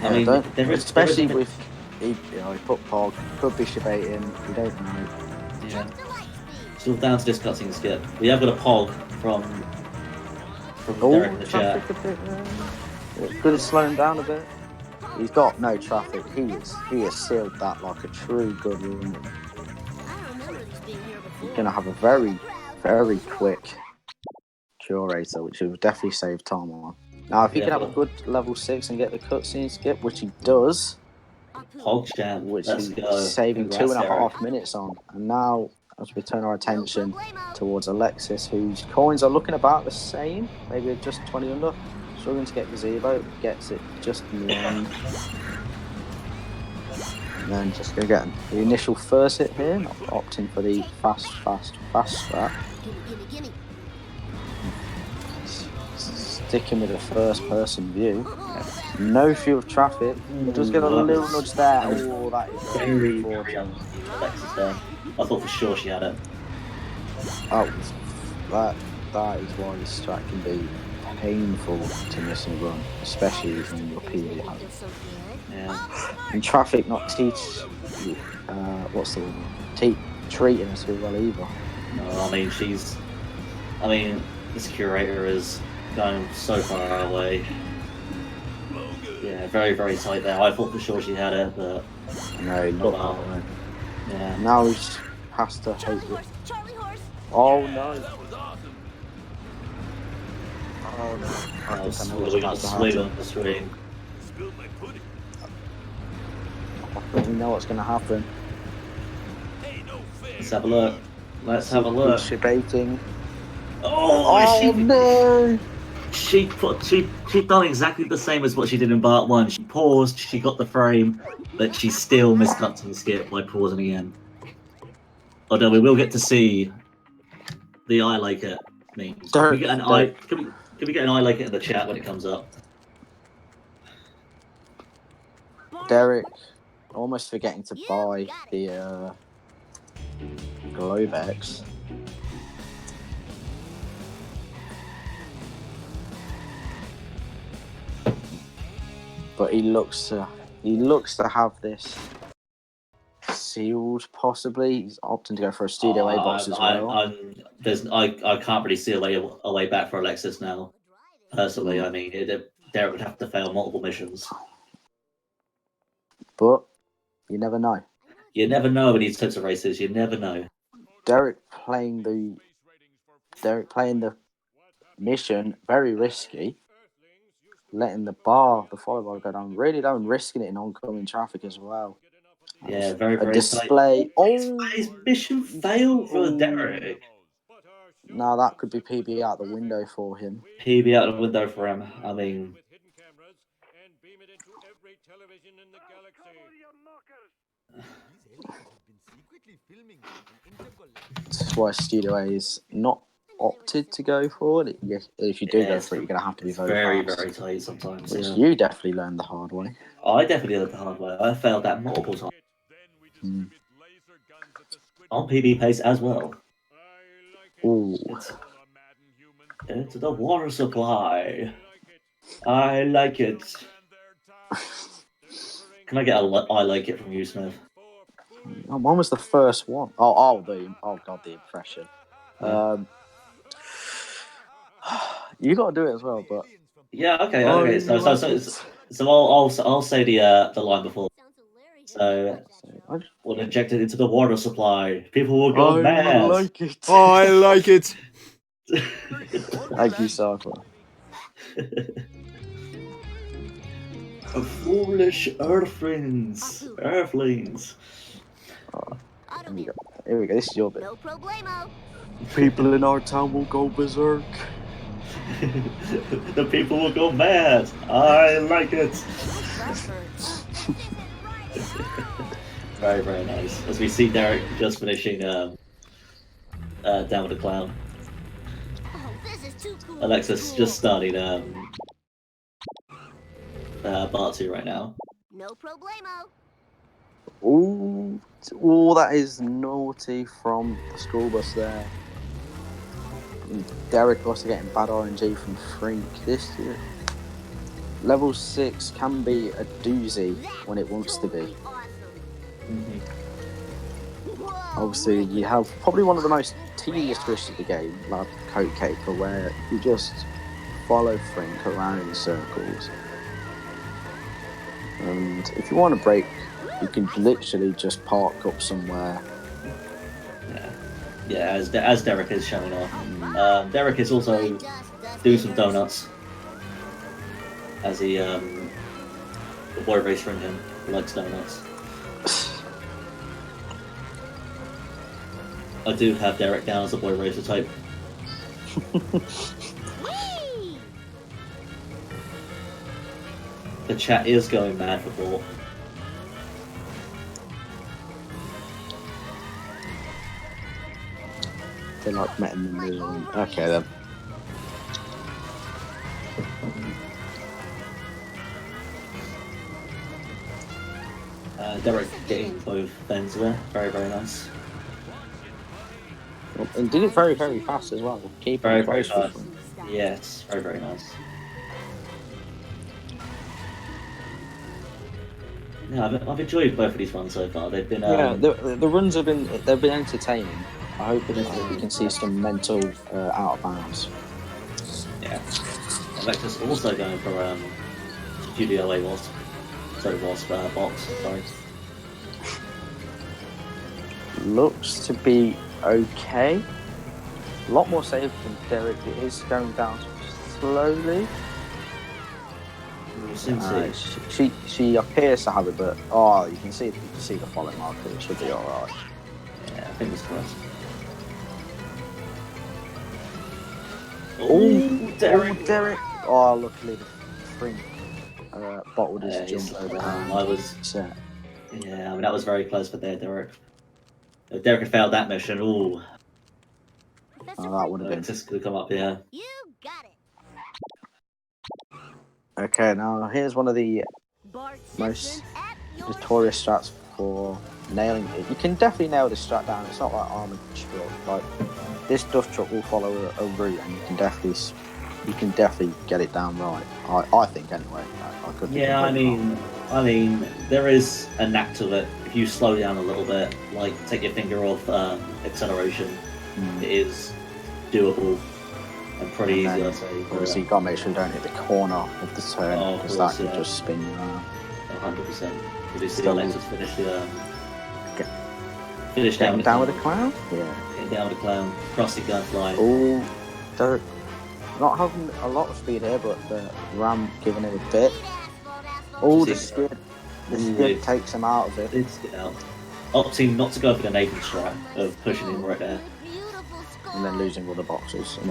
S2: Yeah,
S1: I mean,
S2: especially with he put Pog, put Bishop 8 in. We don't know.
S1: Yeah. Still down to this cutscene skip. We have got a Pog from Derek in the chat.
S2: Could have slowed him down a bit. He's got no traffic. He has sealed that like a true good run. He's gonna have a very, very quick curator, which will definitely save time on. Now, if he can have a good level 6 and get the cutscene skip, which he does,
S1: PogChamp,
S2: which
S1: let's
S2: he's
S1: go.
S2: saving
S1: Congrats,
S2: 2.5 minutes on. And now, as we turn our attention towards Alexis, whose coins are looking about the same, maybe just 20 under, struggling to get gazebo, gets it just in the end. And then just going to get the initial first hit here, not opting for the fast strat. Sticking with the first person view. No field traffic. Just get a little nudge there. Oh, that is
S1: very unfortunate. Alexis there. I thought for sure she had it.
S2: Oh, that is why this strat can be painful to miss and run, especially when your PB has it.
S1: Yeah.
S2: And traffic not treating us well either.
S1: No, I mean, this curator is going so far away. Yeah, very, very tight there. I thought for sure she had it, but
S2: no, not that way.
S1: Yeah.
S2: Now he has to hope it. Oh no! Oh no! I think I know what's about to happen.
S1: On the screen.
S2: I think we know what's going to happen.
S1: Let's have a look. Let's have a look.
S2: Debating.
S1: Oh
S2: no!
S1: She done exactly the same as what she did in part 1. She paused, she got the frame, but she still missed cutscene skip by pausing again. Although we will get to see the I like it meme. Can we get an I like it in the chat when it comes up?
S2: Derek almost forgetting to buy the Globex. But he looks to have this sealed, possibly. He's opting to go for a Studio A box as well.
S1: I can't really see a way back for Alexis now. Personally, I mean, Derek would have to fail multiple missions.
S2: But you never know.
S1: You never know with these types of races. You never know.
S2: Derek playing the mission, very risky. Letting the follow bar go down, really down, risking it in oncoming traffic as well.
S1: Yeah, very, very
S2: display.
S1: Tight. Oh, mission failed for Derek.
S2: Now that could be PB out the window for him.
S1: PB out the window for him. I mean,
S2: this is why Studio A is not opted to go for it. If you do go for it, you're going to have to be very fast.
S1: Very tight sometimes.
S2: Which you definitely learned the hard way.
S1: I definitely learned the hard way. I failed that multiple times. On PB pace as well.
S2: Ooh.
S1: Into the water supply. I like it. Can I get a I like it from you, Smith?
S2: Oh, when was the first one? Oh, God, the impression.
S1: Yeah.
S2: You got to do it as well, but
S1: Yeah. Okay.
S2: Oh,
S1: Okay.
S2: you
S1: So
S2: like it.
S1: I'll say the line before. So we'll inject it into the water supply. People will go mad.
S2: like it.
S5: Oh, I like it.
S2: Thank you, Sarkla.
S1: Foolish earthlings. Earthlings.
S2: Here we go. Here we go. This is your bit.
S4: No problemo.
S2: People in our town will go berserk.
S1: The people will go mad. I like it. Very, very nice. As we see Derek just finishing Down with the Clown.
S4: Oh, this is too cool.
S1: Alexis just started Part 2 right now.
S4: No problemo.
S2: Ooh, that is naughty from the school bus there. Derek also getting bad RNG from Frink. This level 6 can be a doozy when it wants to be.
S1: Mm-hmm.
S2: Obviously, you have probably one of the most tedious twists of the game, like Coat Caper, where you just follow Frink around in circles. And if you want to break, you can literally just park up somewhere.
S1: Yeah, as Derek is showing off. Derek is also doing some donuts. As he, the boy racer in him likes donuts. I do have Derek down as a boy racer type. The chat is going mad for Bort.
S2: They like met in the room. Okay then.
S1: Derek getting both ends there. Very, very nice.
S2: And did it very, very fast as well. Keep
S1: Very,
S2: it
S1: very
S2: close.
S1: fast. Yes, very, very nice. Yeah, I've enjoyed both of these runs so far. They've been
S2: the runs have been entertaining. I hope we can see some mental out of bounds.
S1: Yeah. Alexis also going for Studio A Wasp. Sorry, Wasp box. Sorry.
S2: Looks to be okay. A lot more safe than Derek. It is going down slowly. She appears to have it, but you can see the following marker. It should be alright.
S1: Yeah, fingers crossed.
S2: Oh, Derek! Oh, luckily the Frink bottled his jump over.
S1: I mean that was very close for there, Derek. If Derek had failed that mission,
S2: that would have been.
S1: Alexis could come up here.
S4: You got it.
S2: Okay, now here's one of the most notorious strats for nailing it. You can definitely nail this strat down. It's not like armored truck. Like this duff truck will follow a route, and you can definitely get it down right. I think anyway. I could.
S1: Yeah, I mean, there is a knack to it. If you slow down a little bit, like take your finger off acceleration, it is doable and pretty easy. I'd say.
S2: Obviously, you got to make sure you don't hit the corner of the turn because that could just spin you around.
S1: 100%. Did you see Alexis finish down
S2: with the clown? Yeah.
S1: Getting down with the clown. Crossing gun flying.
S2: Oh, Derek. Not having a lot of speed here, but the ram giving him a bit. Oh, the skid. The skid takes him out of it.
S1: Did skid out. Opting not to go for the Nathan strat of pushing him right there.
S2: And then losing all the boxes. A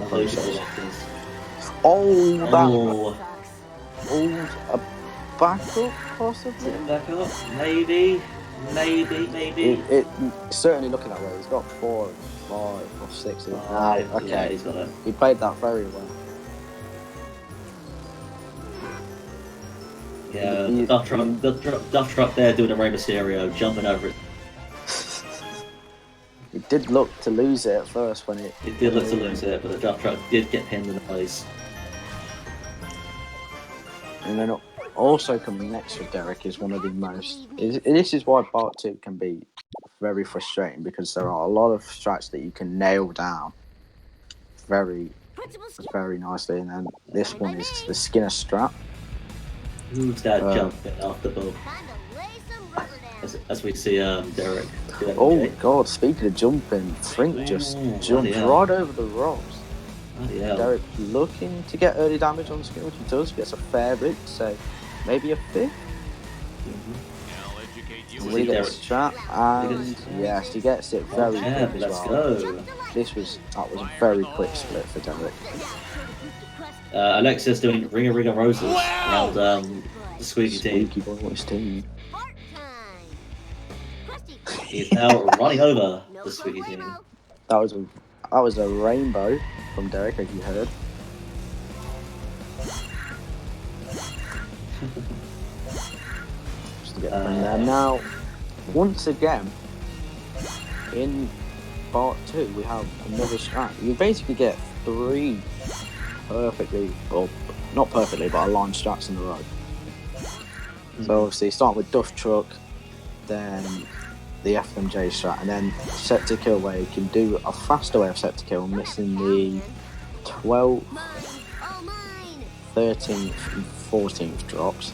S2: backup possibly?
S1: Backup? Maybe.
S2: It's certainly looking that way. He's got 4, 5, or 6. Okay.
S1: Yeah, he's got it.
S2: He played that very well.
S1: Yeah, the duff truck there doing a Rey Mysterio, jumping over it.
S2: did look to lose it at first when it.
S1: It did look to lose it, but the dump truck did get pinned in the face.
S2: And then also coming next for Derek is one of the most. This is why part 2 can be very frustrating, because there are a lot of strats that you can nail down very, very nicely, and then this one is the Skinner strat.
S1: Who's that jumping off the boat? As we see Derek.
S2: Oh God! Speaking of jumping, Frink just jumped right over the ropes.
S1: Yeah.
S2: Derek looking to get early damage on Skinner, which he does. Gets a fair bit, so maybe a 5th. We get a strat, and yes, he gets it very quick as well. That was a very quick split for Derek.
S1: Alexis doing Ring of Roses around the Squeaky team.
S2: Squeaky boy's team.
S1: He's now running over the Squeaky team.
S2: That was a rainbow from Derek, as you heard. Just to get there. Now, once again, in part 2, we have another strat. You basically get 3 perfectly, well, not perfectly, but aligned strats in a row. So obviously, starting with Duff Truck, then the FMJ strat, and then set to kill, where you can do a faster way of set to kill, missing the 12th, 13th, and 14th drops.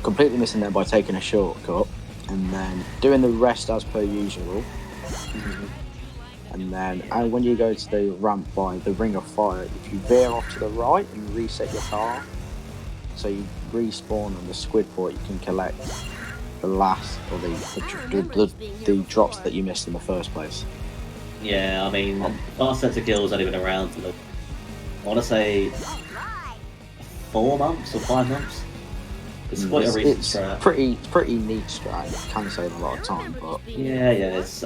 S2: Completely missing them by taking a shortcut, and then doing the rest as per usual. And when you go to the ramp by the Ring of Fire, if you veer off to the right and reset your car, so you respawn on the squid port, you can collect the last, or the drops that you missed in the first place.
S1: Yeah, I mean, fast set to kill has only been around for, I want to say, 4 months or 5 months. It's quite a recent strat.
S2: It's pretty neat strat. It can save a lot of time, but
S1: yeah, it's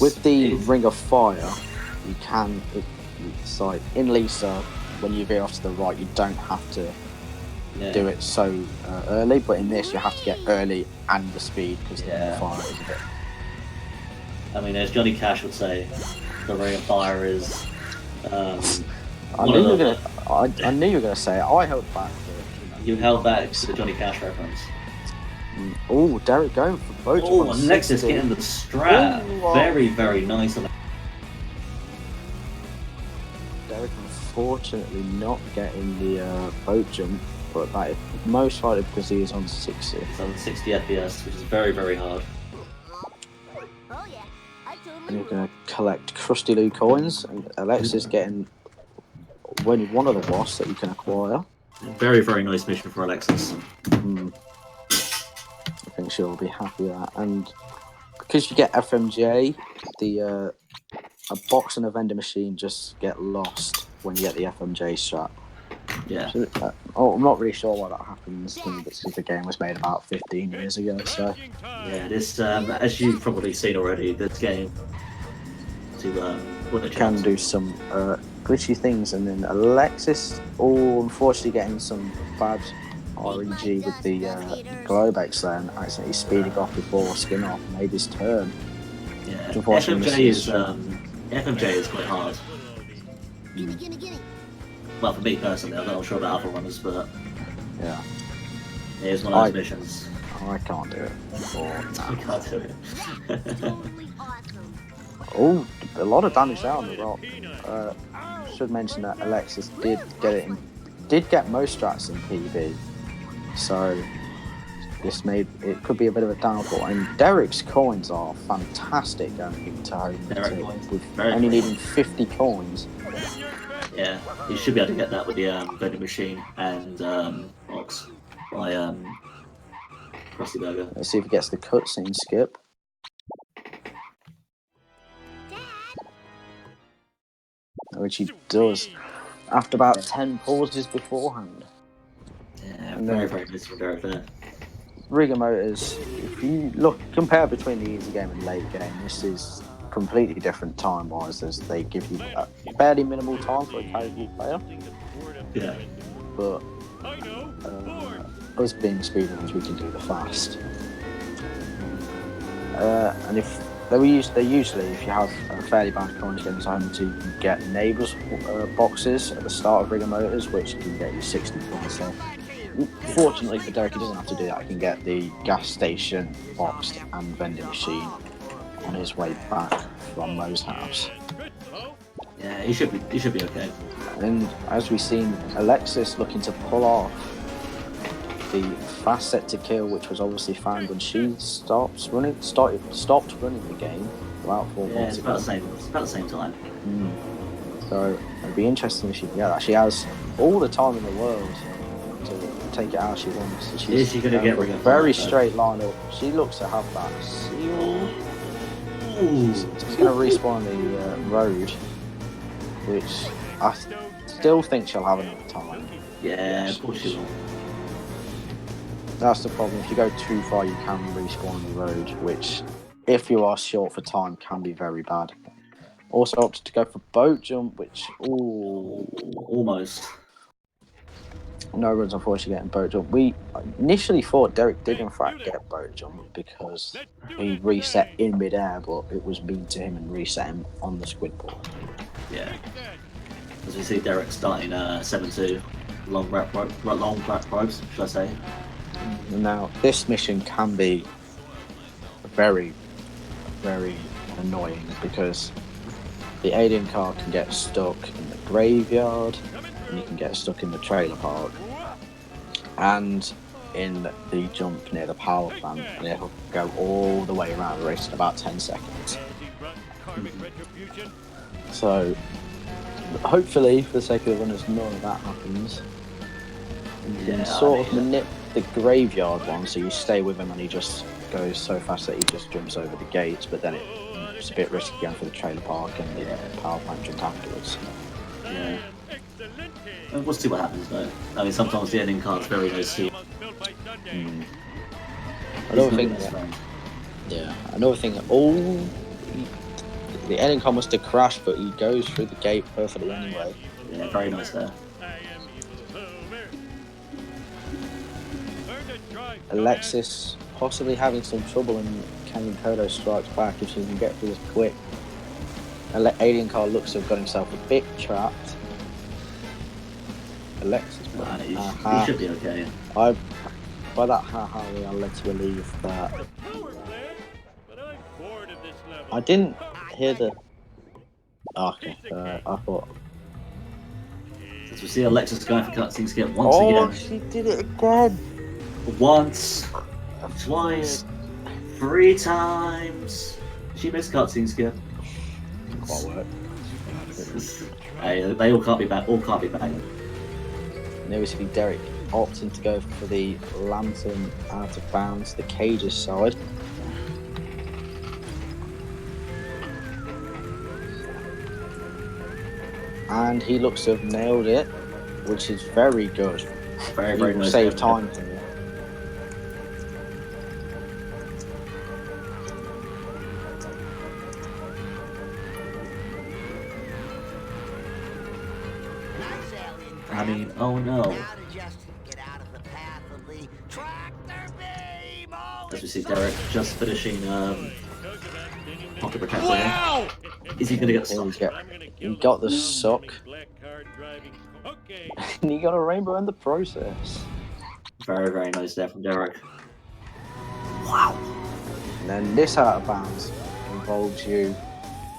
S2: with the Ring of Fire, you can. It's like in Lisa, when you veer off to the right, you don't have to do it so early, but in this, you have to get early and the speed, because the Ring of Fire is a bit.
S1: I mean, as Johnny Cash would say, the Ring of Fire is.
S2: I knew you were gonna say it. I held back.
S1: You held back to the Johnny Cash reference.
S2: Oh, Derek going for both.
S1: Oh, and Alexis getting the strat. Very, very nice.
S2: Derek unfortunately not getting the boat jump, but that is most likely because he is on 60.
S1: It's on 60 FPS, which is very, very hard.
S2: And you're going to collect Krusty Lou coins, and Alexis getting one of the wasps that you can acquire.
S1: Very, very nice mission for Alexis.
S2: I think she'll be happy with that. And because you get FMJ, a box and a vending machine just get lost when you get the FMJ strat.
S1: Yeah.
S2: So, I'm not really sure why that happens, because the game was made about 15 years ago. So
S1: yeah, this as you've probably seen already, this game
S2: can do some glitchy things, and then Alexis, unfortunately getting some bad RNG with the Globex there, and accidentally speeding off before Skinner made his turn.
S1: Yeah, FMJ is quite hard. Well, for me personally, I'm not sure about other runners, but
S2: yeah,
S1: it is one of those missions.
S2: I can't do it.
S1: I can't do it.
S2: Oh, a lot of damage there on the rock. Should mention that Alexis did get most strats in PB, so it could be a bit of a downfall. And Derek's coins are fantastic going into home with only needing 50 coins.
S1: Yeah, you should be able to get that with the vending machine and box by Krusty Burger.
S2: Let's see if he gets the cutscene skip. Which he does after about 10 pauses beforehand.
S1: Yeah, very, very nice from Derek there.
S2: Rigger Motors, if you compare between the easy game and late game, this is completely different time-wise, as they give you a fairly minimal time for a casual player.
S1: Yeah.
S2: But us being speedrunners, we can do the fast. And if They usually, if you have a fairly bad coins getting home, to you can get neighbours boxes at the start of Rigger Motors, which can get you 60 points. So, fortunately for Derek, he doesn't have to do that. He can get the gas station boxed and vending machine on his way back from Mo's house.
S1: Yeah, he should be okay.
S2: And as we've seen, Alexis looking to pull off the fast set to kill, which was obviously found when she stopped running the game about 4
S1: Yeah,
S2: months
S1: it's
S2: ago.
S1: about the same time.
S2: So it'd be interesting if she can get that. She has all the time in the world to take it how she wants. So
S1: Is she gonna get
S2: a
S1: Ring of
S2: very
S1: Fire, though?
S2: straight line up? She looks to have that seal.
S1: Ooh.
S2: She's going to respawn the road, which I still think she'll have enough time.
S1: Yeah, of course she will.
S2: That's the problem. If you go too far, you can respawn the road, which, if you are short for time, can be very bad. Also opted to go for boat jump, which,
S1: Almost.
S2: no runs unfortunately getting boat jump. We initially thought Derek did in fact get boat jump because he reset in midair, but it was mean to him and reset him on the squid ball.
S1: Yeah. As we see Derek starting 7-2 long back probes, should I say?
S2: Now, this mission can be very, very annoying because the alien car can get stuck in the graveyard, and you can get stuck in the trailer park, and in the jump near the power plant, and it'll go all the way around the race in about 10 seconds. So, hopefully, for the sake of the runners, none of that happens. You can sort of manipulate the graveyard one, so you stay with him and he just goes so fast that he just jumps over the gates, but then it's a bit risky going for the trailer park and the power plant jump afterwards.
S1: Yeah. We'll see what happens though. I mean, sometimes the ending card's very nice too.
S2: Another thing, the ending card must have crashed, but he goes through the gate perfectly anyway.
S1: Yeah, very nice there.
S2: Alexis possibly having some trouble in Canyon Kodo strikes back if she can get through this quick. Alien car looks to have got himself a bit trapped. Alexis,
S1: He should be okay.
S2: By that we are led to believe that I didn't hear the. Okay, I thought.
S1: As we see Alexis going for cutscene skip once again.
S2: She did it again.
S1: Once, twice, 3 times. She missed cutscene skip.
S2: Quite work.
S1: Hey, they all can't be back. All can't be back.
S2: There we see Derek opting to go for the lantern out of bounds, the cages side. And he looks to have nailed it, which is very good.
S1: Very, very nice.
S2: Save time for me.
S1: I mean, oh no. As we see Derek just finishing pocket protector. Wow! Is he going to get stuck?
S2: He got the suck. And he got a rainbow in the process.
S1: Very, very nice there from Derek. Wow!
S2: And then this out of bounds involves you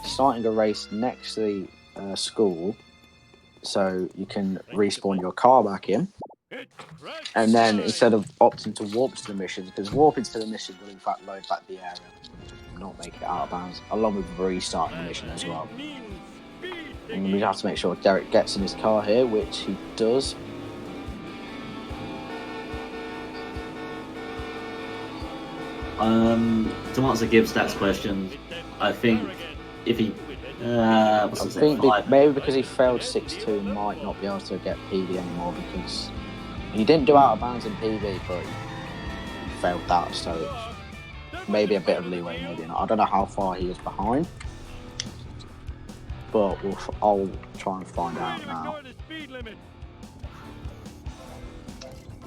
S2: starting a race next to the school, so you can respawn your car back in. And then instead of opting to warp to the missions, because warping to the mission will in fact load back the area, not make it out of bounds, along with restarting the mission as well. And we have to make sure Derek gets in his car here, which he does.
S1: To answer Gibbs' question, I think if he
S2: maybe because he failed 6-2, might not be able to get PV anymore because he didn't do out of bounds in PV, but he failed that, so maybe a bit of leeway, maybe not. I don't know how far he is behind, but I'll try and find out now.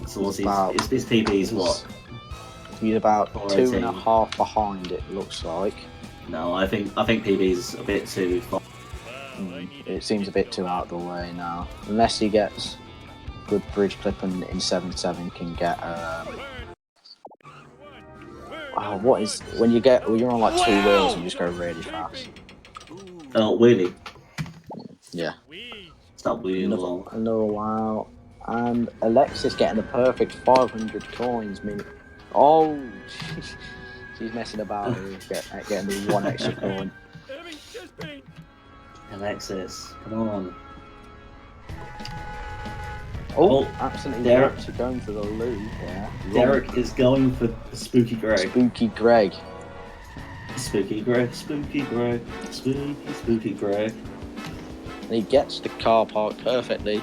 S1: So what's his PB's what?
S2: He's about 2.5 behind, it looks like.
S1: No, I think PB's a bit too far.
S2: It seems a bit too out of the way now. Unless he gets good bridge clip and in 7-7 can get. What is when you're on like two wheels and you just go really fast?
S1: Oh, really?
S2: Yeah.
S1: Stop wheeling along.
S2: Another wow. And Alexis getting the perfect 500 coins. Oh, she's messing about here, getting the one extra coin.
S1: Alexis, come on.
S2: Oh, absolutely. Derek going for the loop. Yeah.
S1: Derek is going for Spooky Greg.
S2: Spooky Greg.
S1: Spooky Greg, Spooky Greg, Spooky Greg.
S2: And he gets the car park perfectly.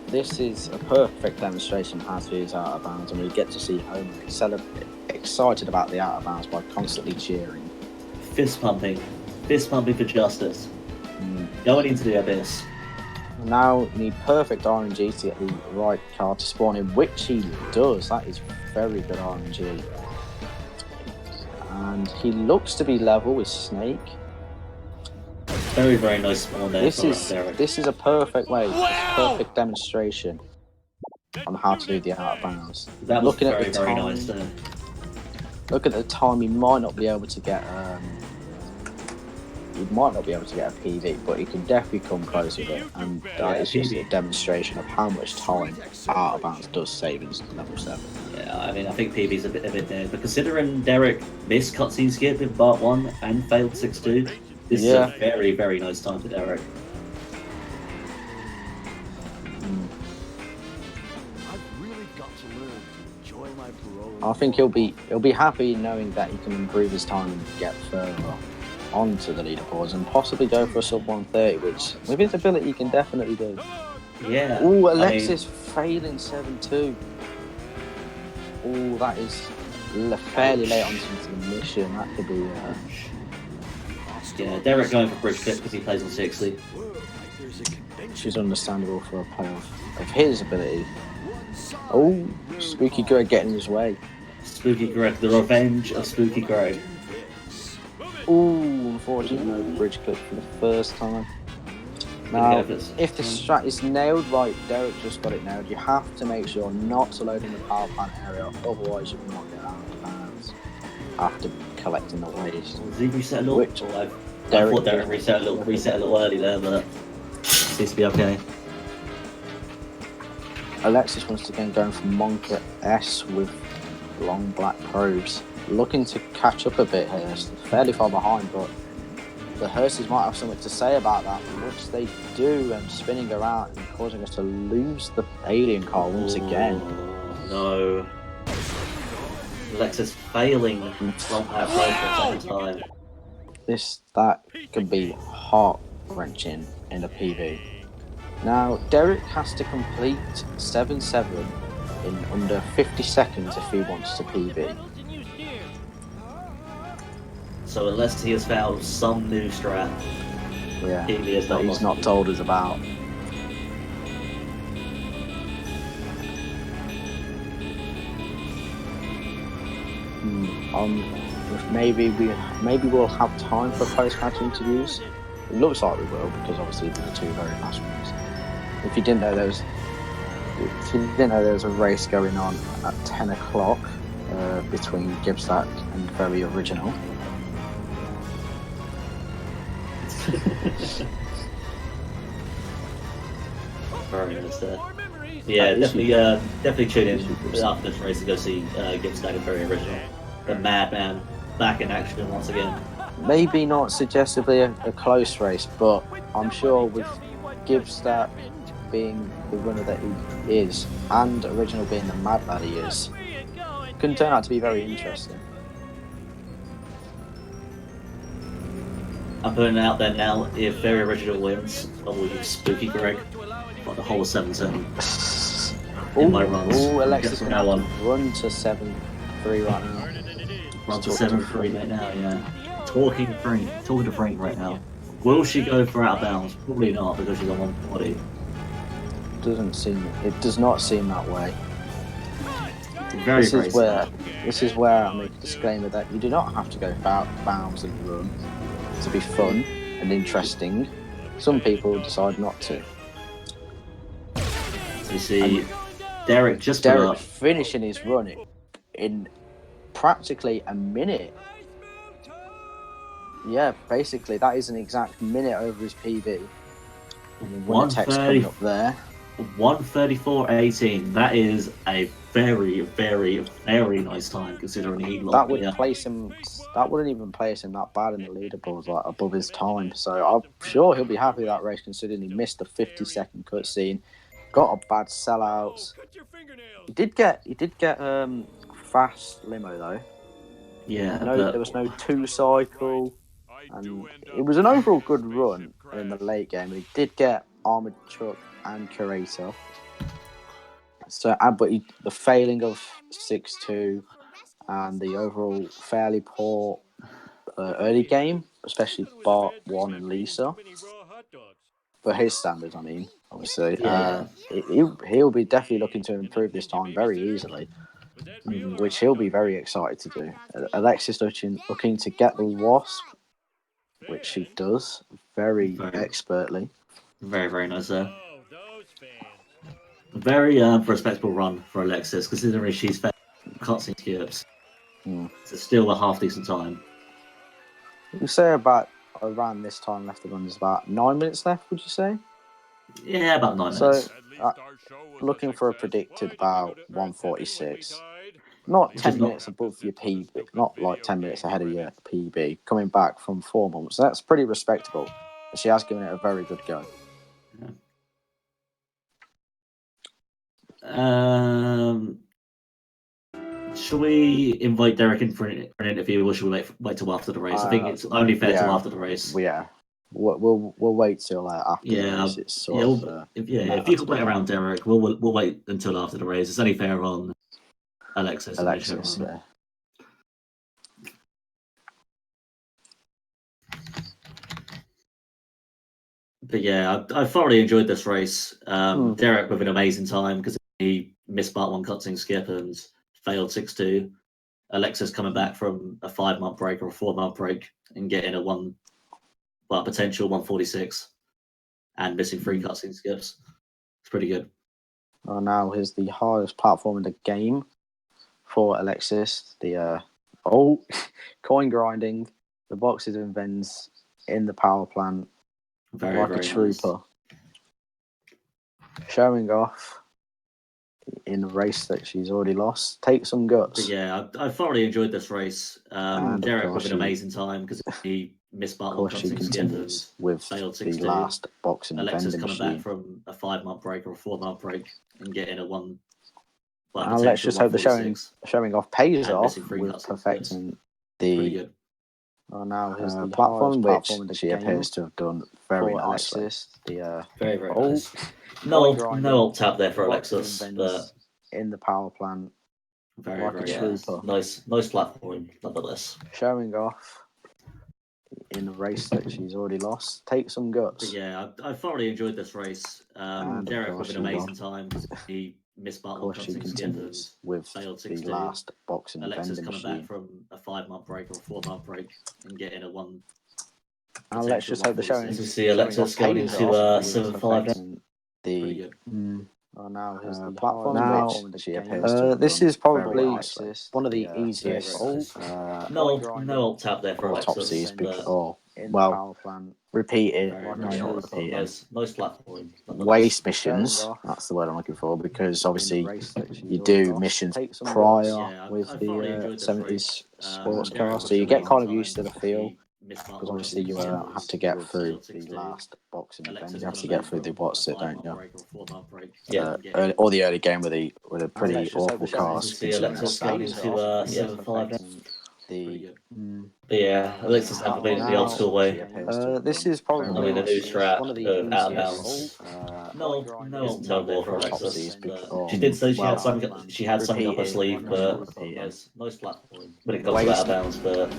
S2: This is a perfect demonstration of how to use out of bounds, and we get to see Homer excited about the out of bounds by constantly cheering.
S1: Fist pumping for justice. Going into the abyss.
S2: Now you need perfect RNG to get the right car to spawn in, which he does. That is very good RNG. And he looks to be level with Snake.
S1: Very, very nice spawn there.
S2: This is a perfect way, perfect demonstration on how to do the out of bounds.
S1: That was very nice there.
S2: Look at the time. He might not be able to get a PV, but he can definitely come close with it. And that is just a demonstration of how much time out of bounds does save in level 7.
S1: Yeah, I mean, I think PB's a bit there, but considering Derek missed cutscene skip in part 1 and failed 6-2. This is a very, very nice time for Derek.
S3: I've really got to learn to enjoy my parole.
S2: I think he'll be happy knowing that he can improve his time and get further onto the leaderboards and possibly go for a sub 130, which with his ability he can definitely do.
S1: Yeah.
S2: Oh, Alexis failing 7-2. Oh, that is fairly late on into the mission. That could be.
S1: Yeah, Derek going for bridge clip because he plays on 60.
S2: Which is understandable for a player of his ability. Oh, Spooky Greg getting his way.
S1: Spooky Greg, the revenge of Spooky Greg.
S2: Oh, unfortunately no bridge clip for the first time. Now, if the strat is nailed right, Derek just got it nailed. You have to make sure not to load in the power plant area, otherwise you will not get out of bounds after collecting the waste.
S1: Did he reset a little? I thought Derek reset a little early there, but seems to be okay.
S2: Alexis once again going for Monka S with long black probes. Looking to catch up a bit here. Fairly far behind, but the hearses might have something to say about that, which they do, and spinning around and causing us to lose the alien car once again.
S1: No. Alexis failing from that probe for a second time.
S2: That could be heart-wrenching in a PV. Now, Derek has to complete 7-7 in under 50 seconds if he wants to PV.
S1: So unless he has found some new strat,
S2: yeah,
S1: PV is not
S2: he's not told us about. Maybe we'll have time for post-match interviews. It looks like we will, because obviously they're the two very last ones. If you didn't know there was a race going on at 10 o'clock between Gibstack and Very Original.
S1: Very nice there. Yeah, definitely tune in after this race to go see Gibstack and Very Original. The Madman back in action once again.
S2: Maybe not suggestively a close race, but I'm sure with Gibstack being the winner that he is, and Original being the mad lad he is, can turn out to be very interesting.
S1: I'm putting it out there now, if Very Original wins, I will use Spooky Greg for the whole 7-7 in my runs.
S2: Oh, Alexis
S1: from now on.
S2: Run to 7-3 right now.
S1: Run to 7-3 right now, yeah. Talking to Frank right now. Will she go for out of bounds? Probably not, because she's on 140.
S2: It does not seem that way.
S1: Very,
S2: This
S1: very
S2: is where
S1: sad.
S2: I make a disclaimer that you do not have to go bounds and run to be fun and interesting. Some people decide not to.
S1: So you see, Derek just put
S2: Derek
S1: up.
S2: finishing his run in practically a minute. Yeah, basically that is an exact minute over his PB. And the winner text coming up there.
S1: 1:34.18. That is a very, very, very nice time considering he lost.
S2: That would place him. That wouldn't even place him that bad in the leaderboards, like above his time. So I'm sure he'll be happy with that race, considering he missed the 50-second cutscene, got a bad sellout. He did get fast limo though.
S1: Yeah,
S2: There was no 2-cycle, and it was an overall good run in the late game. And he did get armored truck and curator. So, but the failing of 6-2 and the overall fairly poor early game, especially Bart, Juan, and Lisa, for his standards, I mean, obviously, he'll be definitely looking to improve this time very easily, which he'll be very excited to do. Alexis looking to get the Wasp, which she does very expertly.
S1: Very, very nice there. Very respectable run for Alexis, considering she's cutscene skips. It's still a half decent time.
S2: You say about around this time left the run is about 9 minutes left, would you say?
S1: Yeah, about 9 minutes.
S2: Looking for a predicted about 1:46. Not 10 minutes above your PB, not like 10 minutes ahead of your PB, coming back from 4 months. That's pretty respectable. She has given it a very good go.
S1: Should we invite Derek in for an interview, or should we wait till after the race? I think it's only fair till after the race.
S2: Yeah, we'll wait till after the race. It's
S1: if you could wait around, Derek, we'll wait until after the race. It's only fair on Alexis.
S2: Yeah.
S1: But yeah, I thoroughly enjoyed this race. Derek with an amazing time because he missed part 1 cutscene skip and failed 6-2. Alexis coming back from a 5-month break or a 4-month break and getting a potential 1:46 and missing 3 cutscene skips. It's pretty good.
S2: Well, now here's the hardest platform in the game for Alexis. The coin grinding, the boxes and vents in the power plant.
S1: Very,
S2: like
S1: very
S2: a trooper.
S1: Nice.
S2: Showing off in a race that she's already lost. Take some guts.
S1: But yeah, I thoroughly enjoyed this race. Derek with an amazing time because he missed part 1 cutscene skip and
S2: with
S1: failed 6-2.
S2: the last boxing
S1: Alexis
S2: vending
S1: coming
S2: machine.
S1: back from a 5-month break or a 4-month break and getting a
S2: let's just hope the showing off pays off with perfecting the now here's the platform, which she appears to have done very nicely.
S1: Alexis, very, very nice. No alt tap there for Alexis, but
S2: in the power plant,
S1: very,
S2: like
S1: very
S2: a trooper.
S1: Nice platform, nonetheless.
S2: Showing off in a race that she's already lost. Take some guts.
S1: But yeah, I thoroughly enjoyed this race. Derek with an amazing time because he missed part 1 cutscene skip and
S2: with
S1: failed
S2: the
S1: 6-2.
S2: last boxing
S1: Alexis
S2: vending
S1: coming
S2: machine.
S1: back from a 5-month break or a 4-month break and getting a
S2: let's just hope the showing.
S1: As we see Alexis going into 7-5.
S2: Pretty good. Now here's the platform. Now she appears to have this is probably
S1: one
S2: of the easiest.
S1: No alt tap there for Alexis.
S2: Repeat it.
S1: Nice platform.
S2: Waste missions. That's the word I'm looking for, because obviously you do missions prior with the 70s sports car, so you get kind of used to the feel. Because obviously you have to get through the last boxing event. You have to get through the what's it, don't you?
S1: Yeah.
S2: Or the early game with a pretty awful cars.
S1: See Alexis going into 7-5 But yeah, Alexis never been the old school way.
S2: This is probably
S1: the new strat
S2: one of the
S1: out of
S2: easiest.
S1: bounds. No more for Alexis. She did say she had something up her sleeve, but nice platform. When it comes to out of bounds, but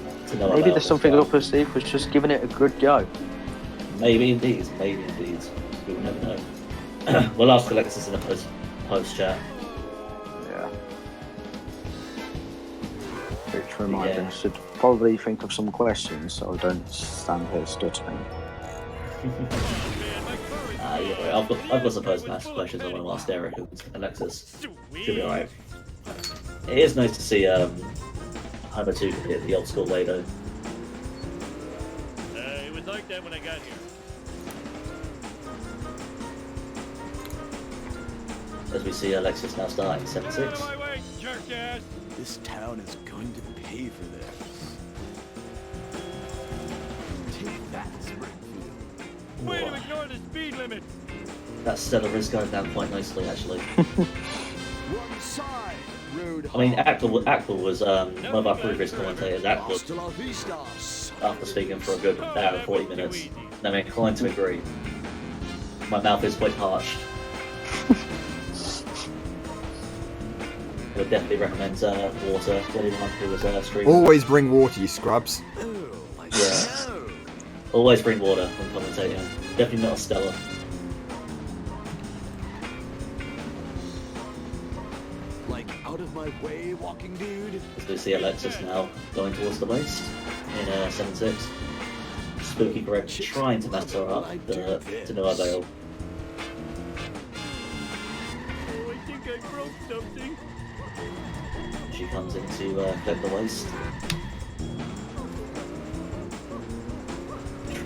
S2: maybe there's something up her sleeve, was just giving it a good go.
S1: Maybe indeed. We will never know. We'll ask Alexis in a post chat.
S2: Yeah. Which reminds me, I should probably think of some questions so I don't stand here stuttering.
S1: Yeah, I've got some post-match questions I want to ask Derek and Alexis. Should be alright. It is nice to see Homer 2 hit the old school way though.
S5: It was like that when I got here.
S1: As we see Alexis now starting 7-6.
S3: This town is going to pay for this. Take that, Springfield.
S5: Way to ignore the speed limit.
S1: That Stellar is going down quite nicely actually.
S3: One side, rude.
S1: I mean, Axel was one of our previous commentators. Axel, after speaking for a good hour and 40 minutes, and I'm inclined to agree. My mouth is quite parched. I would definitely recommend water to anyone who was streaming.
S6: Always bring water, you scrubs.
S1: Yeah. Always bring water when commentating. Definitely not a Stella.
S3: Like out of my way, walking dude.
S1: As we see Alexis now going towards the waist in 7-6. Spooky Greg trying to mess her up, but to no avail.
S5: Oh, I think I broke something.
S1: She comes in to clip the waist.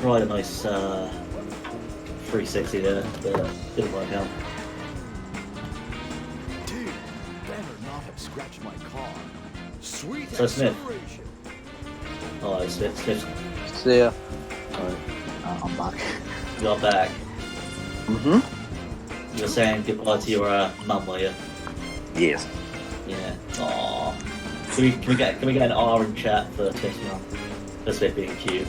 S1: Tried a nice 360 there, but didn't work out.
S3: Dude, better not have scratched my car. Sweet
S1: So Smith.
S3: acceleration.
S1: Oh, Smith.
S2: See ya. Alright, I'm back.
S1: You're back.
S2: Mm-hmm.
S1: You're saying goodbye to your mum, were you?
S2: Yes.
S1: Yeah. Aww. Can we get an R in chat for Smith's mum? For Smith being cute.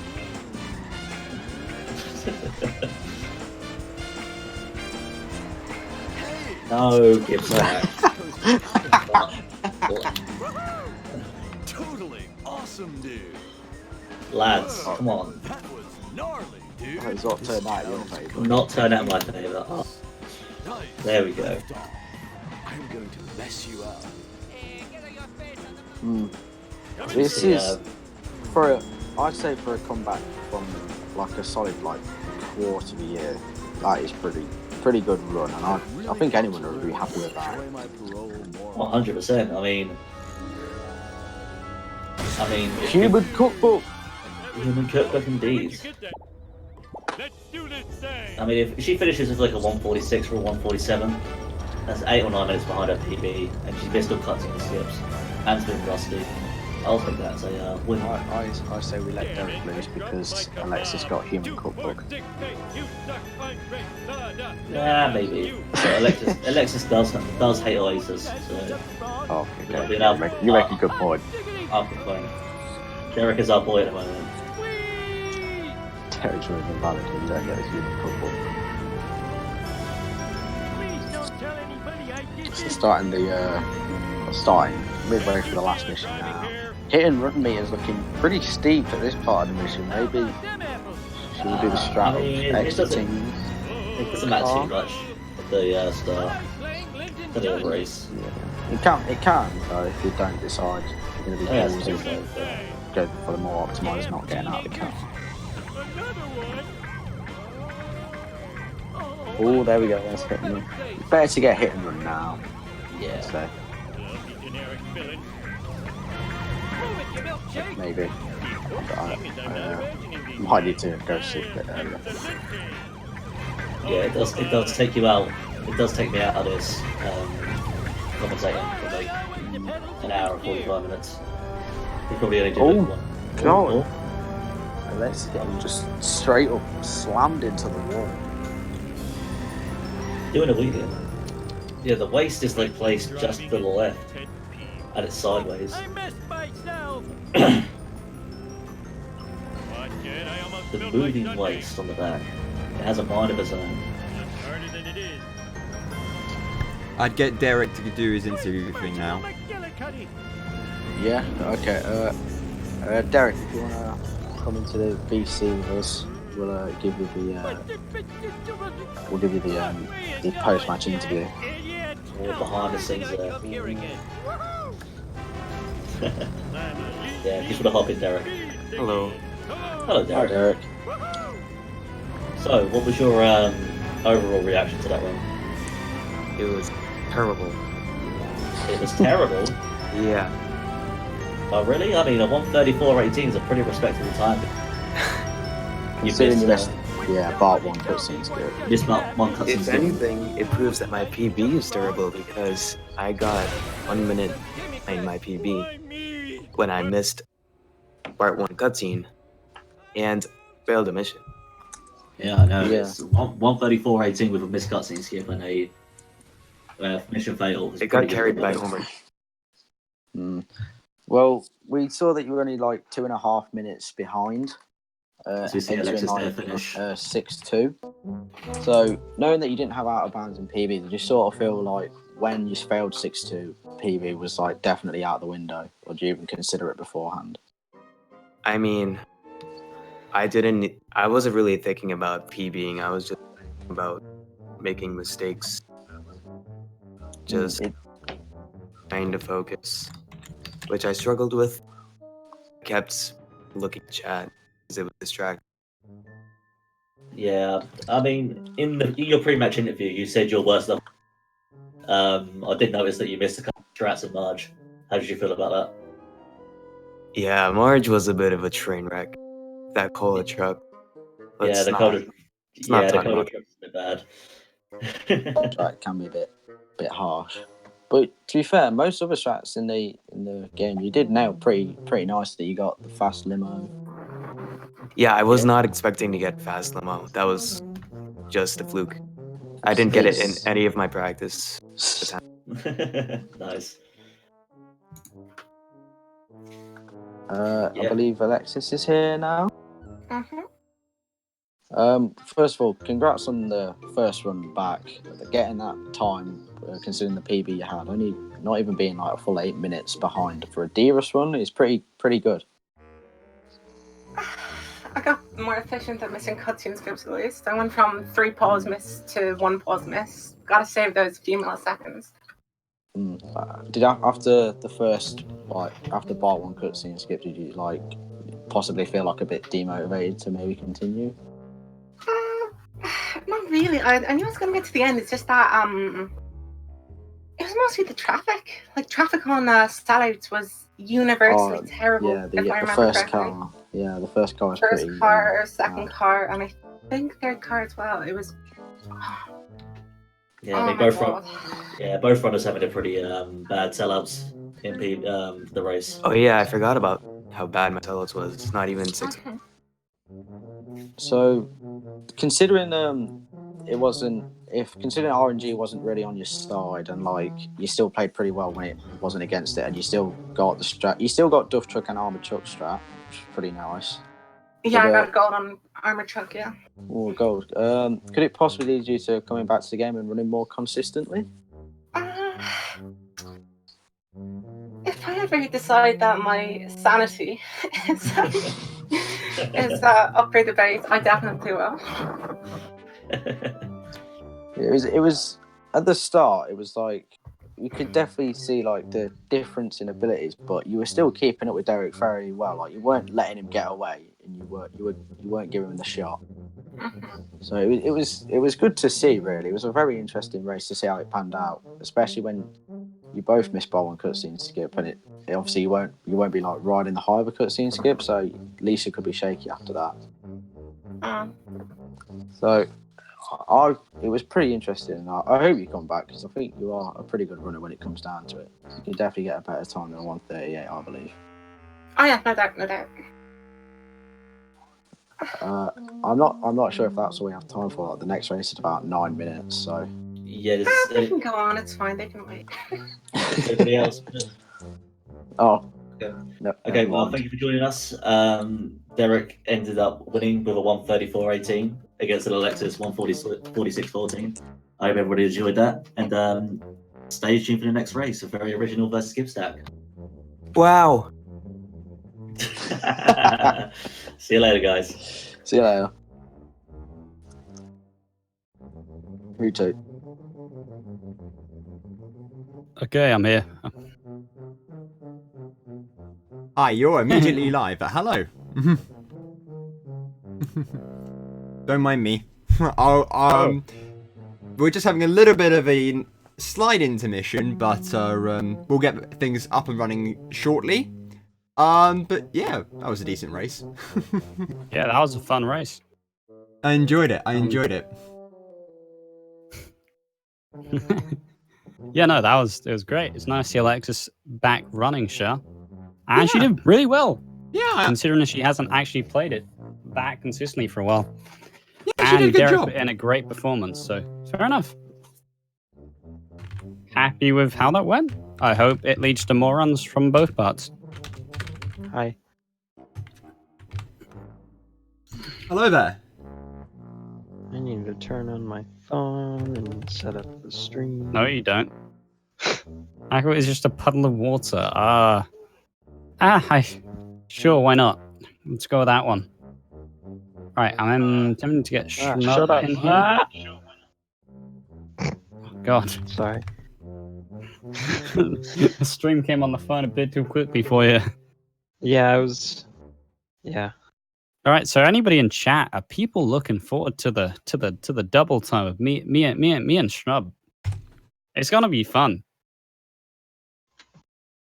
S1: No, give back.
S3: Totally awesome, dude.
S1: Lads, come on.
S3: That was gnarly, dude.
S2: It's not turned out in your favour.
S1: Not turn out in my favour. Oh,
S3: Nice.
S1: there we go.
S3: I'm going to mess you up.
S2: This
S1: See,
S2: is for I'd say for a comeback from like a solid like quarter of a year, that is pretty good run, and I think anyone would be happy with that.
S3: Enjoy my parole more.
S1: 100%. I mean,
S2: Human cookbook.
S1: Human cookbook indeed.
S5: Let's do this thing.
S1: I mean, if she finishes with like a 146 or a 147, that's 8 or 9 minutes behind her PB, and she's missed all cuts and skips, and it's been rusty. I'll take that as a win.
S2: I say we let Derek lose because Alexis got human cookbook.
S1: Yeah, maybe. But Alexis does hate Oasis, so
S2: Oh,
S1: Yeah,
S2: okay.
S1: but
S2: You make a good point.
S1: I'll complain. Derek is our boy at the moment.
S2: Derek's really invalid when you don't get a human cookbook.
S5: Please don't tell anybody I did
S2: So
S5: this.
S2: starting midway through the last mission now. Hit and run meter is looking pretty steep at this part of the mission. Maybe should we do the strat
S1: I mean,
S2: of
S1: it
S2: exiting?
S1: It doesn't matter too much at the start. For the race.
S2: Yeah. It can though if you don't decide you're going to be
S1: Oh, yeah,
S2: ballsy.
S1: so,
S2: Go for the more optimised, not getting out of the car. Oh, there we go. Let's hit and run. Better to get hit and run now.
S1: yeah.
S2: So maybe. Might need to go see a bit earlier.
S1: Yeah, it does take you out. It does take me out of this commentating for like an hour and 45 minutes. We probably only did one.
S2: God. Let's get him just straight up slammed into the wall.
S1: Doing a weekend. Yeah, the waist is like placed just to the left, and it's sideways.
S5: I messed myself.
S1: The moving waist on the back. It has a mind of its own.
S5: Harder than it is.
S6: I'd get Derek to do his interview thing now.
S2: Yeah, okay. Derek, if you want to come into the VC with us, we'll give you the post-match interview.
S1: All behind the scenes there. Yeah, just want to hop in, Derek.
S7: Hello.
S1: Hello,
S2: Hi,
S1: Derek.
S2: Derek.
S1: So, what was your overall reaction to that run?
S7: It was terrible.
S1: It was terrible.
S7: Yeah.
S1: Oh, really? I mean, a 1:34.18 is a pretty respectable time. You
S2: Considering you
S1: missed,
S2: missed, part 1 cutscene skip.
S1: missed about one cutscene.
S7: If anything, it proves that my PB is terrible because I got 1 minute in my PB when I missed part 1 cutscene and failed a mission.
S1: Yeah, I know.
S2: Yeah.
S1: It's 1:34.18 with a missed cutscene skip and a mission fail.
S7: It got carried by homework.
S2: Well, we saw that you were only like 2.5 minutes behind.
S1: So we see
S2: entering
S1: Alexis there
S2: like
S1: finish.
S2: 6-2. So knowing that you didn't have out of bounds in PB, did you sort of feel like when you failed 6-2, PB was like definitely out the window, or do you even consider it beforehand?
S7: I mean, I wasn't really thinking about PBing. I was just thinking about making mistakes. Just trying to focus, which I struggled with. I kept looking at chat because it was distracting.
S1: Yeah, I mean, in your pre-match interview, you said you're worse than. I did notice that you missed a couple of strats in Marge. How did you feel about that?
S7: Yeah, Marge was a bit of a train wreck. That cola truck.
S1: Yeah, the
S7: not
S1: Coda
S7: talk about
S1: truck's a bit bad.
S2: That can be a bit harsh. But to be fair, most other strats in the game you did nail pretty nicely. You got the fast limo.
S7: Yeah, I was not expecting to get fast limo. That was just a fluke. I didn't get it in any of my practice.
S1: Nice.
S2: I believe Alexis is here now.
S8: Mhm.
S2: First of all, congrats on the first run back. Getting that time, considering the PB you had, only not even being like a full 8 minutes behind for a DerekRuns run is pretty good.
S8: I got more efficient at missing cutscene skips at least. I went from 3 pause miss to 1 pause miss. Gotta save those few milliseconds.
S2: Did after the first after part 1 cutscene skip, did you like possibly feel like a bit demotivated to maybe continue?
S8: Not really. I knew I was gonna get to the end. It's just that it was mostly the traffic. Like traffic on sellouts was universally terrible.
S2: Yeah,
S8: if I
S2: the
S8: remember
S2: first
S8: correctly.
S2: car. Yeah, the first car was
S8: First
S2: pretty.
S8: car, second car, and I think third car as well. It was.
S1: Yeah, I mean, both runners having a pretty bad sellouts in the race.
S7: Oh yeah, I forgot about how bad my sellouts was. It's not even 6.
S8: Okay.
S2: So, considering considering RNG wasn't really on your side, and like you still played pretty well when it wasn't against it, and you still got the strat, you still got Duff Truck and Armored Truck strat, which is pretty nice.
S8: Yeah, I got a gold on Armored Truck. Yeah.
S2: Oh, gold. Could it possibly lead you to coming back to the game and running more consistently?
S8: If I ever decide that my sanity is up for debate, I definitely will.
S2: It was at the start. It was like you could definitely see like the difference in abilities, but you were still keeping up with Derek very well. Like you weren't letting him get away, and you weren't giving him the shot. So it was good to see. Really, it was a very interesting race to see how it panned out, especially when you both missed by 1 cutscene skip, and it obviously you won't be like riding the high of a cutscene skip, so Lisa could be shaky after that. So it was pretty interesting. I hope you come back because I think you are a pretty good runner when it comes down to it. You can definitely get a better time than 1:38, I believe.
S8: Oh yeah, no doubt.
S2: I'm not sure if that's all we have time for. The next race is about 9 minutes, so
S1: Yeah,
S8: they can go on. It's fine. They can wait.
S1: Anybody else?
S2: oh.
S1: Okay.
S2: No,
S1: Okay, well, thank you for joining us. Derek ended up winning with a 1:34.18 against an Alexis 1:46.14. I hope everybody enjoyed that, and stay tuned for the next race, a very original versus skip stack.
S7: Wow.
S1: See you later, guys.
S2: See you later. Retweet.
S9: Okay, I'm here.
S6: Hi, you're immediately live. Hello. Don't mind me. We're just having a little bit of a slight intermission, but we'll get things up and running shortly. But yeah, that was a decent race.
S9: Yeah, that was a fun race.
S6: I enjoyed it.
S9: Yeah, no, it was great. It's nice to see Alexis back running, Shell. And she did really well.
S6: Yeah.
S9: Considering that she hasn't actually played it back consistently for a while.
S6: Yeah, she did a good
S9: Derek
S6: job.
S9: put in a great performance, so fair enough. Happy with how that went. I hope it leads to more runs from both parts.
S10: Hi.
S6: Hello there.
S10: I need to turn on my phone and set up the stream.
S9: No, you don't. Aqua is just a puddle of water. Sure, why not? Let's go with that one. Right, I'm tempting to get
S10: shut
S9: Schnub
S10: up.
S9: in here. God.
S10: Sorry.
S9: The stream came on the phone a bit too quickly for you.
S10: Yeah, I was. Yeah.
S9: All right, so anybody in chat, are people looking forward to the double time of me and Schnub? It's gonna be fun.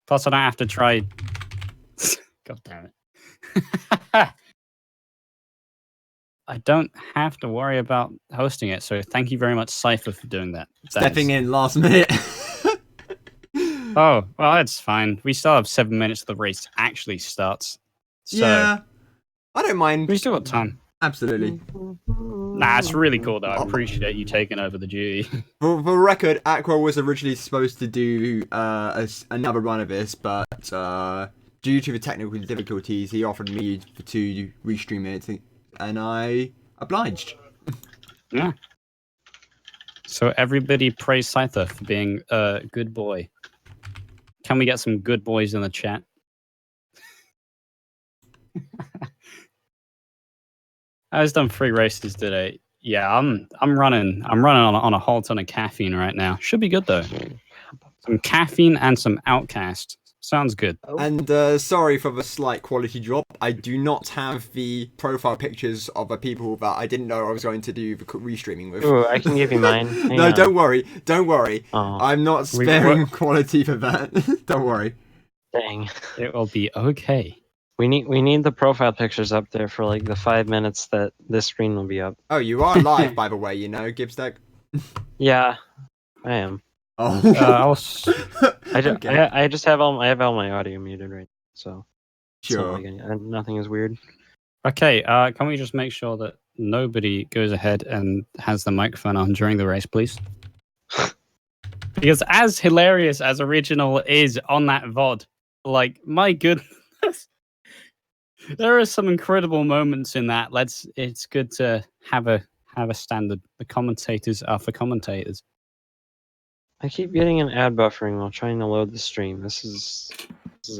S9: Plus, I don't have to try. God damn it! I don't have to worry about hosting it. So thank you very much, Cypher, for doing that.
S6: Stepping in last minute.
S9: Oh well, it's fine. We still have 7 minutes till the race actually starts. So
S6: Yeah. I don't mind.
S9: we still got time.
S6: Absolutely.
S9: Nah, it's really cool though. I appreciate you taking over the duty.
S6: For the record, Aqua was originally supposed to do another run of this, but due to the technical difficulties, he offered me to restream it, and I obliged.
S9: Yeah. So everybody praise Scyther for being a good boy. Can we get some good boys in the chat? I was done 3 races today. Yeah, I'm running on a whole ton of caffeine right now. Should be good though. Some caffeine and some Outcast. Sounds good.
S6: And sorry for the slight quality drop. I do not have the profile pictures of the people that I didn't know I was going to do the restreaming with.
S10: Ooh, I can give you mine. Hang
S6: No,
S10: on.
S6: don't worry.
S10: Oh,
S6: I'm not sparing quality for that. Don't worry.
S10: dang.
S9: It will be okay.
S10: We need the profile pictures up there for like the 5 minutes that this screen will be up.
S6: Oh, you are live, by the way, you know, Gibstack.
S10: Yeah, I am.
S6: Oh.
S10: I just have all my audio muted right now, so it's not
S6: Sure.
S10: like nothing is weird.
S9: Okay, can we just make sure that nobody goes ahead and has the microphone on during the race, please? Because as hilarious as Original is on that VOD, like, my goodness, there are some incredible moments in that. It's good to have a standard. The commentators are for commentators.
S10: I keep getting an ad buffering while trying to load the stream. This is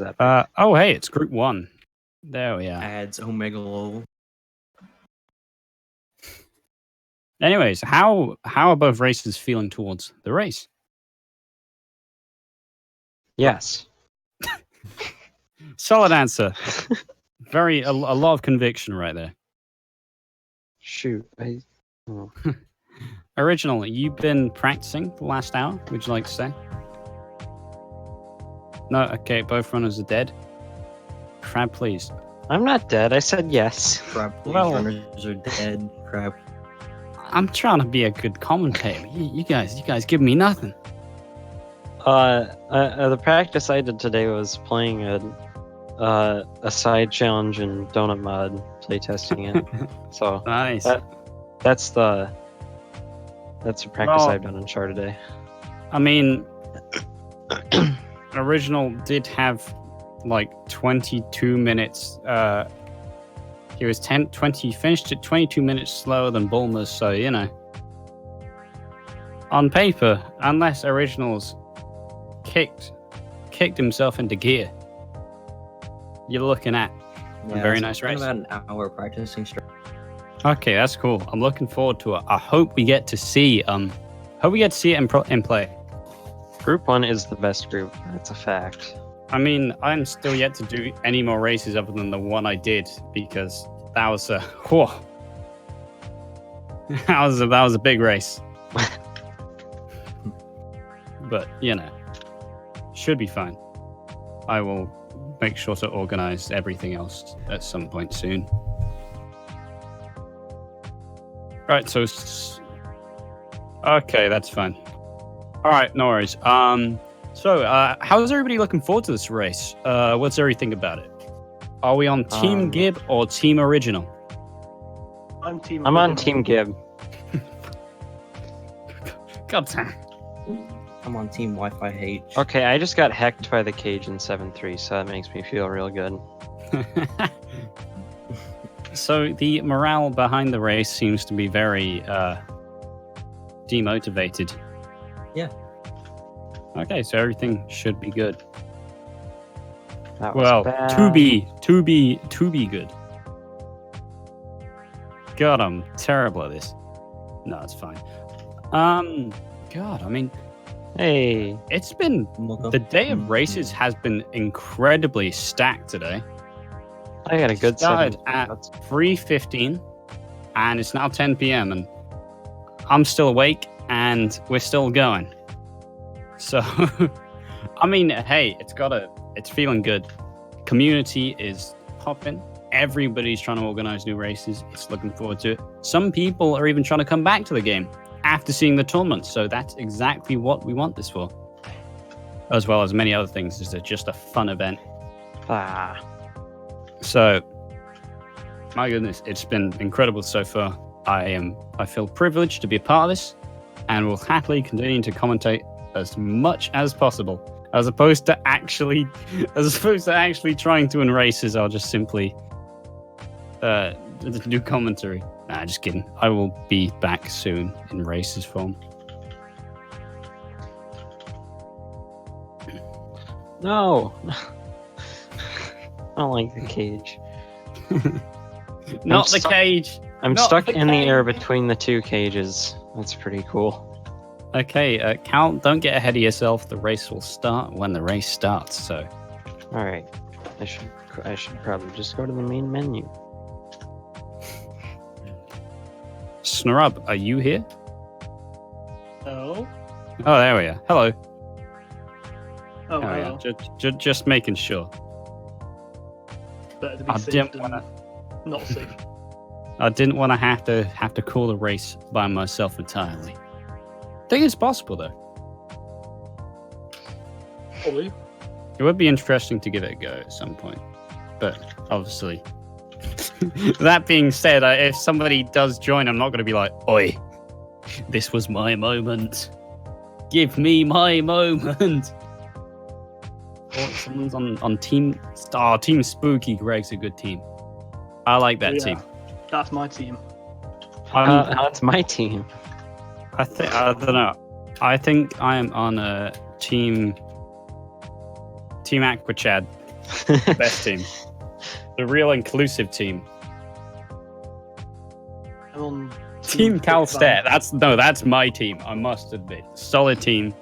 S10: epic.
S9: Oh, hey, it's Group 1. There we are.
S11: Ads, Omega lol.
S9: Anyways, how are both races feeling towards the race?
S10: Yes.
S9: Solid answer. A lot of conviction right there.
S10: Shoot.
S9: Original, you've been practicing the last hour, would you like to say? No, okay, both runners are dead. Crab, please.
S10: I'm not dead. I said yes.
S11: Crap, please,
S9: Well-
S11: runners are dead. Crap.
S9: I'm trying to be a good commentator. You guys give me nothing.
S10: The practice I did today was playing a side challenge in Donut Mod, playtesting it. So
S9: Nice.
S10: that's the practice
S9: Well-
S10: I've done in Char today.
S9: I mean, Original did have like 22 minutes. He was finished at 22 minutes slower than Bulmer's, so you know. On paper, unless Original's kicked himself into gear, you're looking at a very nice race.
S11: About an hour practicing.
S9: Okay, that's cool. I'm looking forward to it. I hope we get to see it in play.
S10: Group 1 is the best group. That's a fact.
S9: I mean, I'm still yet to do any more races other than the one I did because that was a whoa. that was a big race. But should be fine. I will make sure to organize everything else at some point soon. Right, so okay, that's fine. All right, no worries. So how is everybody looking forward to this race? What's everything about it? Are we on Team Gib or Team Original?
S10: I'm on Team Gib.
S9: God damn.
S11: I'm on Team Wi-Fi H.
S10: Okay, I just got hacked by the cage in 7-3, so that makes me feel real good.
S9: So the morale behind the race seems to be very demotivated.
S11: Yeah.
S9: Okay, so everything should be good.
S10: That was
S9: Well,
S10: bad.
S9: to be good. God, I'm terrible at this. No, it's fine. God, I mean,
S10: hey,
S9: it's been the day of races has been incredibly stacked today.
S10: I got a good
S9: started
S10: setting.
S9: at 3:15, and it's now 10 p.m. and I'm still awake and we're still going. So, I mean, hey, it's feeling good. Community is popping. Everybody's trying to organize new races. It's looking forward to it. Some people are even trying to come back to the game after seeing the tournament. So that's exactly what we want this for. As well as many other things. It's just a fun event. So, my goodness, it's been incredible so far. I feel privileged to be a part of this, and will happily continue to commentate as much as possible, as opposed to actually trying to win races. I'll just simply do commentary. Nah, just kidding. I will be back soon in races form.
S10: No. I don't like the cage.
S9: Not the cage.
S10: I'm
S9: Not
S10: stuck
S9: the
S10: in the air
S9: cage.
S10: between the two cages. That's pretty cool.
S9: Okay, Cal, don't get ahead of yourself. The race will start when the race starts. So,
S10: all right, I should probably just go to the main menu.
S9: Snurub, are you here?
S12: No.
S9: Oh, there we are. Hello.
S12: Oh,
S9: There we
S12: hello.
S9: are. Just making sure.
S12: Better to be
S9: I
S12: safe
S9: didn't
S12: than
S9: wanna-
S12: not safe.
S9: I didn't want to have to call the race by myself entirely. I think it's possible though.
S12: Probably.
S9: It would be interesting to give it a go at some point, but obviously. That being said, if somebody does join, I'm not going to be like, "Oi, this was my moment. Give me my moment." Or someone's on Team Star, Team Spooky. Greg's a good team. I like that team.
S12: That's my team.
S10: That's my team.
S9: I don't know. I think I am on a Team Aquachad. Best team. The real inclusive team.
S12: I'm on
S9: Team Calstet. That's my team, I must admit. Solid team.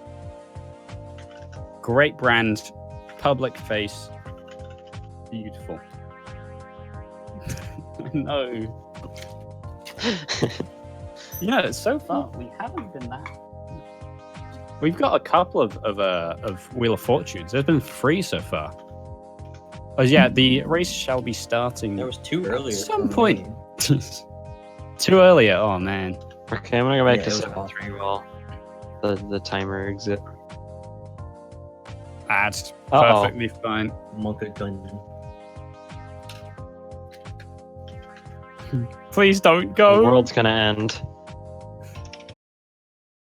S9: Great brand. Public face. Beautiful. No. So far we haven't been that. We've got a couple of Wheel of Fortunes. There's been 3 so far. Oh yeah, the race shall be starting.
S11: There was 2 earlier.
S9: At some point. Too earlier. Oh man.
S10: Okay, I'm gonna go back
S11: Yeah,
S10: to
S11: it was
S10: 7-3 while the timer exit.
S9: That's
S10: Uh-oh.
S9: perfectly fine.
S11: Mocha gun.
S9: Please don't
S10: The
S9: go.
S10: world's gonna end.